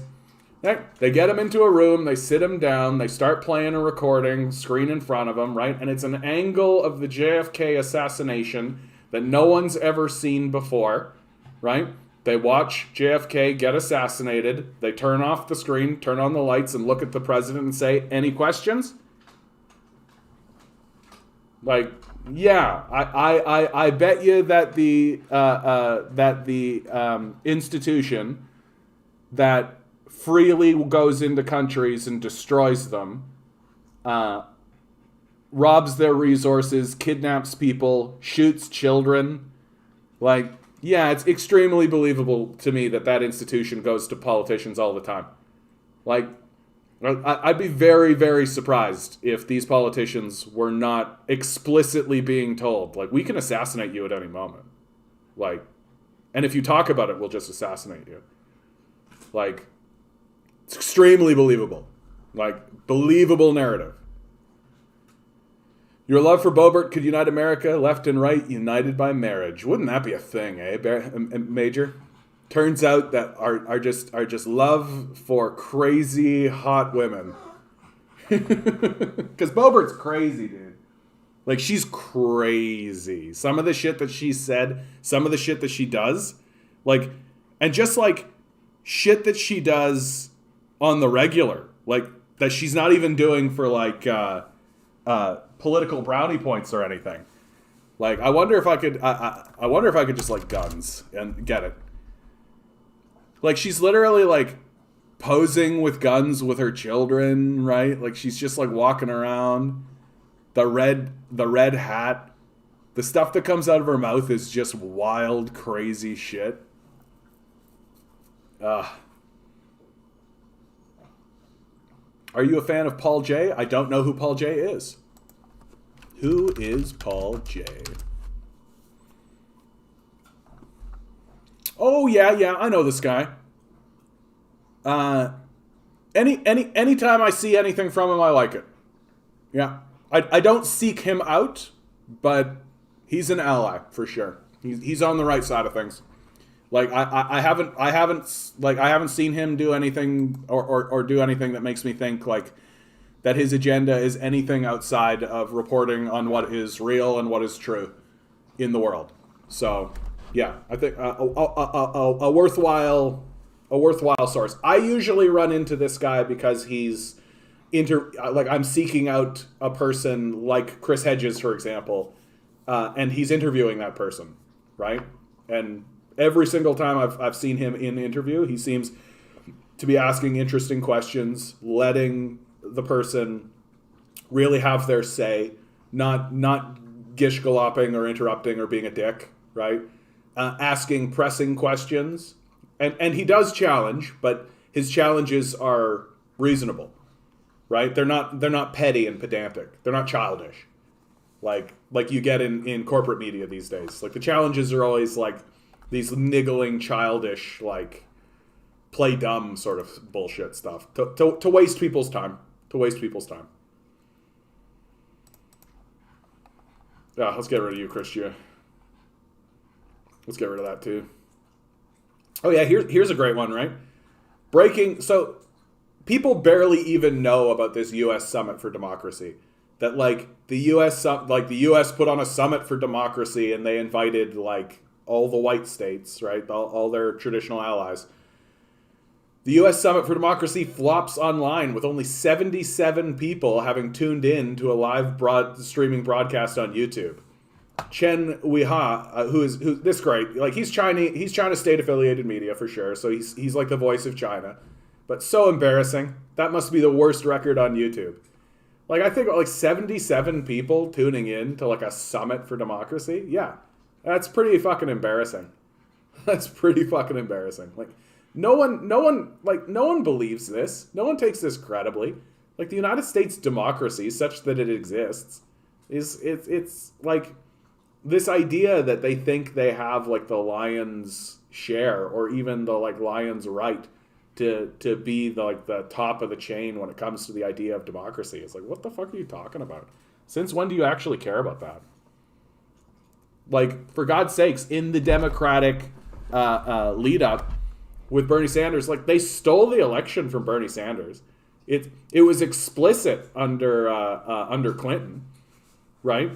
They get him into a room, they sit him down, they start playing a recording screen in front of him, right? And it's an angle of the JFK assassination that no one's ever seen before, right? They watch JFK get assassinated, they turn off the screen, turn on the lights, and look at the president and say, any questions? Like, yeah, I bet you that the institution that freely goes into countries and destroys them, robs their resources, kidnaps people, shoots children. Like, yeah, it's extremely believable to me that institution goes to politicians all the time. Like, I'd be very, very surprised if these politicians were not explicitly being told, like, we can assassinate you at any moment. Like, and if you talk about it, we'll just assassinate you. Like, it's extremely believable. Like, believable narrative. Your love for Boebert could unite America, left and right, united by marriage. Wouldn't that be a thing, eh, Major? Turns out that our just love for crazy hot women. Because Boebert's crazy, dude. Like, she's crazy. Some of the shit that she said, some of the shit that she does, like, and just like shit that she does on the regular, like, that she's not even doing for like political brownie points or anything. Like, I wonder if I could just like guns and get it. Like, she's literally like posing with guns with her children, right? Like, she's just like walking around. The red hat, the stuff that comes out of her mouth is just wild, crazy shit. Are you a fan of Paul J? I don't know who Paul J is. Who is Paul J? Oh yeah, I know this guy. Anytime I see anything from him, I like it. Yeah, I don't seek him out, but he's an ally for sure. He's on the right side of things. Like, I haven't seen him do anything or do anything that makes me think like that his agenda is anything outside of reporting on what is real and what is true in the world. So yeah, I think a worthwhile source. I usually run into this guy because he's I'm seeking out a person like Chris Hedges, for example, and he's interviewing that person, right? And every single time I've seen him in an interview, he seems to be asking interesting questions, letting the person really have their say, not gish-galloping or interrupting or being a dick, right? Asking pressing questions. And he does challenge, but his challenges are reasonable, right? They're not petty and pedantic. They're not childish, like you get in corporate media these days. Like, the challenges are always like these niggling, childish, like, play dumb sort of bullshit stuff to waste people's time. Yeah, let's get rid of you, Christian. Let's get rid of that too. Oh yeah, here's a great one, right? So people barely even know about this U.S. Summit for Democracy. That like the U.S. put on a summit for democracy, and they invited like all the white states, right? All their traditional allies. The U.S. Summit for Democracy flops online with only 77 people having tuned in to a live streaming broadcast on YouTube. Chen Weiha, who's this great, like he's China state affiliated media for sure, so he's like the voice of China, but so embarrassing. That must be the worst record on YouTube. Like I think like 77 people tuning in to like a summit for democracy. Yeah, that's pretty fucking embarrassing. That's pretty fucking embarrassing. Like no one believes this. No one takes this credibly. Like the United States democracy, such that it exists, it's like. This idea that they think they have like the lion's share or even the like lion's right to be the top of the chain when it comes to the idea of democracy. It's like, what the fuck are you talking about? Since when do you actually care about that? Like, for God's sakes, in the Democratic lead up with Bernie Sanders, like they stole the election from Bernie Sanders. It was explicit under Clinton, right?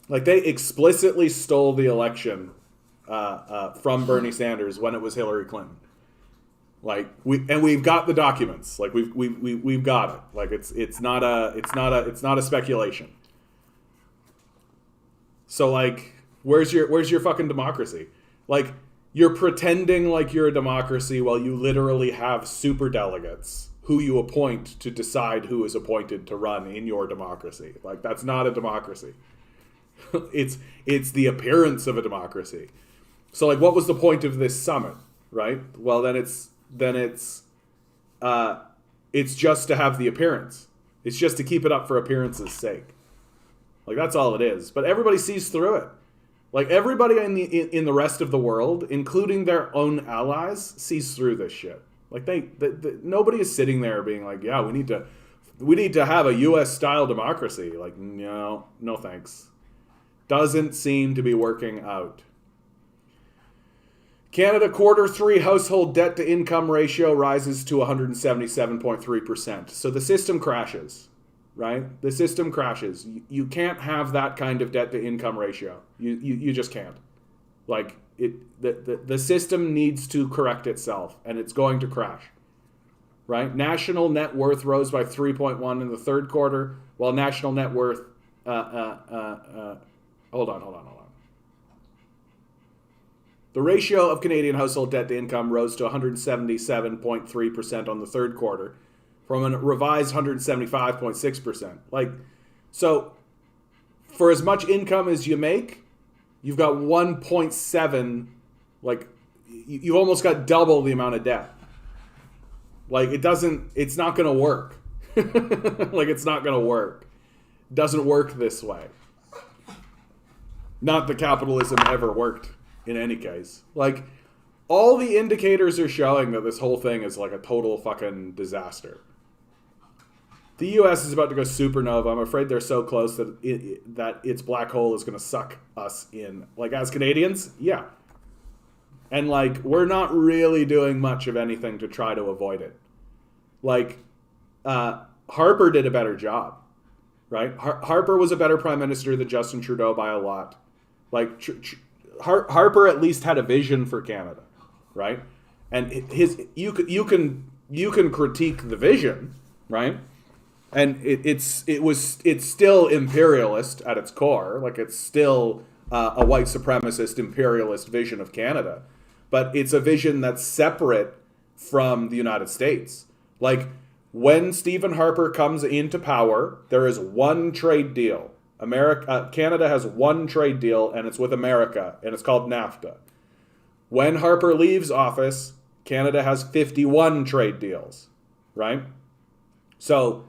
Like they explicitly stole the election from Bernie Sanders when it was Hillary Clinton. Like we've got the documents. Like we've got it. Like it's not a speculation. So like where's your fucking democracy? Like you're pretending like you're a democracy while you literally have super delegates who you appoint to decide who is appointed to run in your democracy. Like that's not a democracy. It's the appearance of a democracy. So like what was the point of this summit, right? Well then it's just to have the appearance. It's just to keep it up for appearance's sake. Like that's all it is. But everybody sees through it. Like everybody in the rest of the world, including their own allies, sees through this shit. Like nobody is sitting there being like, yeah, we need to have a US style democracy. Like no thanks. Doesn't seem to be working out. Canada Q3 household debt to income ratio rises to 177.3%. So the system crashes, right? The system crashes. You can't have that kind of debt to income ratio. You just can't. Like the system needs to correct itself, and it's going to crash, right? National net worth rose by 3.1 in the third quarter, while national net worth Hold on. The ratio of Canadian household debt to income rose to 177.3% on the third quarter from a revised 175.6%. Like, so for as much income as you make, you've got 1.7, like, you've almost got double the amount of debt. Like, it's not going to work. Like, it's not going to work. It doesn't work this way. Not that capitalism ever worked in any case. Like, all the indicators are showing that this whole thing is like a total fucking disaster. The U.S. is about to go supernova. I'm afraid they're so close that its black hole is going to suck us in. Like, as Canadians, yeah. And, like, we're not really doing much of anything to try to avoid it. Like, Harper did a better job, right? Harper was a better prime minister than Justin Trudeau by a lot. Like, Harper at least had a vision for Canada, right? And you can critique the vision, right? And it's still imperialist at its core. Like, it's still a white supremacist imperialist vision of Canada, but it's a vision that's separate from the United States. Like, when Stephen Harper comes into power, there is one trade deal. Canada has one trade deal, and it's with America, and it's called NAFTA. When Harper leaves office, Canada has 51 trade deals, right? So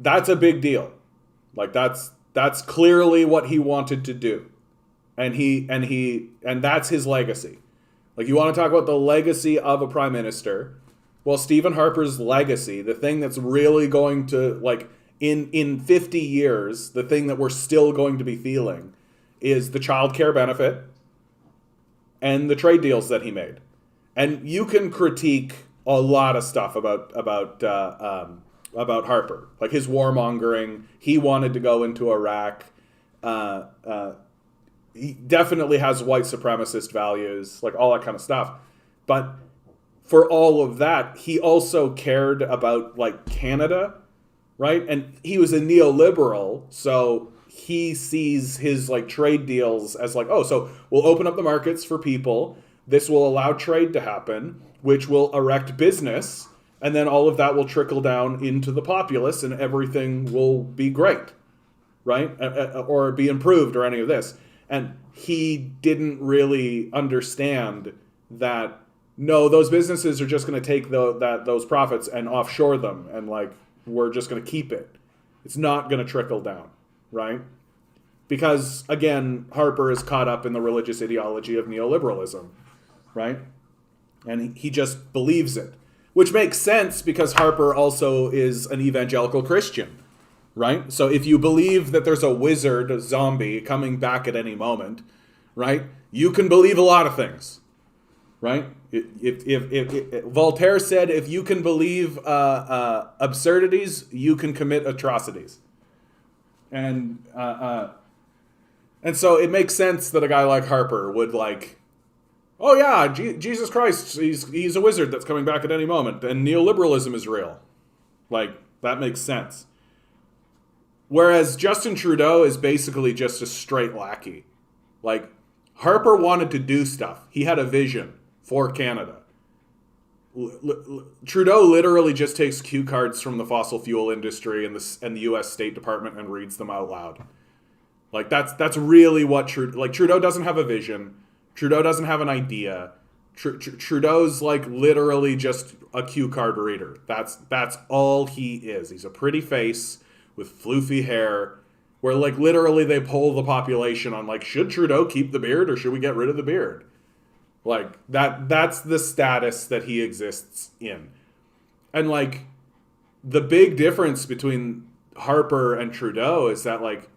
that's a big deal. Like, that's clearly what he wanted to do, and that's his legacy. Like, you want to talk about the legacy of a prime minister? Well, Stephen Harper's legacy, the thing that's really going to, like, in 50 years, the thing that we're still going to be feeling is the child care benefit and the trade deals that he made. And you can critique a lot of stuff about Harper, like his warmongering. He wanted to go into Iraq. He definitely has white supremacist values, like all that kind of stuff. But for all of that, he also cared about like Canada, right? And he was a neoliberal, so he sees his like trade deals as like, oh, so we'll open up the markets for people. This will allow trade to happen, which will erect business, and then all of that will trickle down into the populace, and everything will be great, right? Or be improved, or any of this. And he didn't really understand that, no, those businesses are just going to take those profits and offshore them, and like we're just going to keep it. It's not going to trickle down, right? Because again, Harper is caught up in the religious ideology of neoliberalism, right? And he just believes it, which makes sense because Harper also is an evangelical Christian, right? So if you believe that there's a wizard, a zombie coming back at any moment, right? You can believe a lot of things, right? If Voltaire said, if you can believe absurdities, you can commit atrocities. And so it makes sense that a guy like Harper would like, oh yeah, Jesus Christ, he's a wizard that's coming back at any moment, and neoliberalism is real. Like, that makes sense. Whereas Justin Trudeau is basically just a straight lackey. Like, Harper wanted to do stuff. He had a vision for Canada. Trudeau literally just takes cue cards from the fossil fuel industry and the U.S. State Department and reads them out loud. Like, that's really what Trudeau doesn't have a vision. Trudeau doesn't have an idea. Trudeau's like literally just a cue card reader. That's all he is. He's a pretty face with floofy hair, where like literally they poll the population on like, should Trudeau keep the beard or should we get rid of the beard? Like that's the status that he exists in. And like the big difference between Harper and Trudeau is that like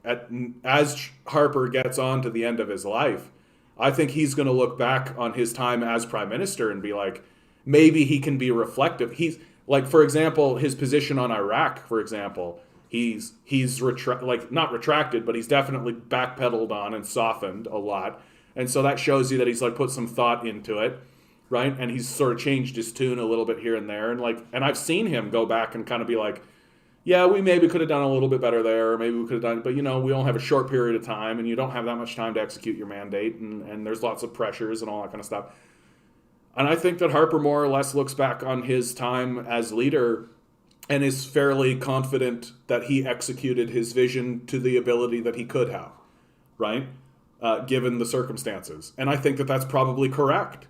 as Harper gets on to the end of his life, I think he's going to look back on his time as prime minister and be like, maybe he can be reflective. He's like, for example, his position on Iraq, for example, he's not retracted, but he's definitely backpedaled on and softened a lot. And so that shows you that he's like put some thought into it, right? And he's sort of changed his tune a little bit here and there. And I've seen him go back and kind of be like, yeah, we maybe could have done a little bit better there, or maybe we could have done, but we only have a short period of time, and you don't have that much time to execute your mandate, and there's lots of pressures and all that kind of stuff. And I think that Harper more or less looks back on his time as leader and is fairly confident that he executed his vision to the ability that he could have, right? Given the circumstances. And I think that that's probably correct.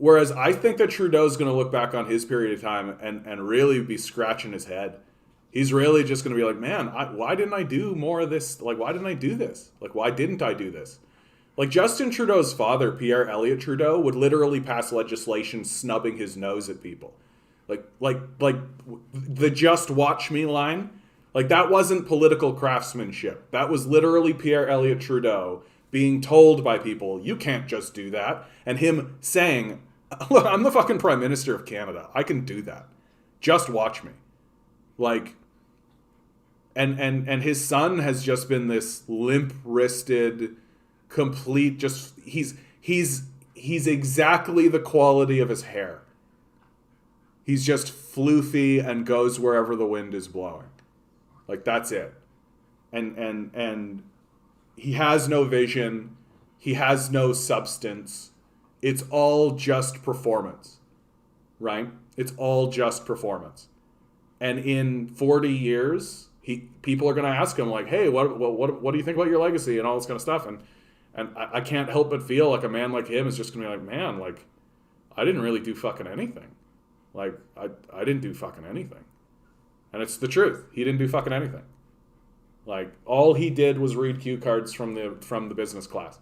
Whereas I think that Trudeau's going to look back on his period of time and really be scratching his head. He's really just going to be like, man, why didn't I do more of this? Like, why didn't I do this? Like, why didn't I do this? Like, Justin Trudeau's father, Pierre Elliott Trudeau, would literally pass legislation snubbing his nose at people. Like the just watch me line. Like, that wasn't political craftsmanship. That was literally Pierre Elliott Trudeau being told by people, you can't just do that. And him saying, look, I'm the fucking Prime Minister of Canada. I can do that. Just watch me. Like, and his son has just been this limp-wristed, complete, just, he's exactly the quality of his hair. He's just floofy and goes wherever the wind is blowing. Like, that's it. And he has no vision. He has no substance. It's all just performance, right? It's all just performance. And in 40 years, people are going to ask him like, hey, what do you think about your legacy and all this kind of stuff? And I can't help but feel like a man like him is just going to be like, man, like, I didn't really do fucking anything. Like, I didn't do fucking anything. And it's the truth. He didn't do fucking anything. Like, all he did was read cue cards from the business class.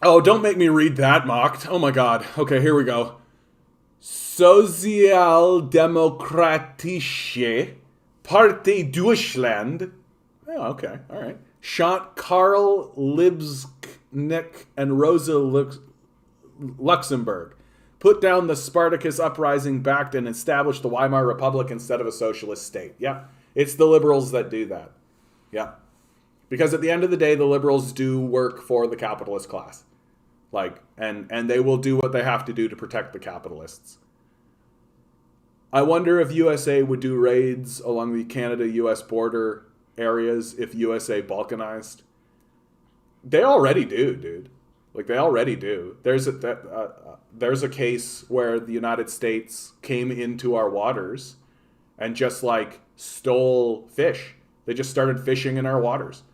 Oh, don't make me read that mocked. Oh my God. Okay, here we go. Sozialdemokratische Partei Deutschland. Oh, okay. All right. Shot Karl Liebknecht and Rosa Luxemburg. Put down the Spartacus uprising, backed and established the Weimar Republic instead of a socialist state. Yeah, it's the liberals that do that. Yeah. Because at the end of the day, the liberals do work for the capitalist class. Like, and they will do what they have to do to protect the capitalists. I wonder if USA would do raids along the Canada-US border areas if USA balkanized. They already do, dude. Like, they already do. There's a case where the United States came into our waters and just, like, stole fish. They just started fishing in our waters.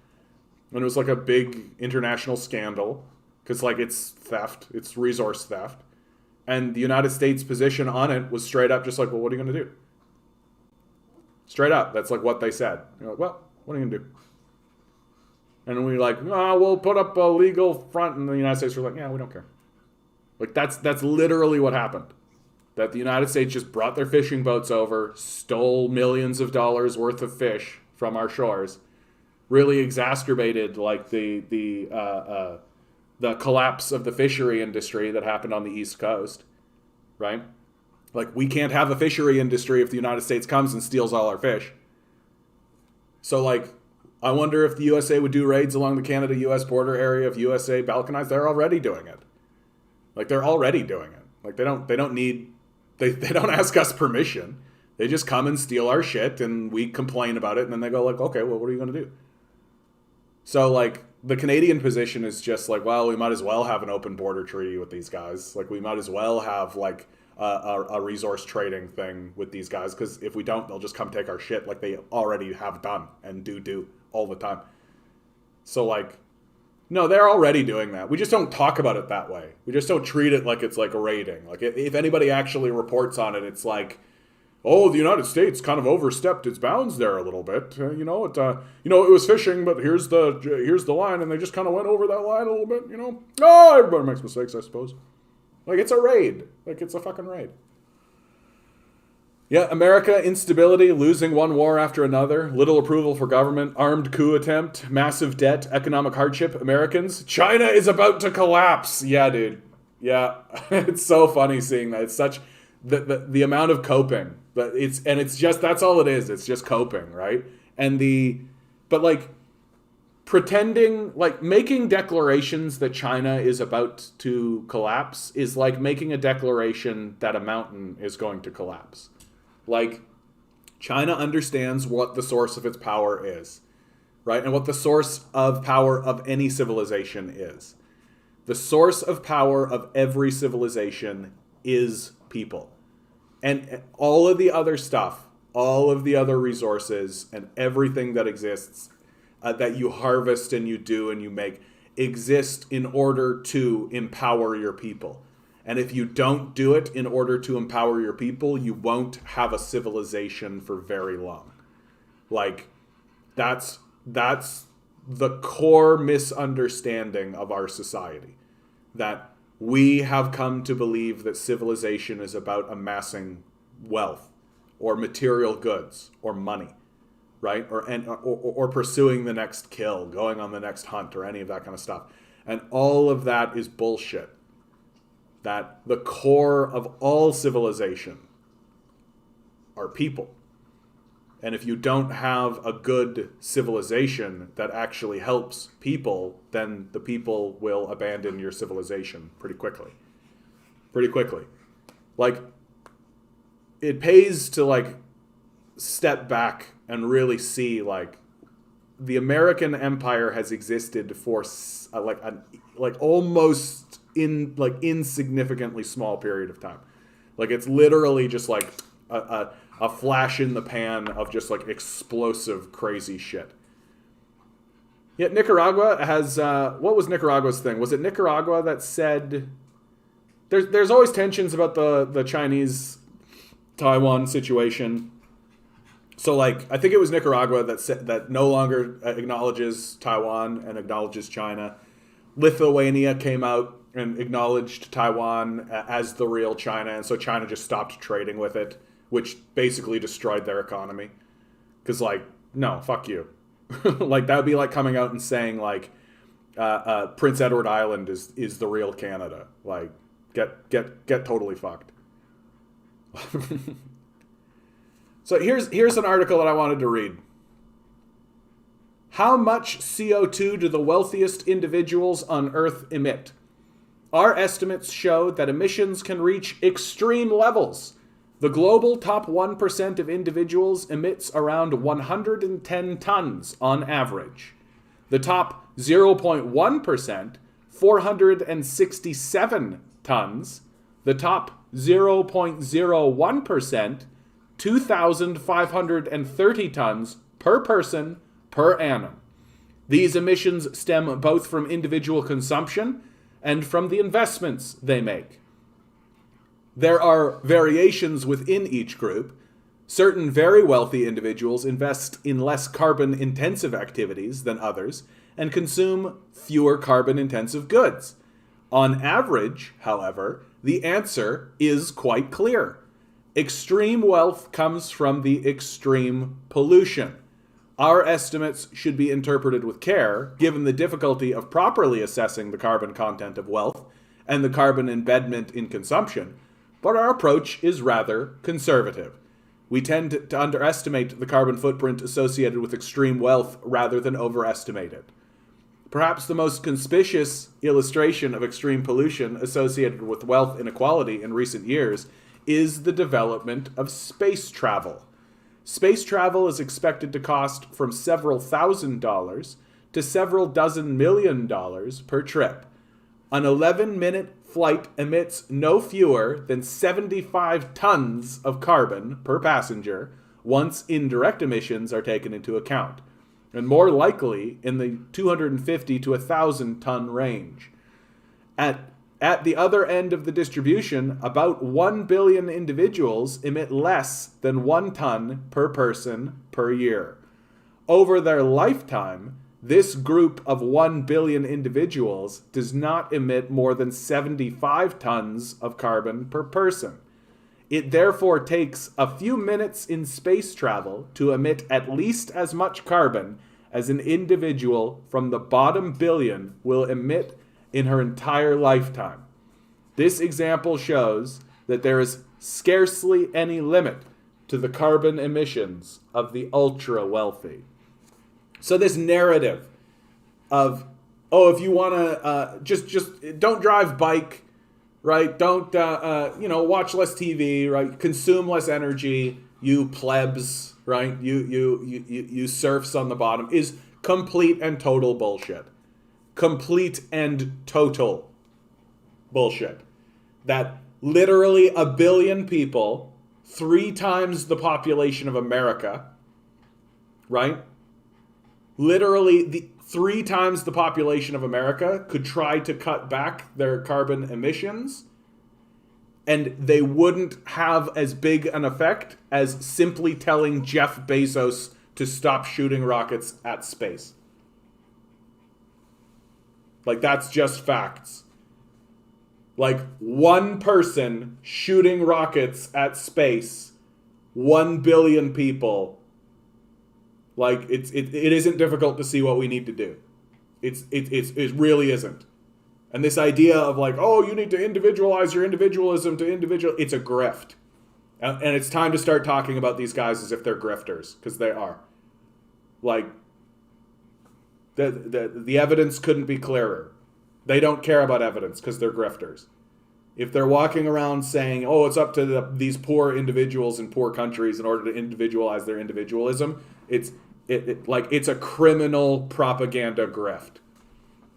And it was, like, a big international scandal because, like, it's theft. It's resource theft. And the United States' position on it was straight up just like, well, what are you going to do? Straight up. That's, like, what they said. You're like, well, what are you going to do? And we were like, oh, we'll put up a legal front. And the United States were like, yeah, we don't care. Like, that's literally what happened. That the United States just brought their fishing boats over, stole millions of dollars worth of fish from our shores, really exacerbated, like, the collapse of the fishery industry that happened on the East Coast, right? Like, we can't have a fishery industry if the United States comes and steals all our fish. So, like, I wonder if the USA would do raids along the Canada-US border area if USA balkanized. They're already doing it. Like, they're already doing it. Like, they don't ask us permission. They just come and steal our shit, and we complain about it, and then they go like, okay, well, what are you going to do? So, like, the Canadian position is just like, well, we might as well have an open border treaty with these guys. Like, we might as well have, like, a resource trading thing with these guys, because if we don't, they'll just come take our shit like they already have done and do all the time. So, like, no, they're already doing that. We just don't talk about it that way. We just don't treat it like it's like a raiding. Like, if anybody actually reports on it, it's like, oh, the United States kind of overstepped its bounds there a little bit. It was fishing, but here's the line, and they just kind of went over that line a little bit. Oh, everybody makes mistakes, I suppose. Like, it's a raid. Like, it's a fucking raid. Yeah, America, instability, losing one war after another, little approval for government, armed coup attempt, massive debt, economic hardship, Americans. China is about to collapse. Yeah, dude. Yeah, it's so funny seeing that. It's such the amount of coping. But it's just, that's all it is. It's just coping, right? But like, pretending, like, making declarations that China is about to collapse is like making a declaration that a mountain is going to collapse. Like, China understands what the source of its power is, right? And what the source of power of any civilization is. The source of power of every civilization is people. And all of the other stuff, all of the other resources and everything that exists, that you harvest and you do and you make, exist in order to empower your people. And if you don't do it in order to empower your people, you won't have a civilization for very long. Like, that's the core misunderstanding of our society. That we have come to believe that civilization is about amassing wealth or material goods or money, right? Or pursuing the next kill, going on the next hunt, or any of that kind of stuff. And all of that is bullshit. That the core of all civilization are people. And if you don't have a good civilization that actually helps people, then the people will abandon your civilization pretty quickly. Pretty quickly. Like, it pays to, like, step back and really see, like, the American empire has existed for almost in, like, insignificantly small period of time. Like, it's literally just like a flash in the pan of just, like, explosive crazy shit. Yet Nicaragua has what was Nicaragua's thing? Was it Nicaragua that said there's always tensions about the Chinese Taiwan situation. So, like, I think it was Nicaragua that said that no longer acknowledges Taiwan and acknowledges China. Lithuania came out and acknowledged Taiwan as the real China, and so China just stopped trading with it, which basically destroyed their economy. Because, like, no, fuck you. Like, that would be like coming out and saying, like, Prince Edward Island is the real Canada. Like, get totally fucked. So here's an article that I wanted to read. How much CO2 do the wealthiest individuals on Earth emit? Our estimates show that emissions can reach extreme levels. The global top 1% of individuals emits around 110 tons on average. The top 0.1%, 467 tons. The top 0.01%, 2,530 tons per person per annum. These emissions stem both from individual consumption and from the investments they make. There are variations within each group. Certain very wealthy individuals invest in less carbon-intensive activities than others and consume fewer carbon-intensive goods. On average, however, the answer is quite clear. Extreme wealth comes from the extreme pollution. Our estimates should be interpreted with care, given the difficulty of properly assessing the carbon content of wealth and the carbon embedment in consumption, but our approach is rather conservative. We tend to underestimate the carbon footprint associated with extreme wealth rather than overestimate it. Perhaps the most conspicuous illustration of extreme pollution associated with wealth inequality in recent years is the development of space travel. Space travel is expected to cost from several $1,000s to several dozen $1 million per trip. An 11-minute flight emits no fewer than 75 tons of carbon per passenger once indirect emissions are taken into account, and more likely in the 250 to 1,000 ton range. At the other end of the distribution, about 1 billion individuals emit less than 1 ton per person per year. Over their lifetime, this group of 1 billion individuals does not emit more than 75 tons of carbon per person. It therefore takes a few minutes in space travel to emit at least as much carbon as an individual from the bottom billion will emit in her entire lifetime. This example shows that there is scarcely any limit to the carbon emissions of the ultra-wealthy. So this narrative of, oh, if you want to just don't drive bike, right? Don't watch less TV, right? Consume less energy, you plebs, right? You serfs on the bottom, is complete and total bullshit. Complete and total bullshit. That literally 1 billion people, 3 times the population of America, right? Literally 3 times the population of America could try to cut back their carbon emissions, and they wouldn't have as big an effect as simply telling Jeff Bezos to stop shooting rockets at space. Like, that's just facts. Like, one person shooting rockets at space, 1 billion people. Like, it isn't difficult to see what we need to do. It really isn't. And this idea of like, oh, you need to individualize your individualism to individual, it's a grift. And it's time to start talking about these guys as if they're grifters, because they are. Like, the evidence couldn't be clearer. They don't care about evidence because they're grifters. If they're walking around saying, oh, it's up to these poor individuals in poor countries in order to individualize their individualism, it's a criminal propaganda grift.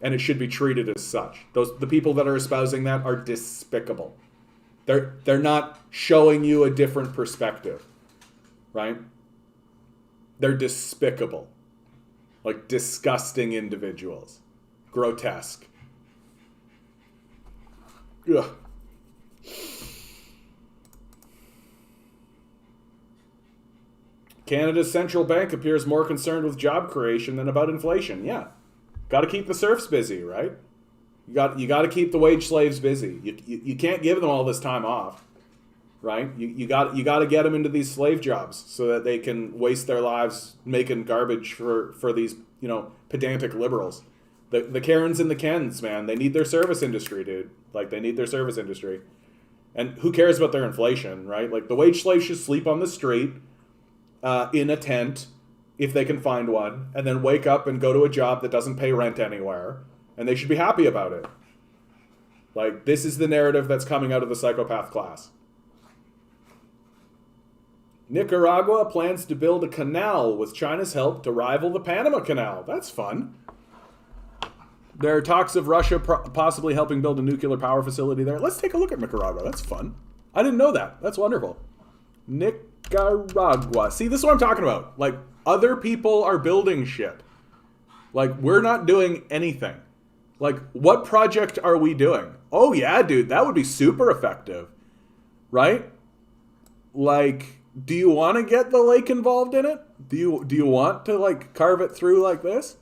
And it should be treated as such. The people that are espousing that are despicable. They're not showing you a different perspective, right? They're despicable. Like disgusting individuals. Grotesque. Ugh. Canada's central bank appears more concerned with job creation than about inflation. Yeah. Got to keep the serfs busy, right? You got to keep the wage slaves busy. You can't give them all this time off, right? You got to get them into these slave jobs so that they can waste their lives making garbage for these, pedantic liberals. The Karens and the Kens, man, they need their service industry, dude. Like, they need their service industry. And who cares about their inflation, right? Like, the wage slaves should sleep on the street in a tent if they can find one, and then wake up and go to a job that doesn't pay rent anywhere, and they should be happy about it. Like, this is the narrative that's coming out of the psychopath class. Nicaragua plans to build a canal with China's help to rival the Panama Canal. That's fun. There are talks of Russia possibly helping build a nuclear power facility there. Let's take a look at Nicaragua. That's fun. I didn't know that. That's wonderful. Nicaragua. See, this is what I'm talking about. Like, other people are building shit. Like, we're not doing anything. Like, what project are we doing? Oh, yeah, dude, that would be super effective. Right? Like, do you want to get the lake involved in it? Do you want to, like, carve it through like this?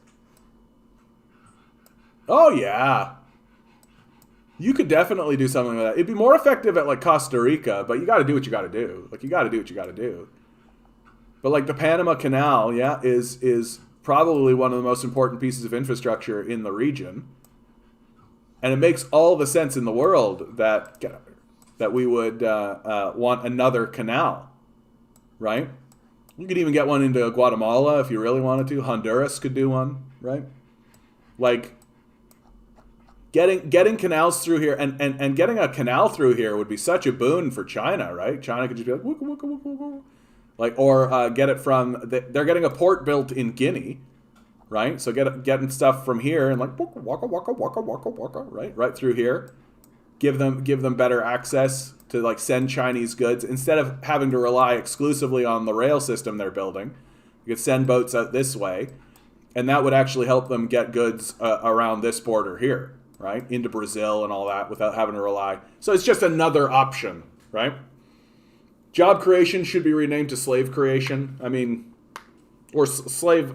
Oh, yeah. You could definitely do something like that. It'd be more effective at, like, Costa Rica, but you got to do what you got to do. Like, you got to do what you got to do. But, like, the Panama Canal, yeah, is probably one of the most important pieces of infrastructure in the region. And it makes all the sense in the world that we would want another canal, right? You could even get one into Guatemala if you really wanted to. Honduras could do one, right? Like, getting canals through here and getting a canal through here would be such a boon for China, right? China could just be like, wooka, wooka, wooka, wooka. Like, or get it from, they're getting a port built in Guinea, right? So getting stuff from here and like, waka, waka, waka, waka, waka, waka, right through here. Give them better access to, like, send Chinese goods instead of having to rely exclusively on the rail system they're building. You could send boats out this way, and that would actually help them get goods around this border here, right? Into Brazil and all that without having to rely. So it's just another option, right? Job creation should be renamed to slave creation. I mean, or slave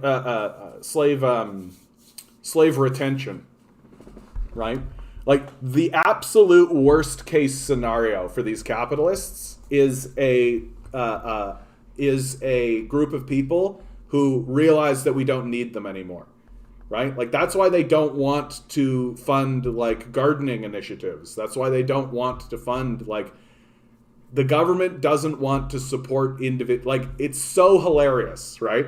retention, right? Like, the absolute worst case scenario for these capitalists is a group of people who realize that we don't need them anymore, right? Like, that's why they don't want to fund, like, gardening initiatives. That's why they don't want to fund, like, the government doesn't want to support individual. Like, it's so hilarious, right?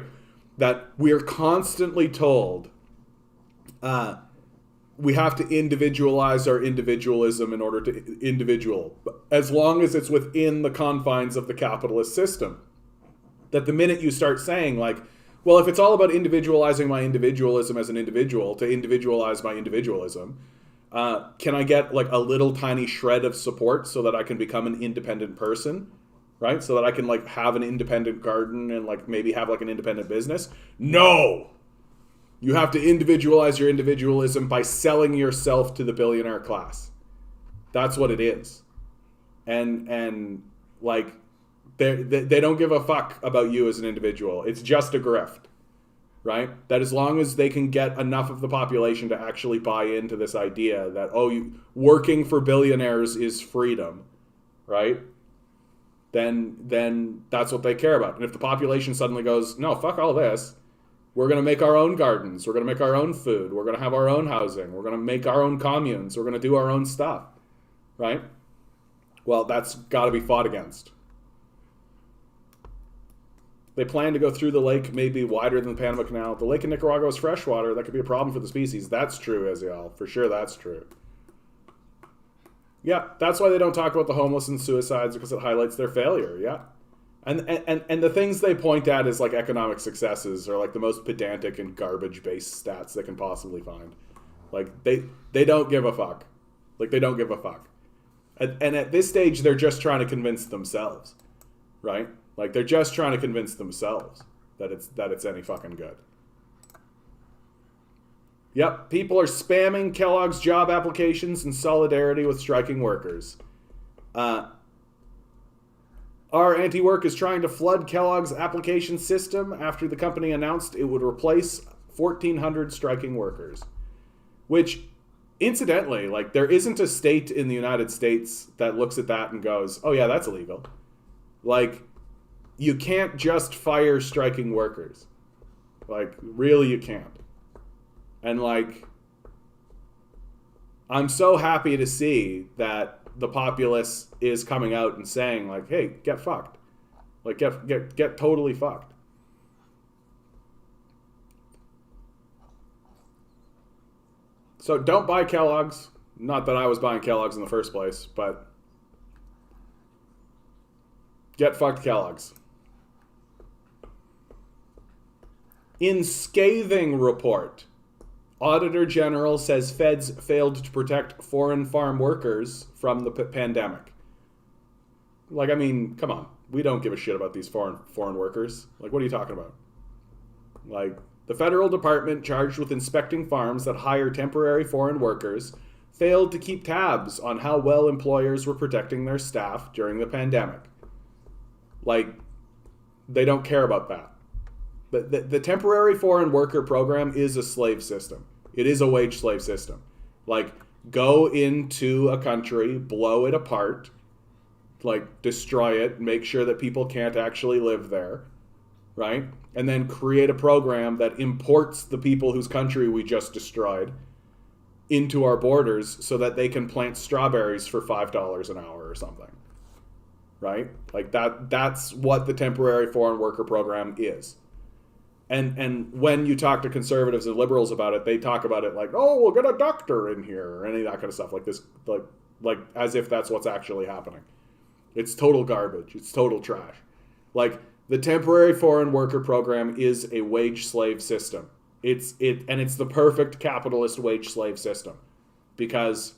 That we're constantly told we have to individualize our individualism in order to individual, as long as it's within the confines of the capitalist system. That the minute you start saying, like, well, if it's all about individualizing my individualism as an individual to individualize my individualism, can I get, like, a little tiny shred of support so that I can become an independent person, right? So that I can, like, have an independent garden and, like, maybe have, like, an independent business? No! You have to individualize your individualism by selling yourself to the billionaire class. That's what it is. And like, they don't give a fuck about you as an individual. It's just a grift, right? That as long as they can get enough of the population to actually buy into this idea that, oh, working for billionaires is freedom, right? Then that's what they care about. And if the population suddenly goes, no, fuck all this, we're going to make our own gardens. We're going to make our own food. We're going to have our own housing. We're going to make our own communes. We're going to do our own stuff, right? Well, that's got to be fought against. They plan to go through the lake, maybe wider than the Panama Canal. The lake in Nicaragua is freshwater. That could be a problem for the species. That's true, Eziel. For sure, that's true. Yeah, that's why they don't talk about the homeless and suicides, because it highlights their failure, yeah. And the things they point at is, like, economic successes are, like, the most pedantic and garbage-based stats they can possibly find. Like, they don't give a fuck. Like, they don't give a fuck. And at this stage, they're just trying to convince themselves, right? Like, they're just trying to convince themselves that it's any fucking good. Yep, people are spamming Kellogg's job applications in solidarity with striking workers. Our anti-work is trying to flood Kellogg's application system after the company announced it would replace 1,400 striking workers. Which, incidentally, like, there isn't a state in the United States that looks at that and goes, oh yeah, that's illegal. Like, you can't just fire striking workers. Like, really, you can't. And, like, I'm so happy to see that the populace is coming out and saying, like, hey, get fucked. Like, get totally fucked. So don't buy Kellogg's. Not that I was buying Kellogg's in the first place, but get fucked Kellogg's. In scathing report, Auditor General says feds failed to protect foreign farm workers from the pandemic. Like, I mean, come on. We don't give a shit about these foreign workers. Like, what are you talking about? Like, the federal department charged with inspecting farms that hire temporary foreign workers failed to keep tabs on how well employers were protecting their staff during the pandemic. Like, they don't care about that. The temporary foreign worker program is a slave system. It is a wage slave system. Like, go into a country, blow it apart, like, destroy it, make sure that people can't actually live there, right? And then create a program that imports the people whose country we just destroyed into our borders so that they can plant strawberries for $5 an hour or something, right? Like, that's what the temporary foreign worker program is. And when you talk to conservatives and liberals about it, they talk about it like, oh, we'll get a doctor in here, or any of that kind of stuff, like this, like as if that's what's actually happening. It's total garbage. It's total trash. Like, the temporary foreign worker program is a wage slave system. It's the perfect capitalist wage slave system, because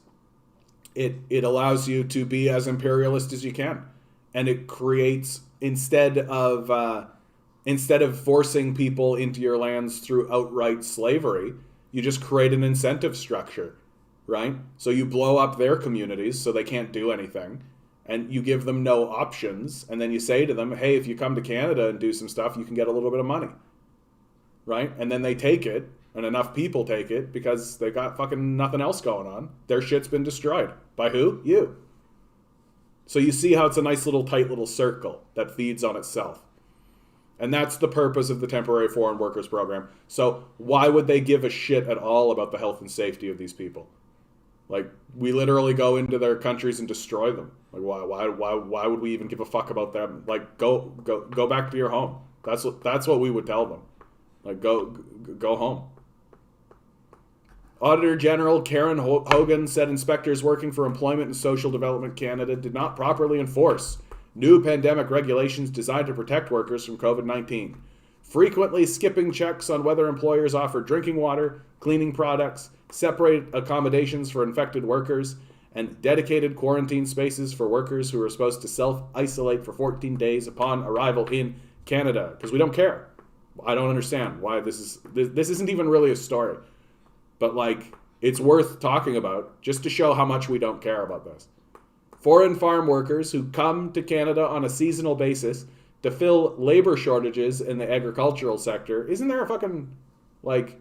it allows you to be as imperialist as you can, and it creates, instead of forcing people into your lands through outright slavery, you just create an incentive structure, right? So you blow up their communities so they can't do anything, and you give them no options, and then you say to them, hey, if you come to Canada and do some stuff, you can get a little bit of money, right? And then they take it, and enough people take it because they got fucking nothing else going on. Their shit's been destroyed. By who? You. So you see how it's a nice little tight little circle that feeds on itself. And that's the purpose of the temporary foreign workers program. So why would they give a shit at all about the health and safety of these people? Like, we literally go into their countries and destroy them. Like, why would we even give a fuck about them? Like, go back to your home. That's what we would tell them. Like, go home. Auditor General Karen Hogan said inspectors working for Employment and Social Development Canada did not properly enforce new pandemic regulations designed to protect workers from COVID-19, frequently skipping checks on whether employers offer drinking water, cleaning products, separate accommodations for infected workers, and dedicated quarantine spaces for workers who are supposed to self-isolate for 14 days upon arrival in Canada. Because we don't care. I don't understand why this isn't even really a story. But, like, it's worth talking about just to show how much we don't care about this. Foreign farm workers who come to Canada on a seasonal basis to fill labor shortages in the agricultural sector. Isn't there a fucking, like,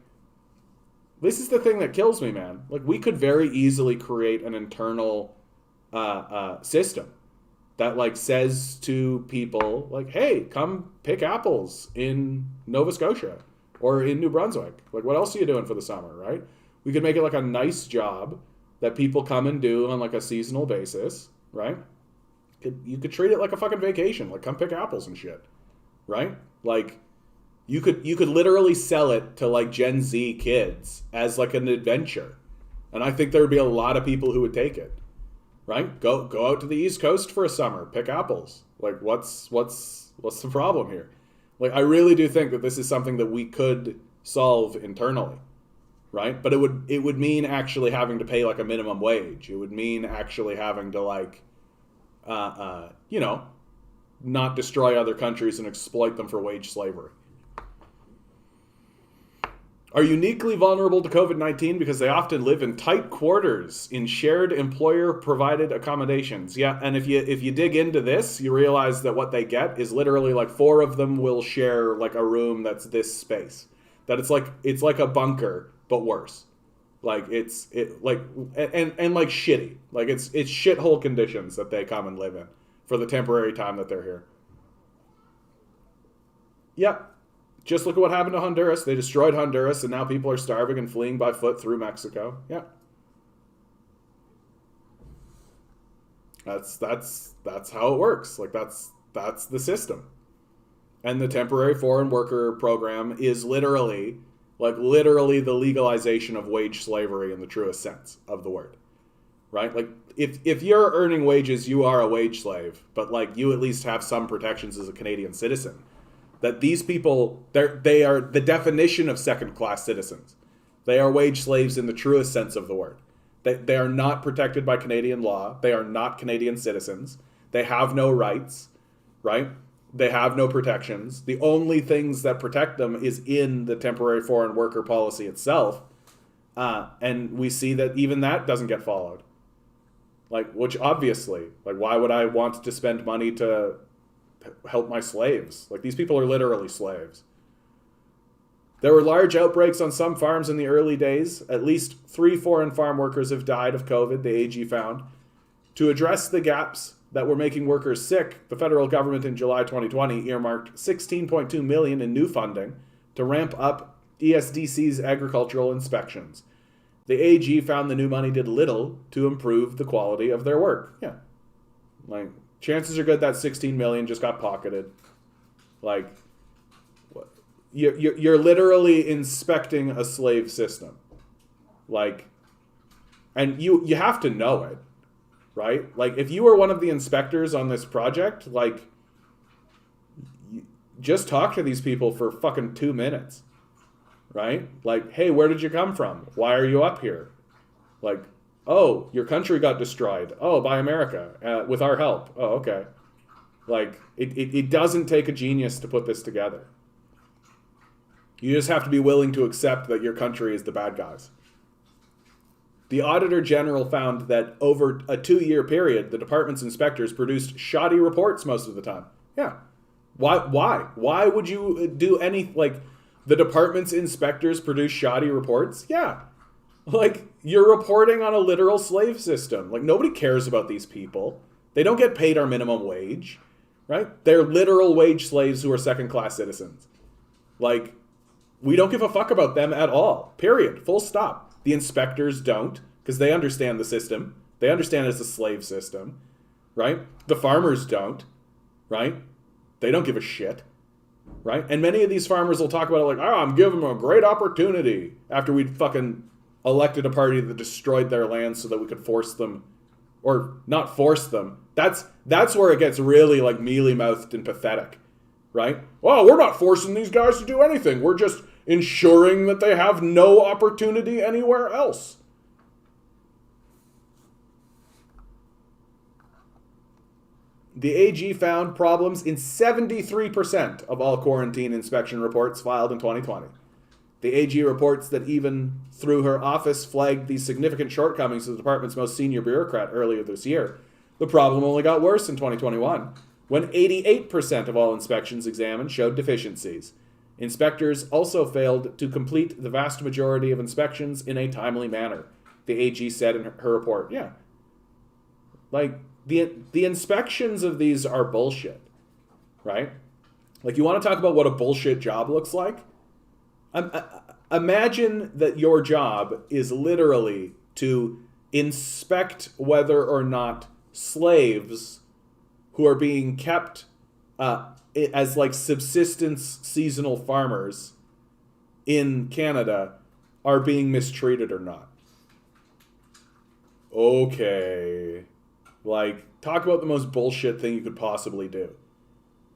this is the thing that kills me, man. Like, we could very easily create an internal system that, like, says to people, like, hey, come pick apples in Nova Scotia or in New Brunswick. Like, what else are you doing for the summer, right? We could make it like a nice job that people come and do on, like, a seasonal basis, right? You could treat it like a fucking vacation. Like, come pick apples and shit, right? Like, you could literally sell it to, like, Gen Z kids as, like, an adventure. And I think there would be a lot of people who would take it, right? Go out to the East Coast for a summer, pick apples. Like, what's the problem here? Like, I really do think that this is something that we could solve internally, right? But it would mean actually having to pay, like, a minimum wage. It would mean actually having to, like, not destroy other countries and exploit them for wage slavery. Are uniquely vulnerable to COVID-19 because they often live in tight quarters in shared employer-provided accommodations. Yeah, and if you dig into this, you realize that what they get is literally, like, 4 of them will share, like, a room that's this space. That it's like a bunker, but worse. Like, it's like shitty. Like, it's shithole conditions that they come and live in for the temporary time that they're here. Yep. Just look at what happened to Honduras. They destroyed Honduras, and now people are starving and fleeing by foot through Mexico. Yeah. That's how it works. Like, that's the system. And the temporary foreign worker program is literally Like literally the legalization of wage slavery in the truest sense of the word, right? Like if you're earning wages, you are a wage slave, but like you at least have some protections as a Canadian citizen. That these people, they are the definition of second-class citizens. They are wage slaves in the truest sense of the word. They are not protected by Canadian law. They are not Canadian citizens. They have no rights, right? They have no protections. The only things that protect them is in the temporary foreign worker policy itself. And we see that even that doesn't get followed. Like, which obviously, like, why would I want to spend money to help my slaves? Like, these people are literally slaves. There were large outbreaks on some farms in the early days. At least 3 foreign farm workers have died of COVID, the AG found. To address the gaps that were making workers sick, the federal government in July 2020 earmarked $16.2 million in new funding to ramp up ESDC's agricultural inspections. The AG found the new money did little to improve the quality of their work. Yeah. Like, chances are good that $16 million just got pocketed. Like, you're literally inspecting a slave system. Like, and you have to know it, right? Like, if you were one of the inspectors on this project, like, just talk to these people for fucking 2 minutes, right? Like, hey, where did you come from? Why are you up here? Like, oh, your country got destroyed. Oh, by America, with our help. Oh, okay. Like, it doesn't take a genius to put this together. You just have to be willing to accept that your country is the bad guys. The Auditor General found that over a 2-year period, the department's inspectors produced shoddy reports most of the time. Yeah. Why? Why would you do any, like, the department's inspectors produce shoddy reports? Yeah. Like, you're reporting on a literal slave system. Like, nobody cares about these people. They don't get paid our minimum wage, right? They're literal wage slaves who are second-class citizens. Like, we don't give a fuck about them at all. Period. Full stop. The inspectors don't, because they understand the system. They understand it's a slave system, right? The farmers don't, right? They don't give a shit, right? And many of these farmers will talk about it like, oh, I'm giving them a great opportunity after we'd fucking elected a party that destroyed their land so that we could force them, or not force them. That's where it gets really like mealy-mouthed and pathetic, right? Well, we're not forcing these guys to do anything. We're just ensuring that they have no opportunity anywhere else. The AG found problems in 73% of all quarantine inspection reports filed in 2020. The AG reports that even through her office flagged these significant shortcomings to the department's most senior bureaucrat earlier this year, the problem only got worse in 2021, when 88% of all inspections examined showed deficiencies. Inspectors also failed to complete the vast majority of inspections in a timely manner, the AG said in her report. Yeah. Like, the inspections of these are bullshit, right? Like, you want to talk about what a bullshit job looks like? Imagine that your job is literally to inspect whether or not slaves who are being kept as like subsistence seasonal farmers in Canada are being mistreated or not. Okay. Like, talk about the most bullshit thing you could possibly do.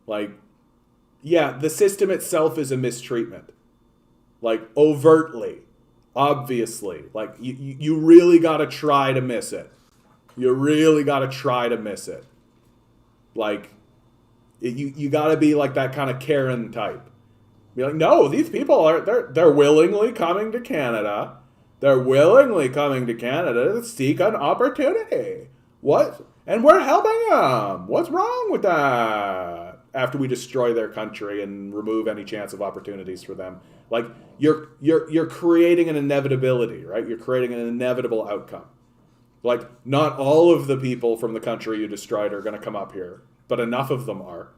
Like, yeah, the system itself is a mistreatment. Like, overtly, obviously. Like, you really gotta try to miss it. You really gotta try to miss it. Like, you gotta be like that kind of Karen type. Be like, no, these people they're willingly coming to Canada. They're willingly coming to Canada to seek an opportunity. What? And we're helping them. What's wrong with that? After we destroy their country and remove any chance of opportunities for them. Like, you're creating an inevitability, right? You're creating an inevitable outcome. Like, not all of the people from the country you destroyed are going to come up here, but enough of them are,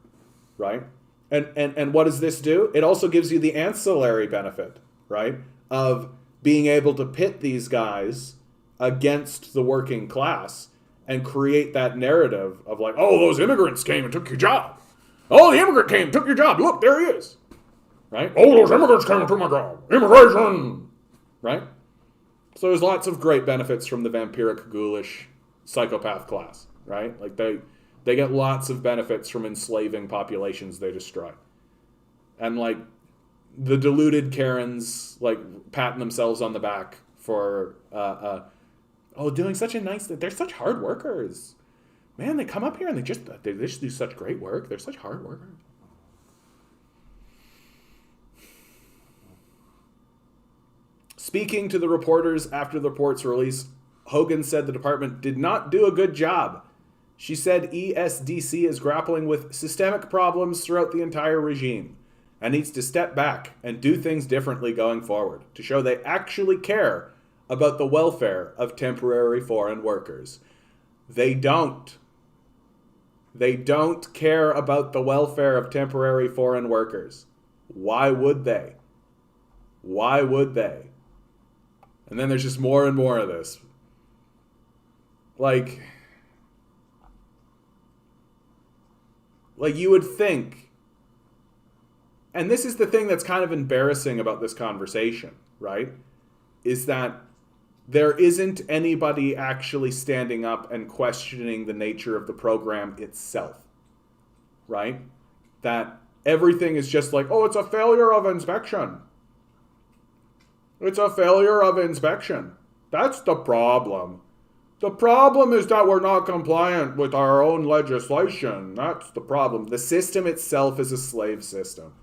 right? And what does this do? It also gives you the ancillary benefit, right, of being able to pit these guys against the working class and create that narrative of like, oh, those immigrants came and took your job. Oh, the immigrant came and took your job. Look, there he is. right? Oh, those immigrants came to my job. Immigration, right? So there's lots of great benefits from the vampiric, ghoulish, psychopath class, right? Like they get lots of benefits from enslaving populations they destroy. And like the deluded Karens like patting themselves on the back for doing such a nice thing. They're such hard workers. Man, they come up here and they just do such great work. They're such hard workers. Speaking to the reporters after the report's release, Hogan said the department did not do a good job. She said ESDC is grappling with systemic problems throughout the entire regime and needs to step back and do things differently going forward to show they actually care about the welfare of temporary foreign workers. They don't. They don't care about the welfare of temporary foreign workers. Why would they? Why would they? And then there's just more and more of this. Like you would think, and this is the thing that's kind of embarrassing about this conversation, right? Is that there isn't anybody actually standing up and questioning the nature of the program itself, right? That everything is just like, oh, it's a failure of inspection. It's a failure of inspection. That's the problem. The problem is that we're not compliant with our own legislation. That's the problem. The system itself is a slave system.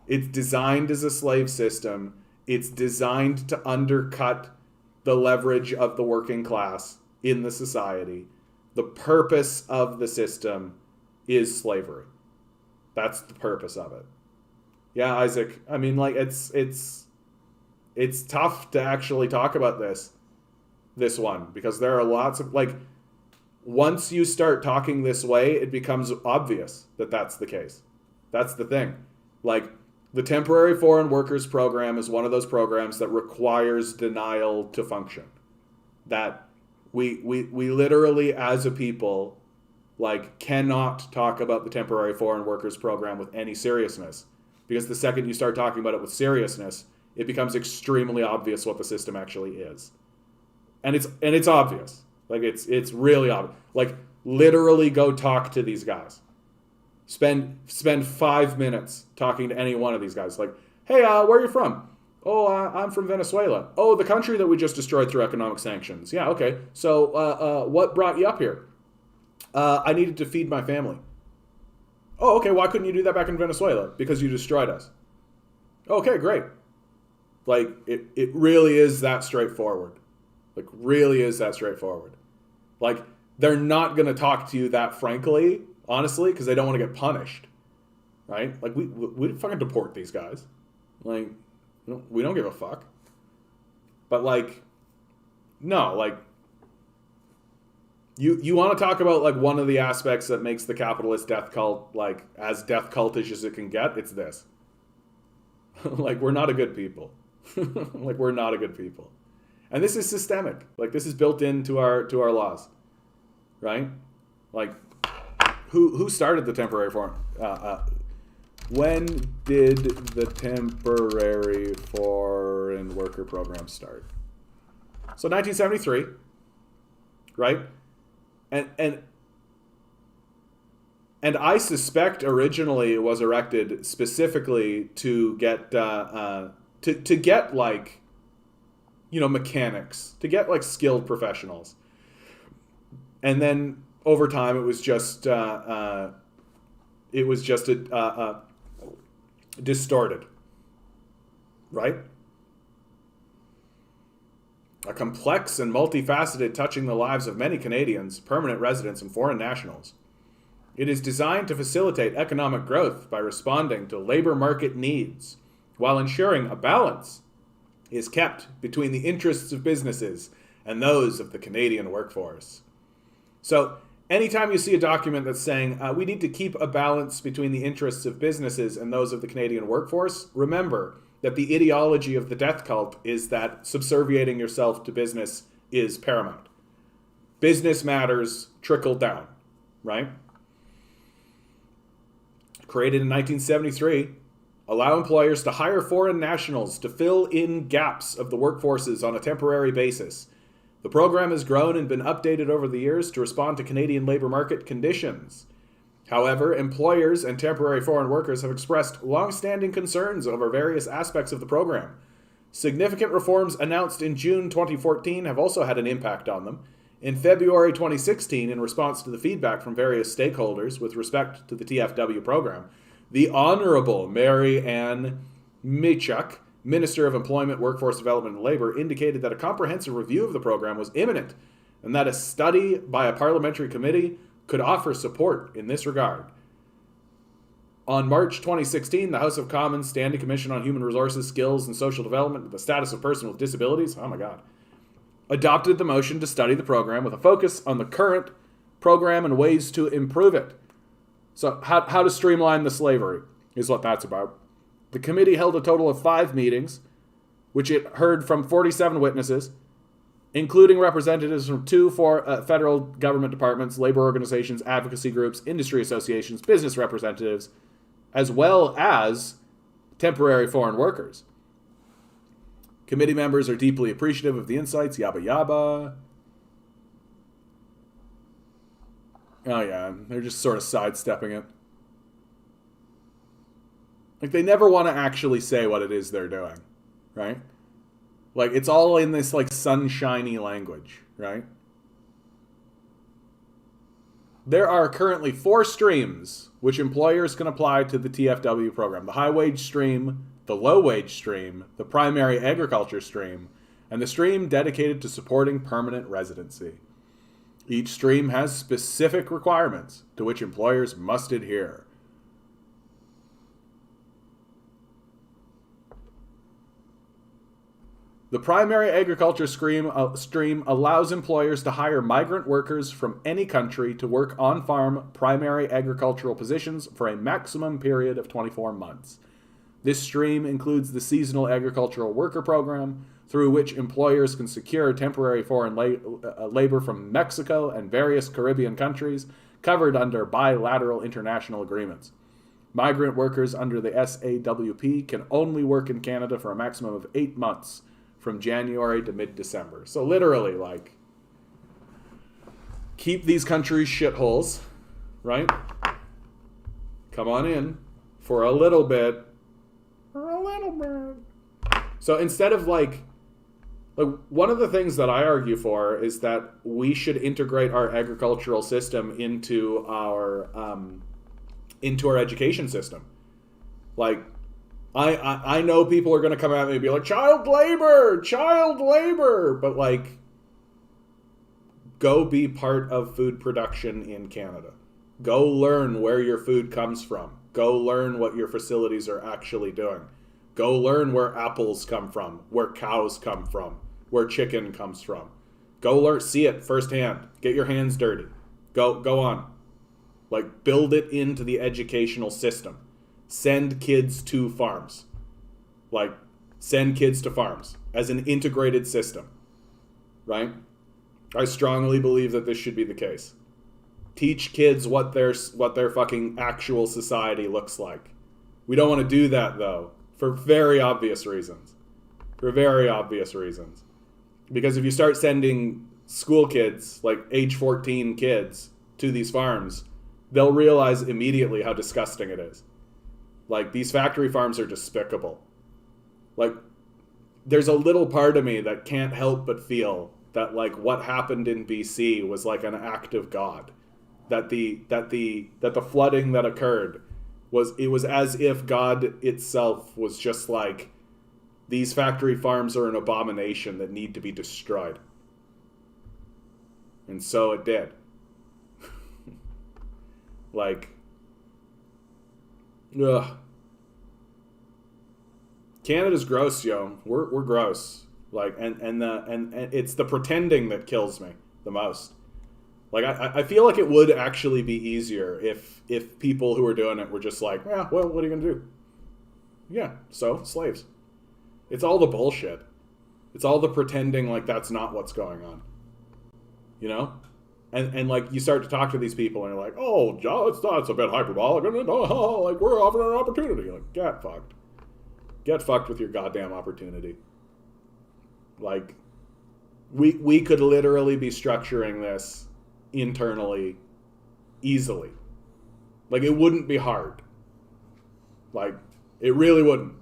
It's designed as a slave system. It's designed to undercut the leverage of the working class in the society. The purpose of the system is slavery. That's the purpose of it. Yeah, Isaac. I mean, like, it's tough to actually talk about this one, because there are lots of, like, once you start talking this way, it becomes obvious that that's the case. That's the thing. Like, the Temporary Foreign Workers Program is one of those programs that requires denial to function. That we literally, as a people, like, cannot talk about the Temporary Foreign Workers Program with any seriousness. Because the second you start talking about it with seriousness, it becomes extremely obvious what the system actually is. And it's obvious. Like, it's really obvious. Like, literally go talk to these guys. Spend 5 minutes talking to any one of these guys. Like, hey, where are you from? Oh, I'm from Venezuela. Oh, the country that we just destroyed through economic sanctions. Yeah, okay. So what brought you up here? I needed to feed my family. Oh, okay. Why couldn't you do that back in Venezuela? Because you destroyed us. Okay, great. Like, it really is that straightforward. Like, really is that straightforward. Like, they're not going to talk to you that frankly, honestly, because they don't want to get punished, right? Like, we fucking deport these guys. Like, we don't give a fuck. But, like, no, like, you want to talk about, like, one of the aspects that makes the capitalist death cult, like, as death cultish as it can get, it's this. Like, we're not a good people. Like, we're not a good people. And this is systemic. Like, this is built into our laws, right? Like, who started the temporary foreign? When did the temporary foreign worker program start? So 1973, right? And I suspect originally it was erected specifically to get to get, like, you know, mechanics, to get, like, skilled professionals. And then over time it was just distorted, right? A complex and multifaceted, touching the lives of many Canadians, permanent residents, and foreign nationals. It is designed to facilitate economic growth by responding to labor market needs, while ensuring a balance is kept between the interests of businesses and those of the Canadian workforce. So, anytime you see a document that's saying, we need to keep a balance between the interests of businesses and those of the Canadian workforce, remember that the ideology of the death cult is that subserviating yourself to business is paramount. Business matters, trickle down, right? Created in 1973, allow employers to hire foreign nationals to fill in gaps of the workforces on a temporary basis. The program has grown and been updated over the years to respond to Canadian labor market conditions. However, employers and temporary foreign workers have expressed long-standing concerns over various aspects of the program. Significant reforms announced in June 2014 have also had an impact on them. In February 2016, in response to the feedback from various stakeholders with respect to the TFW program, the Honorable Mary Ann Michuk, Minister of Employment, Workforce Development and Labor, indicated that a comprehensive review of the program was imminent and that a study by a parliamentary committee could offer support in this regard. On March 2016, the House of Commons Standing Commission on Human Resources, Skills and Social Development and the Status of Persons with Disabilities, adopted the motion to study the program with a focus on the current program and ways to improve it. So how to streamline the slavery is what that's about. The committee held a total of 5 meetings, which it heard from 47 witnesses, including representatives from 2 federal government departments, labor organizations, advocacy groups, industry associations, business representatives, as well as temporary foreign workers. Committee members are deeply appreciative of the insights, yabba yabba. Oh yeah, they're just sort of sidestepping it. Like, they never want to actually say what it is they're doing, right? Like, it's all in this, like, sunshiny language, right? There are currently 4 streams which employers can apply to the TFW program. The high-wage stream, the low-wage stream, the primary agriculture stream, and the stream dedicated to supporting permanent residency. Each stream has specific requirements to which employers must adhere. The primary agriculture stream allows employers to hire migrant workers from any country to work on-farm primary agricultural positions for a maximum period of 24 months. This stream includes the Seasonal Agricultural Worker Program, through which employers can secure temporary foreign labor from Mexico and various Caribbean countries covered under bilateral international agreements. Migrant workers under the SAWP can only work in Canada for a maximum of 8 months, from January to mid-December. So literally, like, keep these countries shitholes, right? Come on in for a little bit. So instead of like one of the things that I argue for is that we should integrate our agricultural system into our education system. Like, I know people are going to come at me and be like, child labor, but like, go be part of food production in Canada. Go learn where your food comes from. Go learn what your facilities are actually doing. Go learn where apples come from, where cows come from, where chicken comes from. Go learn, see it firsthand. Get your hands dirty. Go on. Like, build it into the educational system. Send kids to farms. Like, send kids to farms as an integrated system, right? I strongly believe that this should be the case. Teach kids what their fucking actual society looks like. We don't want to do that, though, for very obvious reasons. Because if you start sending school kids, like age 14 kids, to these farms, they'll realize immediately how disgusting it is. Like, these factory farms are despicable. Like, there's a little part of me that can't help but feel that, like, what happened in BC was like an act of God. That the flooding that occurred was as if God itself was just like, these factory farms are an abomination that need to be destroyed. And so it did. Like, ugh. Canada's gross, yo. We're gross. Like, and it's the pretending that kills me the most. Like, I feel like it would actually be easier if people who were doing it were just like, yeah, well, what are you gonna do? Yeah, so slaves. It's all the bullshit. It's all the pretending like that's not what's going on. You know? And like you start to talk to these people and you're like, oh, it's a bit hyperbolic. Like we're offering an opportunity. Like, get fucked. Get fucked with your goddamn opportunity. Like, we could literally be structuring this internally easily. Like, it wouldn't be hard. Like, it really wouldn't.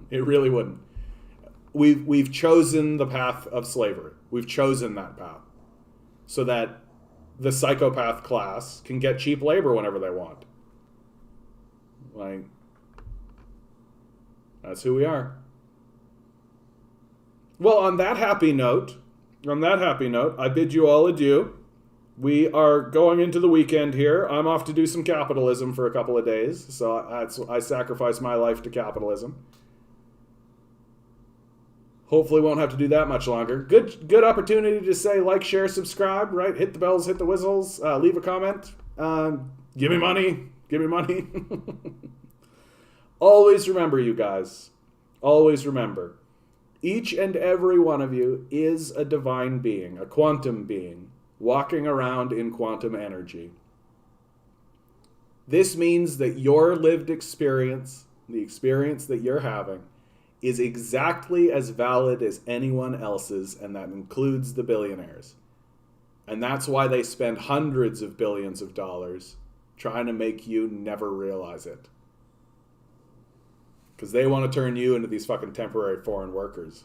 It really wouldn't. We've chosen the path of slavery. We've chosen that path so that the psychopath class can get cheap labor whenever they want. Like, that's who we are. Well, on that happy note, I bid you all adieu. We are going into the weekend here. I'm off to do some capitalism for a couple of days, so I sacrifice my life to capitalism. Hopefully won't have to do that much longer. Good opportunity to say like, share, subscribe, right? Hit the bells, hit the whistles, leave a comment. Give me money. Always remember, you guys. Always remember. Each and every one of you is a divine being, a quantum being, walking around in quantum energy. This means that your lived experience, the experience that you're having, is exactly as valid as anyone else's, and that includes the billionaires. And that's why they spend hundreds of billions of dollars trying to make you never realize it. Because they want to turn you into these fucking temporary foreign workers.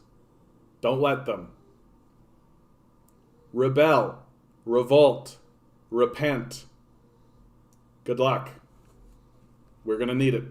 Don't let them. Rebel. Revolt. Repent. Good luck. We're going to need it.